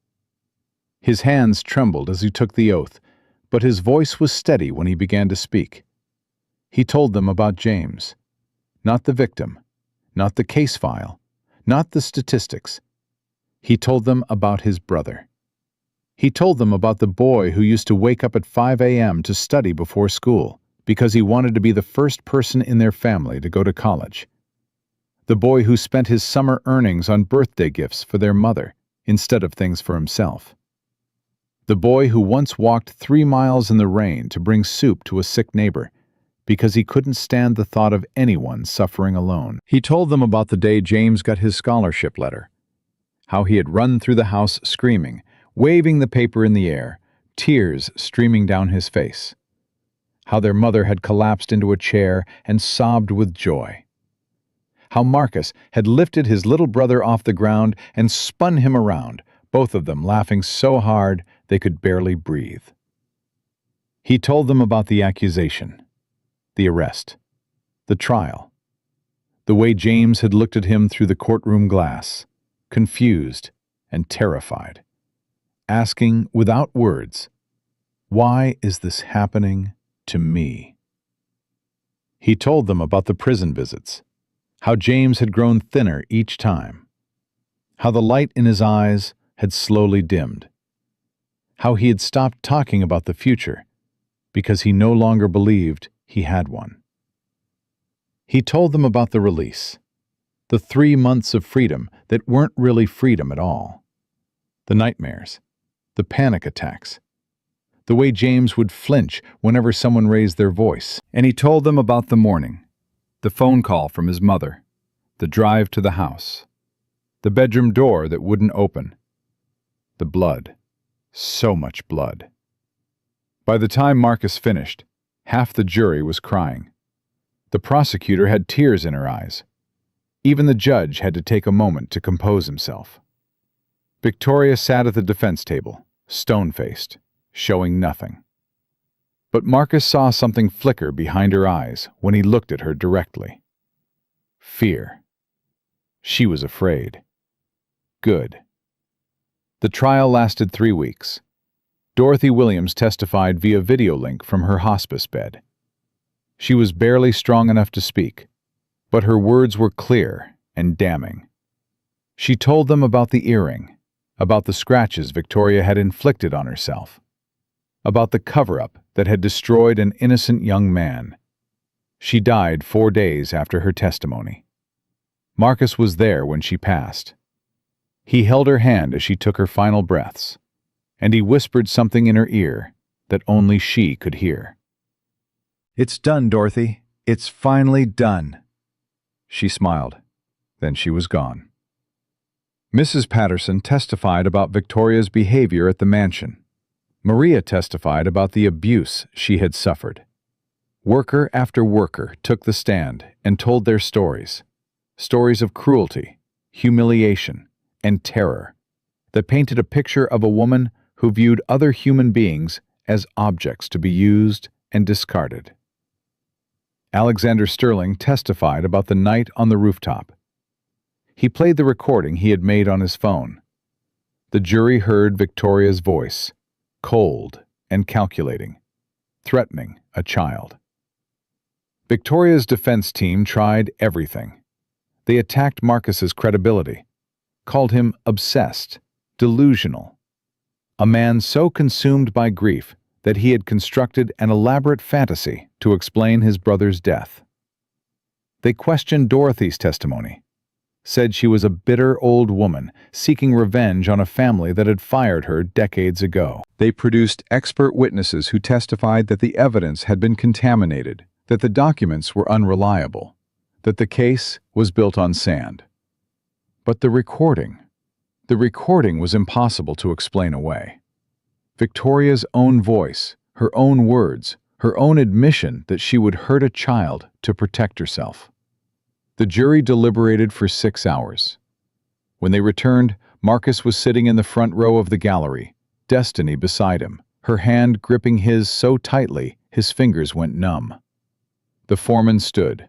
His hands trembled as he took the oath, but his voice was steady when he began to speak. He told them about James. Not the victim, not the case file, not the statistics. He told them about his brother. He told them about the boy who used to wake up at 5 a.m. to study before school because he wanted to be the first person in their family to go to college. The boy who spent his summer earnings on birthday gifts for their mother instead of things for himself. The boy who once walked 3 miles in the rain to bring soup to a sick neighbor because he couldn't stand the thought of anyone suffering alone. He told them about the day James got his scholarship letter, how he had run through the house screaming, waving the paper in the air, tears streaming down his face, how their mother had collapsed into a chair and sobbed with joy, how Marcus had lifted his little brother off the ground and spun him around, both of them laughing so hard they could barely breathe. He told them about the accusation, the arrest, the trial, The way James had looked at him through the courtroom glass, confused and terrified, asking without words, "Why is this happening to me?" He told them about the prison visits, how James had grown thinner each time, how the light in his eyes had slowly dimmed, how he had stopped talking about the future because he no longer believed he had one. He told them about the release, the 3 months of freedom that weren't really freedom at all, the nightmares, the panic attacks, the way James would flinch whenever someone raised their voice. And he told them about the morning, the phone call from his mother, the drive to the house, the bedroom door that wouldn't open, the blood, so much blood. By the time Marcus finished, half the jury was crying. The prosecutor had tears in her eyes. Even the judge had to take a moment to compose himself. Victoria sat at the defense table, stone-faced, showing nothing. But Marcus saw something flicker behind her eyes when he looked at her directly. Fear. She was afraid. Good. The trial lasted 3 weeks. Dorothy Williams testified via video link from her hospice bed. She was barely strong enough to speak, but her words were clear and damning. She told them about the earring, about the scratches Victoria had inflicted on herself, about the cover-up that had destroyed an innocent young man. She died 4 days after her testimony. Marcus was there when she passed. He held her hand as she took her final breaths, and he whispered something in her ear that only she could hear. "It's done, Dorothy. It's finally done." She smiled. Then she was gone. Mrs. Patterson testified about Victoria's behavior at the mansion. Maria testified about the abuse she had suffered. Worker after worker took the stand and told their stories. Stories of cruelty, humiliation, and terror that painted a picture of a woman who viewed other human beings as objects to be used and discarded. Alexander Sterling testified about the night on the rooftop. He played the recording he had made on his phone. The jury heard Victoria's voice, cold and calculating, threatening a child. Victoria's defense team tried everything. They attacked Marcus's credibility, called him obsessed, delusional, a man so consumed by grief that he had constructed an elaborate fantasy to explain his brother's death. They questioned Dorothy's testimony, said she was a bitter old woman seeking revenge on a family that had fired her decades ago. They produced expert witnesses who testified that the evidence had been contaminated, that the documents were unreliable, that the case was built on sand. But the recording was impossible to explain away. Victoria's own voice, her own words, her own admission that she would hurt a child to protect herself. The jury deliberated for 6 hours. When they returned, Marcus was sitting in the front row of the gallery, Destiny beside him, her hand gripping his so tightly his fingers went numb. The foreman stood.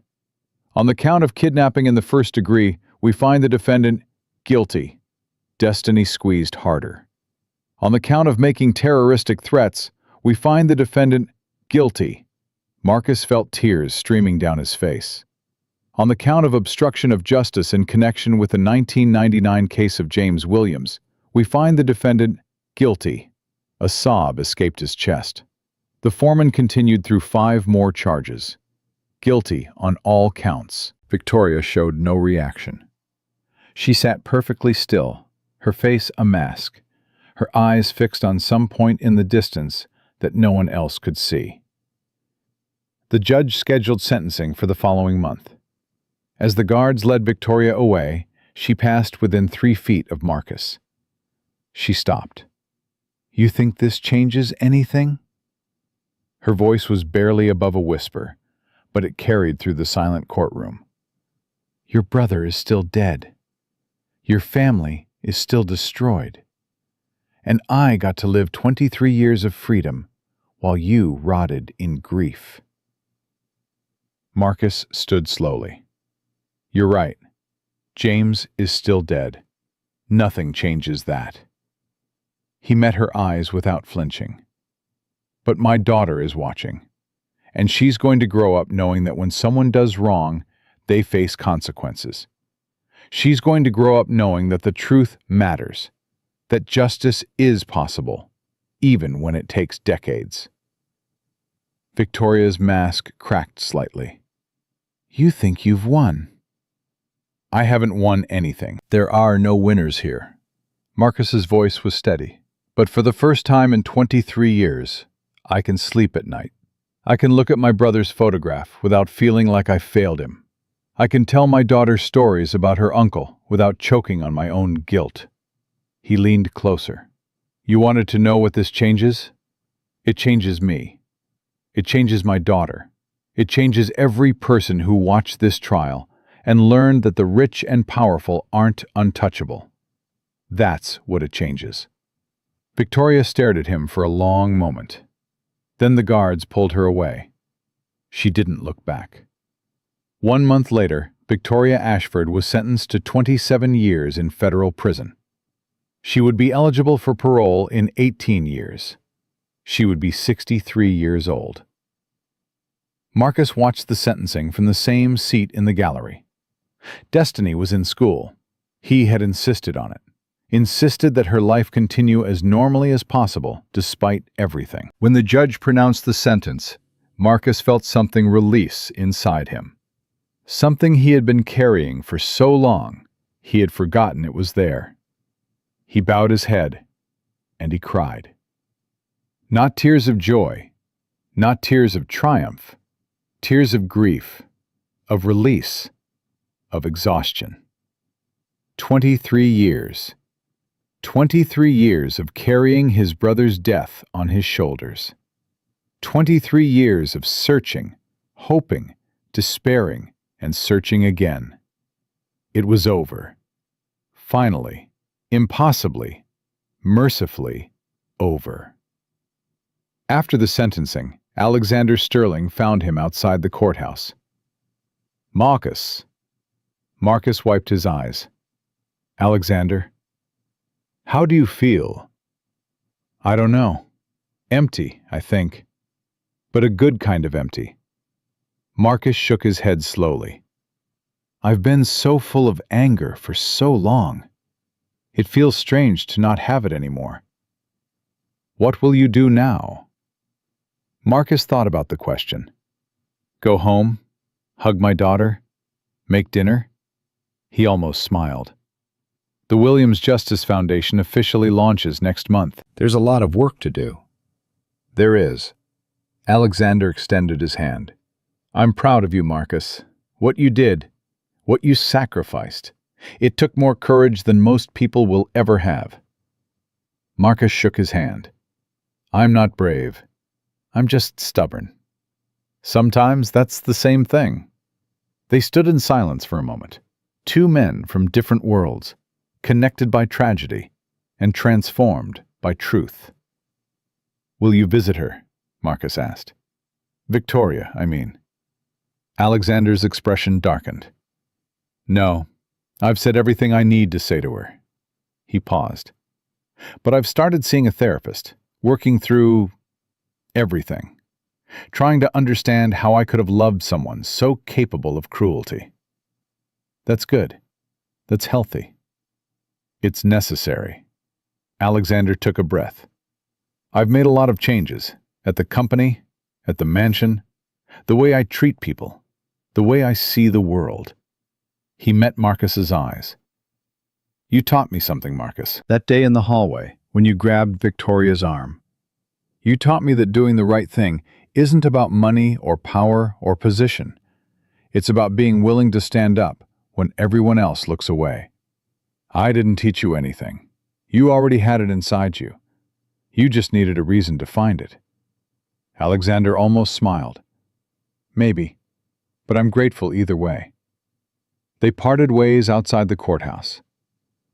"On the count of kidnapping in the first degree, we find the defendant guilty." Destiny squeezed harder. "On the count of making terroristic threats, we find the defendant guilty." Marcus felt tears streaming down his face. "On the count of obstruction of justice in connection with the 1999 case of James Williams, we find the defendant guilty." A sob escaped his chest. The foreman continued through 5 more charges. Guilty on all counts. Victoria showed no reaction. She sat perfectly still, her face a mask, her eyes fixed on some point in the distance that no one else could see. The judge scheduled sentencing for the following month. As the guards led Victoria away, she passed within 3 feet of Marcus. She stopped. "You think this changes anything?" Her voice was barely above a whisper, but it carried through the silent courtroom. "Your brother is still dead. Your family is still destroyed. And I got to live 23 years of freedom while you rotted in grief." Marcus stood slowly. You're right. James is still dead. Nothing changes that. He met her eyes without flinching. But my daughter is watching, and she's going to grow up knowing that when someone does wrong, they face consequences. She's going to grow up knowing that the truth matters, that justice is possible, even when it takes decades. Victoria's mask cracked slightly. You think you've won. I haven't won anything. There are no winners here. Marcus's voice was steady. But for the first time in 23 years, I can sleep at night. I can look at my brother's photograph without feeling like I failed him. I can tell my daughter stories about her uncle without choking on my own guilt. He leaned closer. You wanted to know what this changes? It changes me. It changes my daughter. It changes every person who watched this trial and learned that the rich and powerful aren't untouchable. That's what it changes. Victoria stared at him for a long moment. Then the guards pulled her away. She didn't look back. 1 month later, Victoria Ashford was sentenced to 27 years in federal prison. She would be eligible for parole in 18 years. She would be 63 years old. Marcus watched the sentencing from the same seat in the gallery. Destiny was in school. He had insisted on it. Insisted that her life continue as normally as possible, despite everything. When the judge pronounced the sentence, Marcus felt something release inside him. Something he had been carrying for so long, he had forgotten it was there. He bowed his head, and he cried. Not tears of joy, not tears of triumph, tears of grief, of release, of exhaustion. 23 years. 23 years of carrying his brother's death on his shoulders. 23 years of searching, hoping, despairing, and searching again. It was over. Finally, impossibly, mercifully over. After the sentencing, Alexander Sterling found him outside the courthouse. Marcus. Marcus wiped his eyes. Alexander. How do you feel? I don't know. Empty, I think. But a good kind of empty. Marcus shook his head slowly. I've been so full of anger for so long. It feels strange to not have it anymore. What will you do now? Marcus thought about the question. Go home? Hug my daughter? Make dinner? He almost smiled. The Williams Justice Foundation officially launches next month. There's a lot of work to do. There is. Alexander extended his hand. I'm proud of you, Marcus. What you did, what you sacrificed. It took more courage than most people will ever have. Marcus shook his hand. I'm not brave. I'm just stubborn. Sometimes that's the same thing. They stood in silence for a moment. Two men from different worlds, connected by tragedy and transformed by truth. Will you visit her? Marcus asked. Victoria, I mean. Alexander's expression darkened. No, I've said everything I need to say to her. He paused. But I've started seeing a therapist, working through everything, trying to understand how I could have loved someone so capable of cruelty. That's good. That's healthy. It's necessary. Alexander took a breath. I've made a lot of changes, at the company, at the mansion, the way I treat people, the way I see the world. He met Marcus's eyes. You taught me something, Marcus. That day in the hallway, when you grabbed Victoria's arm. You taught me that doing the right thing isn't about money or power or position. It's about being willing to stand up when everyone else looks away. I didn't teach you anything. You already had it inside you. You just needed a reason to find it. Alexander almost smiled. Maybe, but I'm grateful either way. They parted ways outside the courthouse.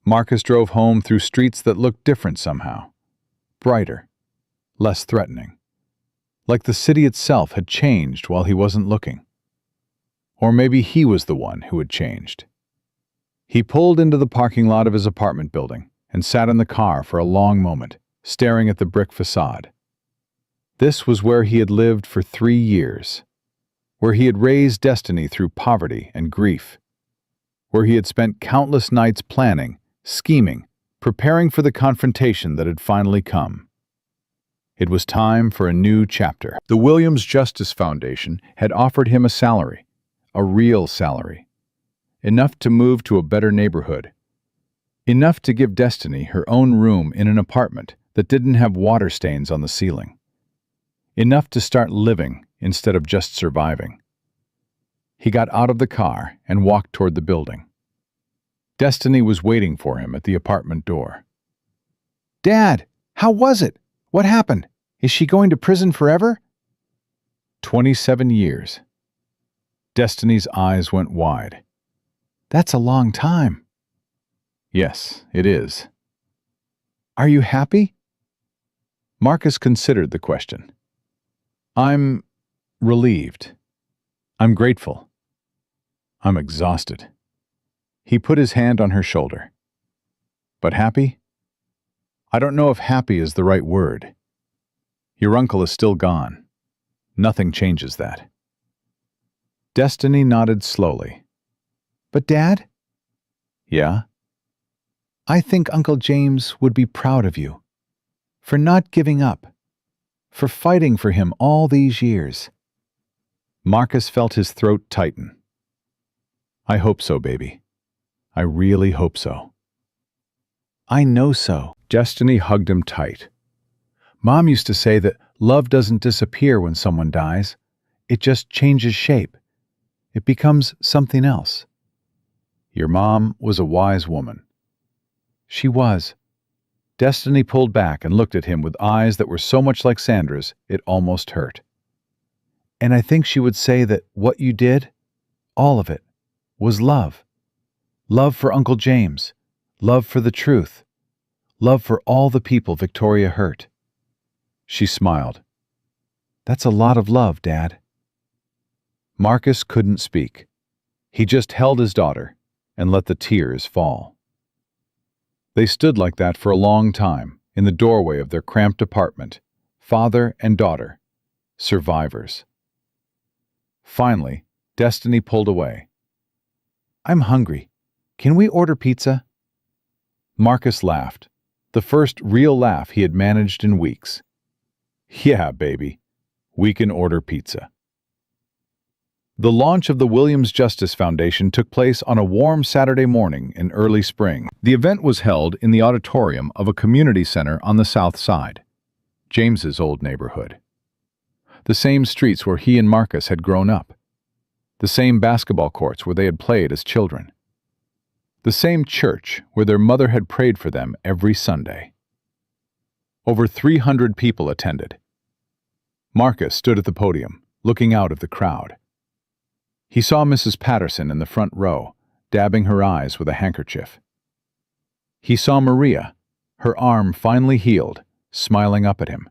Marcus drove home through streets that looked different somehow. Brighter, less threatening. Like the city itself had changed while he wasn't looking. Or maybe he was the one who had changed. He pulled into the parking lot of his apartment building and sat in the car for a long moment, staring at the brick facade. This was where he had lived for 3 years, where he had raised Destiny through poverty and grief, where he had spent countless nights planning, scheming, preparing for the confrontation that had finally come. It was time for a new chapter. The Williams Justice Foundation had offered him a salary, a real salary, enough to move to a better neighborhood, enough to give Destiny her own room in an apartment that didn't have water stains on the ceiling, enough to start living instead of just surviving. He got out of the car and walked toward the building. Destiny was waiting for him at the apartment door. Dad, how was it? What happened? Is she going to prison forever? 27 years. Destiny's eyes went wide. That's a long time. Yes, it is. Are you happy? Marcus considered the question. I'm relieved. I'm grateful. I'm exhausted. He put his hand on her shoulder. But happy? I don't know if happy is the right word. Your uncle is still gone. Nothing changes that. Destiny nodded slowly. But Dad? Yeah? I think Uncle James would be proud of you. For not giving up. For fighting for him all these years. Marcus felt his throat tighten. I hope so, baby. I really hope so. I know so. Destiny hugged him tight. Mom used to say that love doesn't disappear when someone dies. It just changes shape. It becomes something else. Your mom was a wise woman. She was. Destiny pulled back and looked at him with eyes that were so much like Sandra's, it almost hurt. And I think she would say that what you did, all of it, was love. Love for Uncle James. Love for the truth. Love for all the people Victoria hurt. She smiled. That's a lot of love, Dad. Marcus couldn't speak. He just held his daughter and let the tears fall. They stood like that for a long time in the doorway of their cramped apartment, father and daughter, survivors. Finally, Destiny pulled away. I'm hungry. Can we order pizza? Marcus laughed, the first real laugh he had managed in weeks. Yeah, baby, we can order pizza. The launch of the Williams Justice Foundation took place on a warm Saturday morning in early spring. The event was held in the auditorium of a community center on the south side, James's old neighborhood. The same streets where he and Marcus had grown up. The same basketball courts where they had played as children. The same church where their mother had prayed for them every Sunday. Over 300 people attended. Marcus stood at the podium, looking out at the crowd. He saw Mrs. Patterson in the front row, dabbing her eyes with a handkerchief. He saw Maria, her arm finally healed, smiling up at him.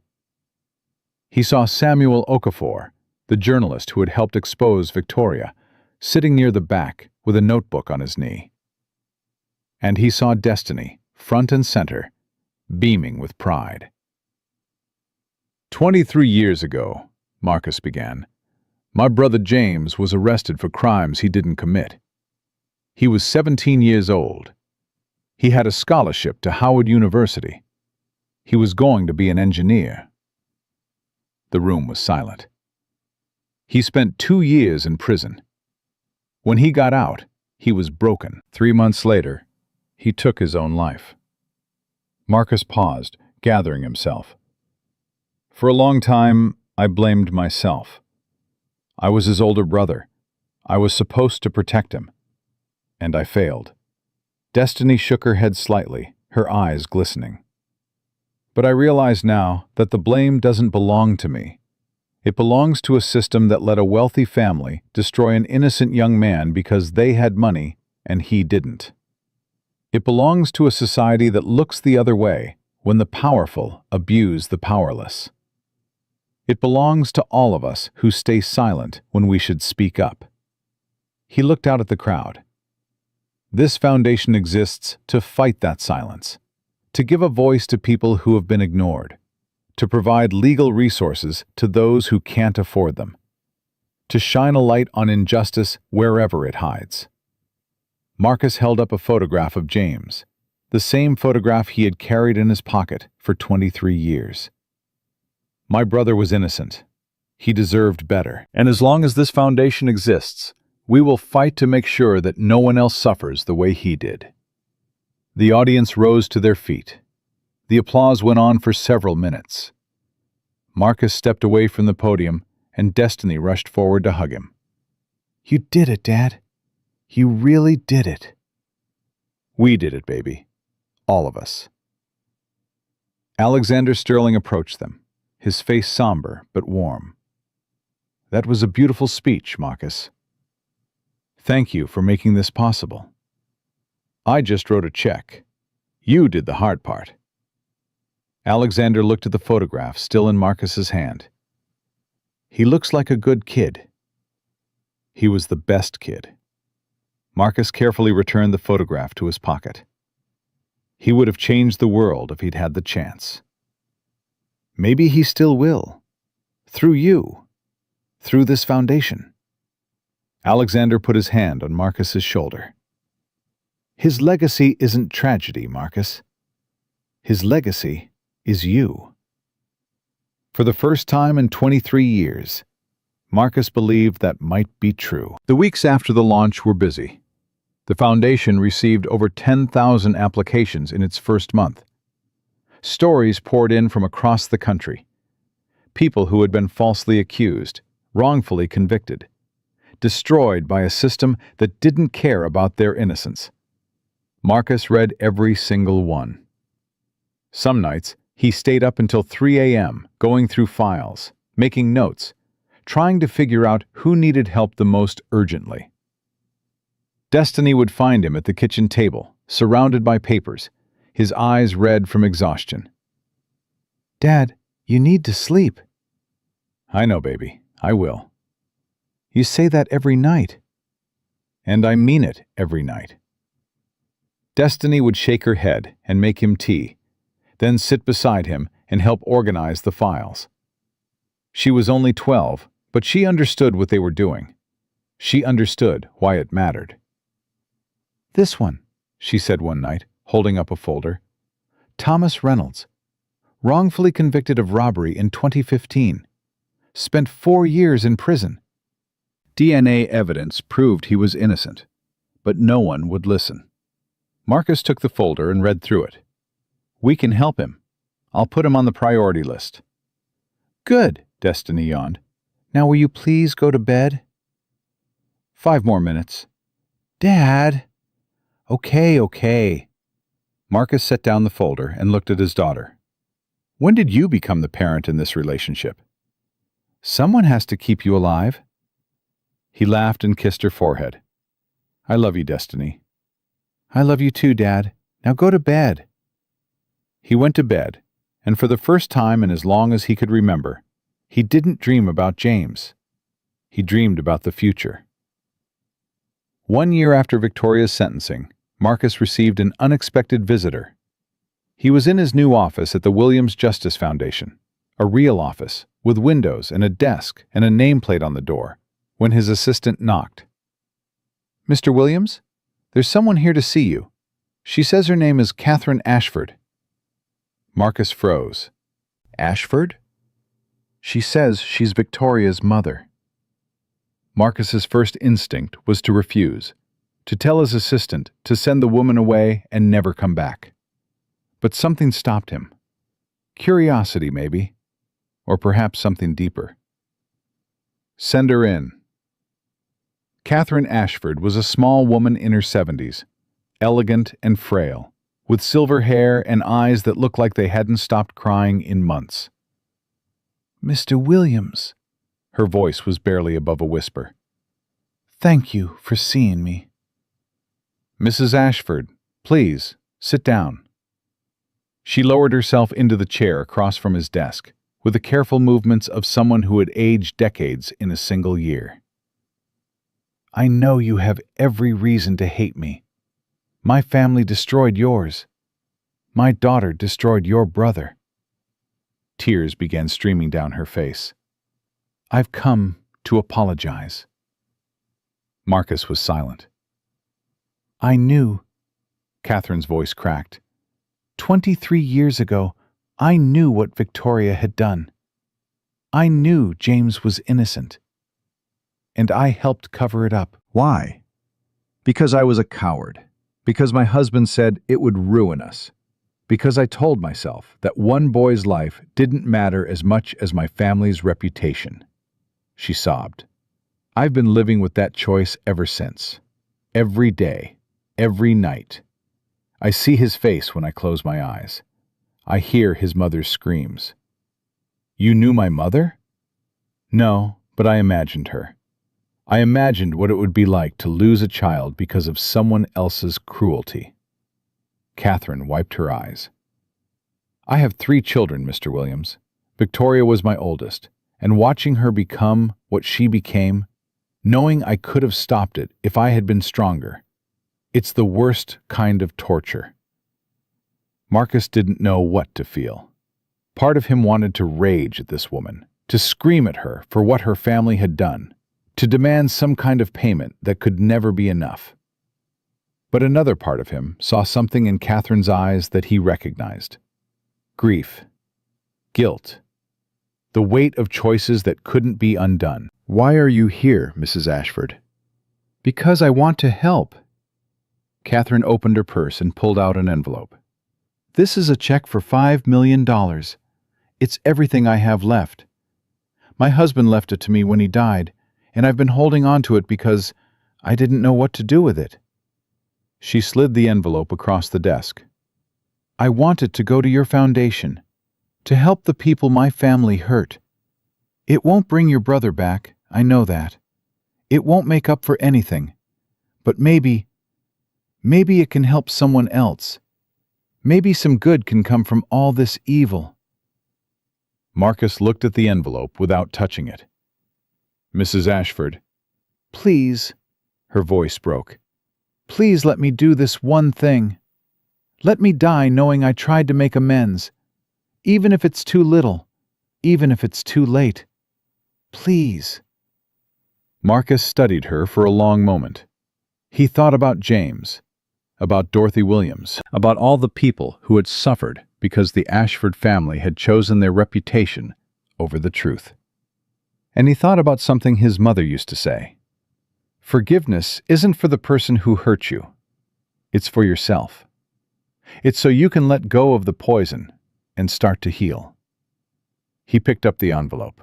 He saw Samuel Okafor, the journalist who had helped expose Victoria, sitting near the back with a notebook on his knee. And he saw Destiny, front and center, beaming with pride. 23 years ago, Marcus began, my brother James was arrested for crimes he didn't commit. He was 17 years old. He had a scholarship to Howard University. He was going to be an engineer. The room was silent. He spent 2 years in prison. When he got out, he was broken. 3 months later, he took his own life. Marcus paused, gathering himself. For a long time, I blamed myself. I was his older brother. I was supposed to protect him. And I failed. Destiny shook her head slightly, her eyes glistening. But I realize now that the blame doesn't belong to me. It belongs to a system that let a wealthy family destroy an innocent young man because they had money and he didn't. It belongs to a society that looks the other way when the powerful abuse the powerless. It belongs to all of us who stay silent when we should speak up. He looked out at the crowd. This foundation exists to fight that silence, to give a voice to people who have been ignored, to provide legal resources to those who can't afford them, to shine a light on injustice wherever it hides. Marcus held up a photograph of James, the same photograph he had carried in his pocket for 23 years. My brother was innocent. He deserved better. And as long as this foundation exists, we will fight to make sure that no one else suffers the way he did. The audience rose to their feet. The applause went on for several minutes. Marcus stepped away from the podium, and Destiny rushed forward to hug him. You did it, Dad. You really did it. We did it, baby. All of us. Alexander Sterling approached them, his face somber but warm. That was a beautiful speech, Marcus. Thank you for making this possible. I just wrote a check. You did the hard part. Alexander looked at the photograph still in Marcus's hand. He looks like a good kid. He was the best kid. Marcus carefully returned the photograph to his pocket. He would have changed the world if he'd had the chance. Maybe he still will. Through you. Through this foundation. Alexander put his hand on Marcus's shoulder. His legacy isn't tragedy, Marcus. His legacy is you. For the first time in 23 years, Marcus believed that might be true. The weeks after the launch were busy. The foundation received over 10,000 applications in its first month. Stories poured in from across the country. People who had been falsely accused, wrongfully convicted, destroyed by a system that didn't care about their innocence. Marcus read every single one. Some nights, he stayed up until 3 a.m., going through files, making notes, trying to figure out who needed help the most urgently. Destiny would find him at the kitchen table, surrounded by papers, his eyes red from exhaustion. Dad, you need to sleep. I know, baby. I will. You say that every night. And I mean it every night. Destiny would shake her head and make him tea, then sit beside him and help organize the files. She was only 12, but she understood what they were doing. She understood why it mattered. This one, she said one night, holding up a folder. Thomas Reynolds, wrongfully convicted of robbery in 2015. Spent 4 years in prison. DNA evidence proved he was innocent, but no one would listen. Marcus took the folder and read through it. We can help him. I'll put him on the priority list. Good, Destiny yawned. Now will you please go to bed? 5 more minutes. Dad. Okay. Marcus set down the folder and looked at his daughter. When did you become the parent in this relationship? Someone has to keep you alive. He laughed and kissed her forehead. I love you, Destiny. I love you too, Dad. Now go to bed. He went to bed, and for the first time in as long as he could remember, he didn't dream about James. He dreamed about the future. 1 year after Victoria's sentencing, Marcus received an unexpected visitor. He was in his new office at the Williams Justice Foundation, a real office with windows and a desk and a nameplate on the door, when his assistant knocked. Mr. Williams, there's someone here to see you. She says her name is Catherine Ashford. Marcus froze. Ashford? She says she's Victoria's mother. Marcus's first instinct was to refuse, to tell his assistant to send the woman away and never come back. But something stopped him. Curiosity, maybe, or perhaps something deeper. Send her in. Catherine Ashford was a small woman in her 70s, elegant and frail, with silver hair and eyes that looked like they hadn't stopped crying in months. Mr. Williams. Her voice was barely above a whisper. Thank you for seeing me. Mrs. Ashford, please, sit down. She lowered herself into the chair across from his desk, with the careful movements of someone who had aged decades in a single year. I know you have every reason to hate me. My family destroyed yours. My daughter destroyed your brother." Tears began streaming down her face. "I've come to apologize." Marcus was silent. "I knew," Catherine's voice cracked. 23 years ago, I knew what Victoria had done. I knew James was innocent. And I helped cover it up." Why? Because I was a coward. Because my husband said it would ruin us. Because I told myself that one boy's life didn't matter as much as my family's reputation. She sobbed. I've been living with that choice ever since. Every day, every night. I see his face when I close my eyes. I hear his mother's screams. You knew my mother? No, but I imagined her. I imagined what it would be like to lose a child because of someone else's cruelty. Catherine wiped her eyes. I have 3 children, Mr. Williams. Victoria was my oldest, and watching her become what she became, knowing I could have stopped it if I had been stronger, it's the worst kind of torture. Marcus didn't know what to feel. Part of him wanted to rage at this woman, to scream at her for what her family had done, to demand some kind of payment that could never be enough. But another part of him saw something in Catherine's eyes that he recognized. Grief. Guilt. The weight of choices that couldn't be undone. "Why are you here, Mrs. Ashford?" "Because I want to help." Catherine opened her purse and pulled out an envelope. "This is a check for $5 million. It's everything I have left. My husband left it to me when he died, and I've been holding on to it because I didn't know what to do with it." She slid the envelope across the desk. "I want it to go to your foundation, to help the people my family hurt. It won't bring your brother back, I know that. It won't make up for anything. But maybe it can help someone else. Maybe some good can come from all this evil." Marcus looked at the envelope without touching it. "Mrs. Ashford." "Please," her voice broke. "Please let me do this one thing. Let me die knowing I tried to make amends, even if it's too little, even if it's too late. Please." Marcus studied her for a long moment. He thought about James, about Dorothy Williams, about all the people who had suffered because the Ashford family had chosen their reputation over the truth. And he thought about something his mother used to say. Forgiveness isn't for the person who hurt you. It's for yourself. It's so you can let go of the poison and start to heal. He picked up the envelope.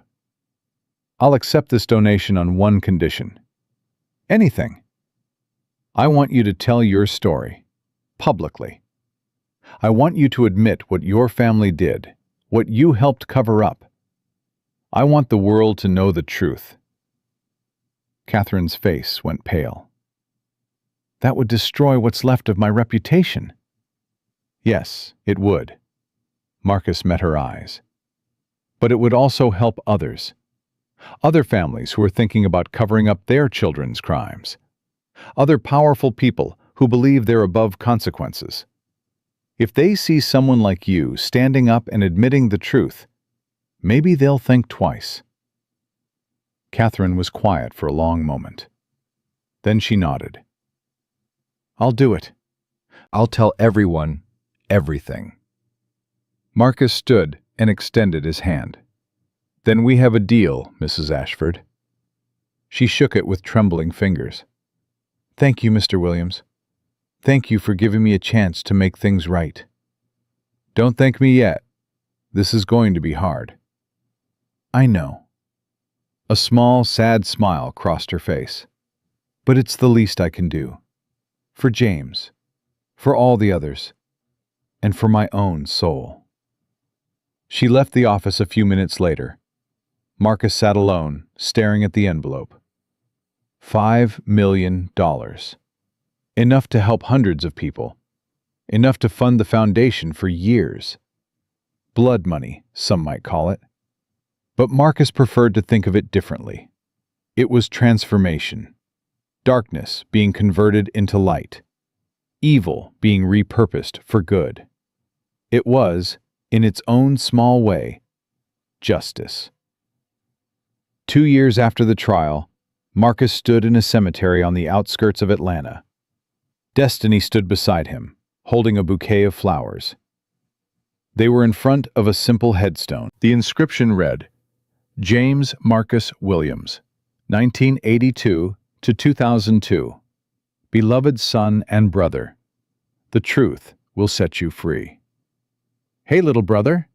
"I'll accept this donation on one condition. Anything. I want you to tell your story, publicly. I want you to admit what your family did, what you helped cover up. I want the world to know the truth." Catherine's face went pale. "That would destroy what's left of my reputation." "Yes, it would." Marcus met her eyes. "But it would also help others. Other families who are thinking about covering up their children's crimes. Other powerful people who believe they're above consequences. If they see someone like you standing up and admitting the truth, maybe they'll think twice." Catherine was quiet for a long moment. Then she nodded. "I'll do it. I'll tell everyone everything." Marcus stood and extended his hand. "Then we have a deal, Mrs. Ashford." She shook it with trembling fingers. "Thank you, Mr. Williams. Thank you for giving me a chance to make things right." "Don't thank me yet. This is going to be hard." "I know." A small, sad smile crossed her face. "But it's the least I can do. For James. For all the others. And for my own soul." She left the office a few minutes later. Marcus sat alone, staring at the envelope. $5 million. Enough to help hundreds of people. Enough to fund the foundation for years. Blood money, some might call it. But Marcus preferred to think of it differently. It was transformation. darkness being converted into light, evil being repurposed for good. It was, in its own small way, justice. 2 years after the trial, Marcus stood in a cemetery on the outskirts of Atlanta. Destiny stood beside him, holding a bouquet of flowers. They were in front of a simple headstone. The inscription read, James Marcus Williams, 1982 to 2002. Beloved son and brother, the truth will set you free. Hey, little brother.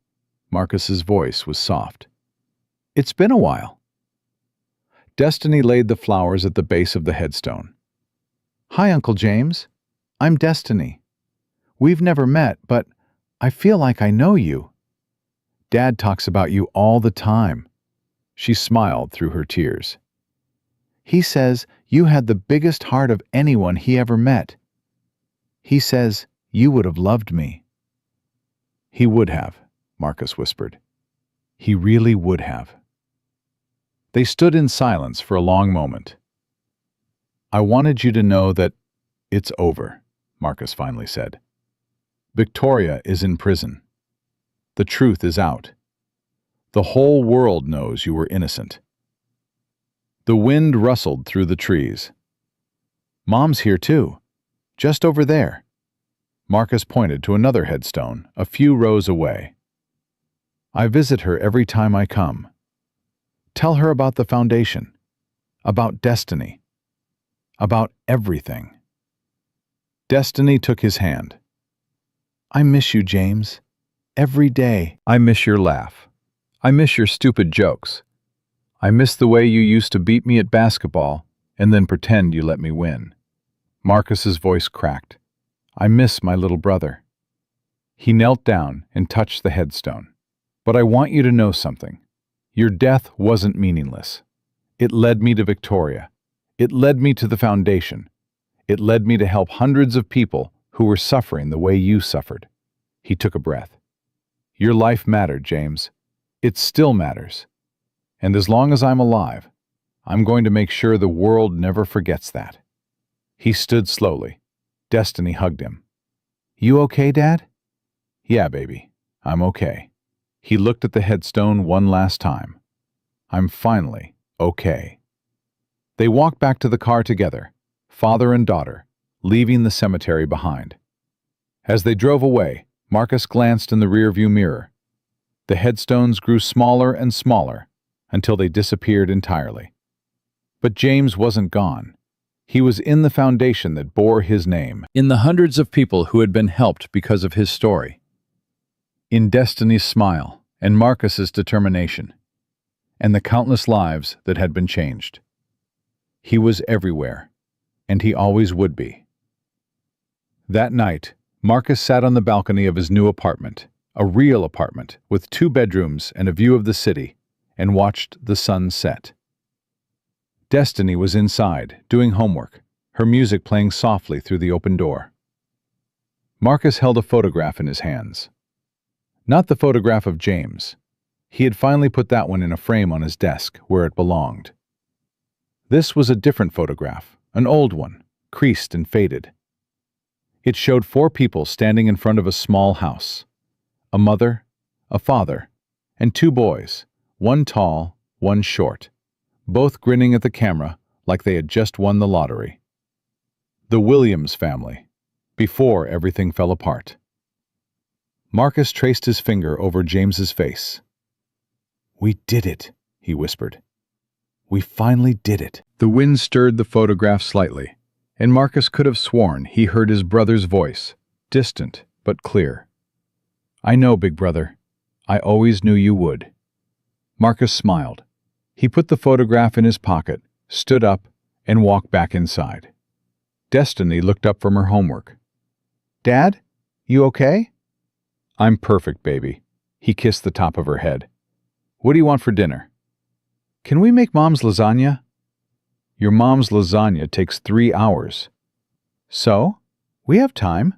Marcus's voice was soft. It's been a while. Destiny laid the flowers at the base of the headstone. Hi, Uncle James. I'm Destiny. We've never met, but I feel like I know you. Dad talks about you all the time. She smiled through her tears. He says you had the biggest heart of anyone he ever met. He says you would have loved me. He would have, Marcus whispered. He really would have. They stood in silence for a long moment. I wanted you to know that it's over, Marcus finally said. Victoria is in prison. The truth is out. The whole world knows you were innocent. The wind rustled through the trees. Mom's here too, just over there. Marcus pointed to another headstone a few rows away. I visit her every time I come. Tell her about the foundation, about Destiny, about everything. Destiny took his hand. I miss you, James. Every day. I miss your laugh. I miss your stupid jokes. I miss the way you used to beat me at basketball and then pretend you let me win. Marcus's voice cracked. I miss my little brother. He knelt down and touched the headstone. But I want you to know something. Your death wasn't meaningless. It led me to Victoria. It led me to the foundation. It led me to help hundreds of people who were suffering the way you suffered. He took a breath. Your life mattered, James. It still matters. And as long as I'm alive, I'm going to make sure the world never forgets that. He stood slowly. Destiny hugged him. You okay, Dad? Yeah, baby. I'm okay. He looked at the headstone one last time. I'm finally okay. They walked back to the car together, father and daughter, leaving the cemetery behind. As they drove away, Marcus glanced in the rearview mirror. The headstones grew smaller and smaller until they disappeared entirely. But James wasn't gone. He was in the foundation that bore his name, in the hundreds of people who had been helped because of his story, in Destiny's smile and Marcus's determination, and the countless lives that had been changed. He was everywhere, and he always would be. That night, Marcus sat on the balcony of his new apartment, a real apartment with 2 bedrooms and a view of the city, and watched the sun set. Destiny was inside, doing homework, her music playing softly through the open door. Marcus held a photograph in his hands. Not the photograph of James. He had finally put that one in a frame on his desk, where it belonged. This was a different photograph, an old one, creased and faded. It showed 4 people standing in front of a small house. A mother, a father, and 2 boys, one tall, one short, both grinning at the camera like they had just won the lottery. The Williams family, before everything fell apart. Marcus traced his finger over James's face. We did it, he whispered. We finally did it. The wind stirred the photograph slightly, and Marcus could have sworn he heard his brother's voice, distant but clear. I know, big brother. I always knew you would. Marcus smiled. He put the photograph in his pocket, stood up, and walked back inside. Destiny looked up from her homework. Dad, you okay? I'm perfect, baby. He kissed the top of her head. What do you want for dinner? Can we make Mom's lasagna? Your mom's lasagna takes 3 hours. So? We have time.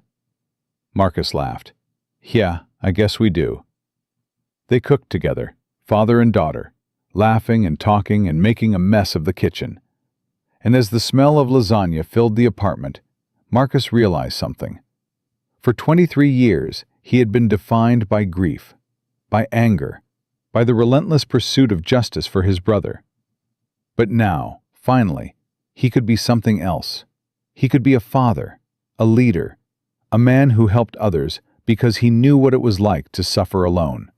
Marcus laughed. Yeah, I guess we do. They cooked together, father and daughter, laughing and talking and making a mess of the kitchen. And as the smell of lasagna filled the apartment, Marcus realized something. For 23 years, he had been defined by grief, by anger, by the relentless pursuit of justice for his brother. But now, finally, he could be something else. He could be a father, a leader, a man who helped others because he knew what it was like to suffer alone.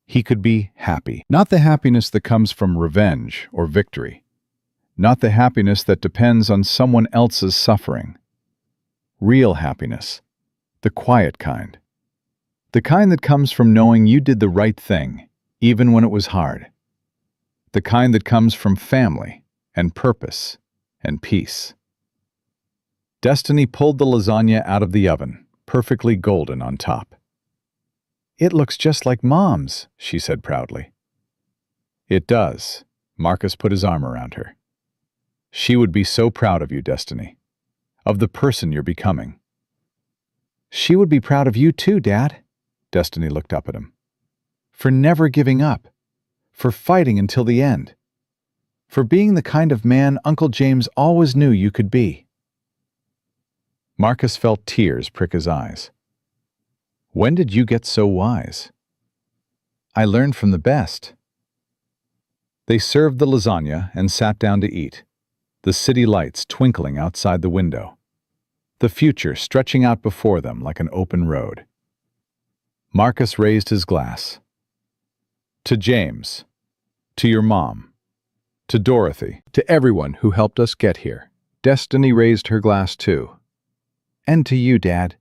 He could be happy. Not the happiness that comes from revenge or victory. Not the happiness that depends on someone else's suffering. Real happiness. The quiet kind. The kind that comes from knowing you did the right thing, even when it was hard. The kind that comes from family and purpose and peace. Destiny pulled the lasagna out of the oven, perfectly golden on top. "It looks just like Mom's," she said proudly. "It does." Marcus put his arm around her. "She would be so proud of you, Destiny. Of the person you're becoming." "She would be proud of you too, Dad." Destiny looked up at him. "For never giving up. For fighting until the end. For being the kind of man Uncle James always knew you could be." Marcus felt tears prick his eyes. "When did you get so wise?" "I learned from the best." They served the lasagna and sat down to eat, the city lights twinkling outside the window, the future stretching out before them like an open road. Marcus raised his glass. "To James, to your mom, to Dorothy, to everyone who helped us get here." Destiny raised her glass too. "And to you, Dad,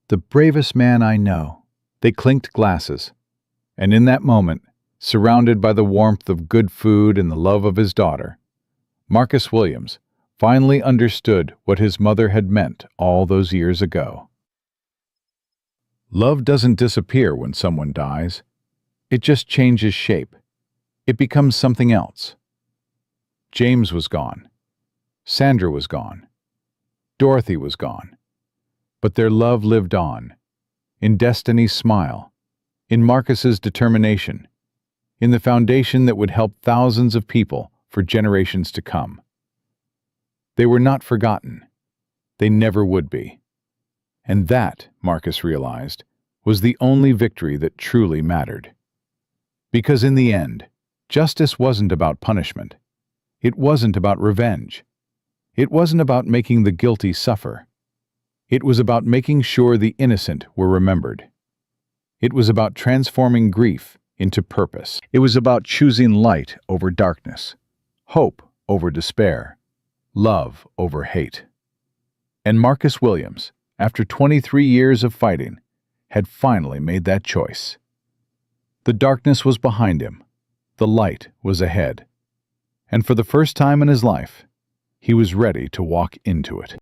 the bravest man I know." They clinked glasses, and in that moment, surrounded by the warmth of good food and the love of his daughter, Marcus Williams finally understood what his mother had meant all those years ago. Love doesn't disappear when someone dies. It just changes shape. It becomes something else. James was gone. Sandra was gone. Dorothy was gone. But their love lived on, in Destiny's smile, in Marcus's determination, in the foundation that would help thousands of people for generations to come. They were not forgotten. They never would be. And that, Marcus realized, was the only victory that truly mattered. Because in the end, justice wasn't about punishment. It wasn't about revenge. It wasn't about making the guilty suffer. It was about making sure the innocent were remembered. It was about transforming grief into purpose. It was about choosing light over darkness, hope over despair, love over hate. And Marcus Williams, after 23 years of fighting, had finally made that choice. The darkness was behind him. The light was ahead. And for the first time in his life, he was ready to walk into it.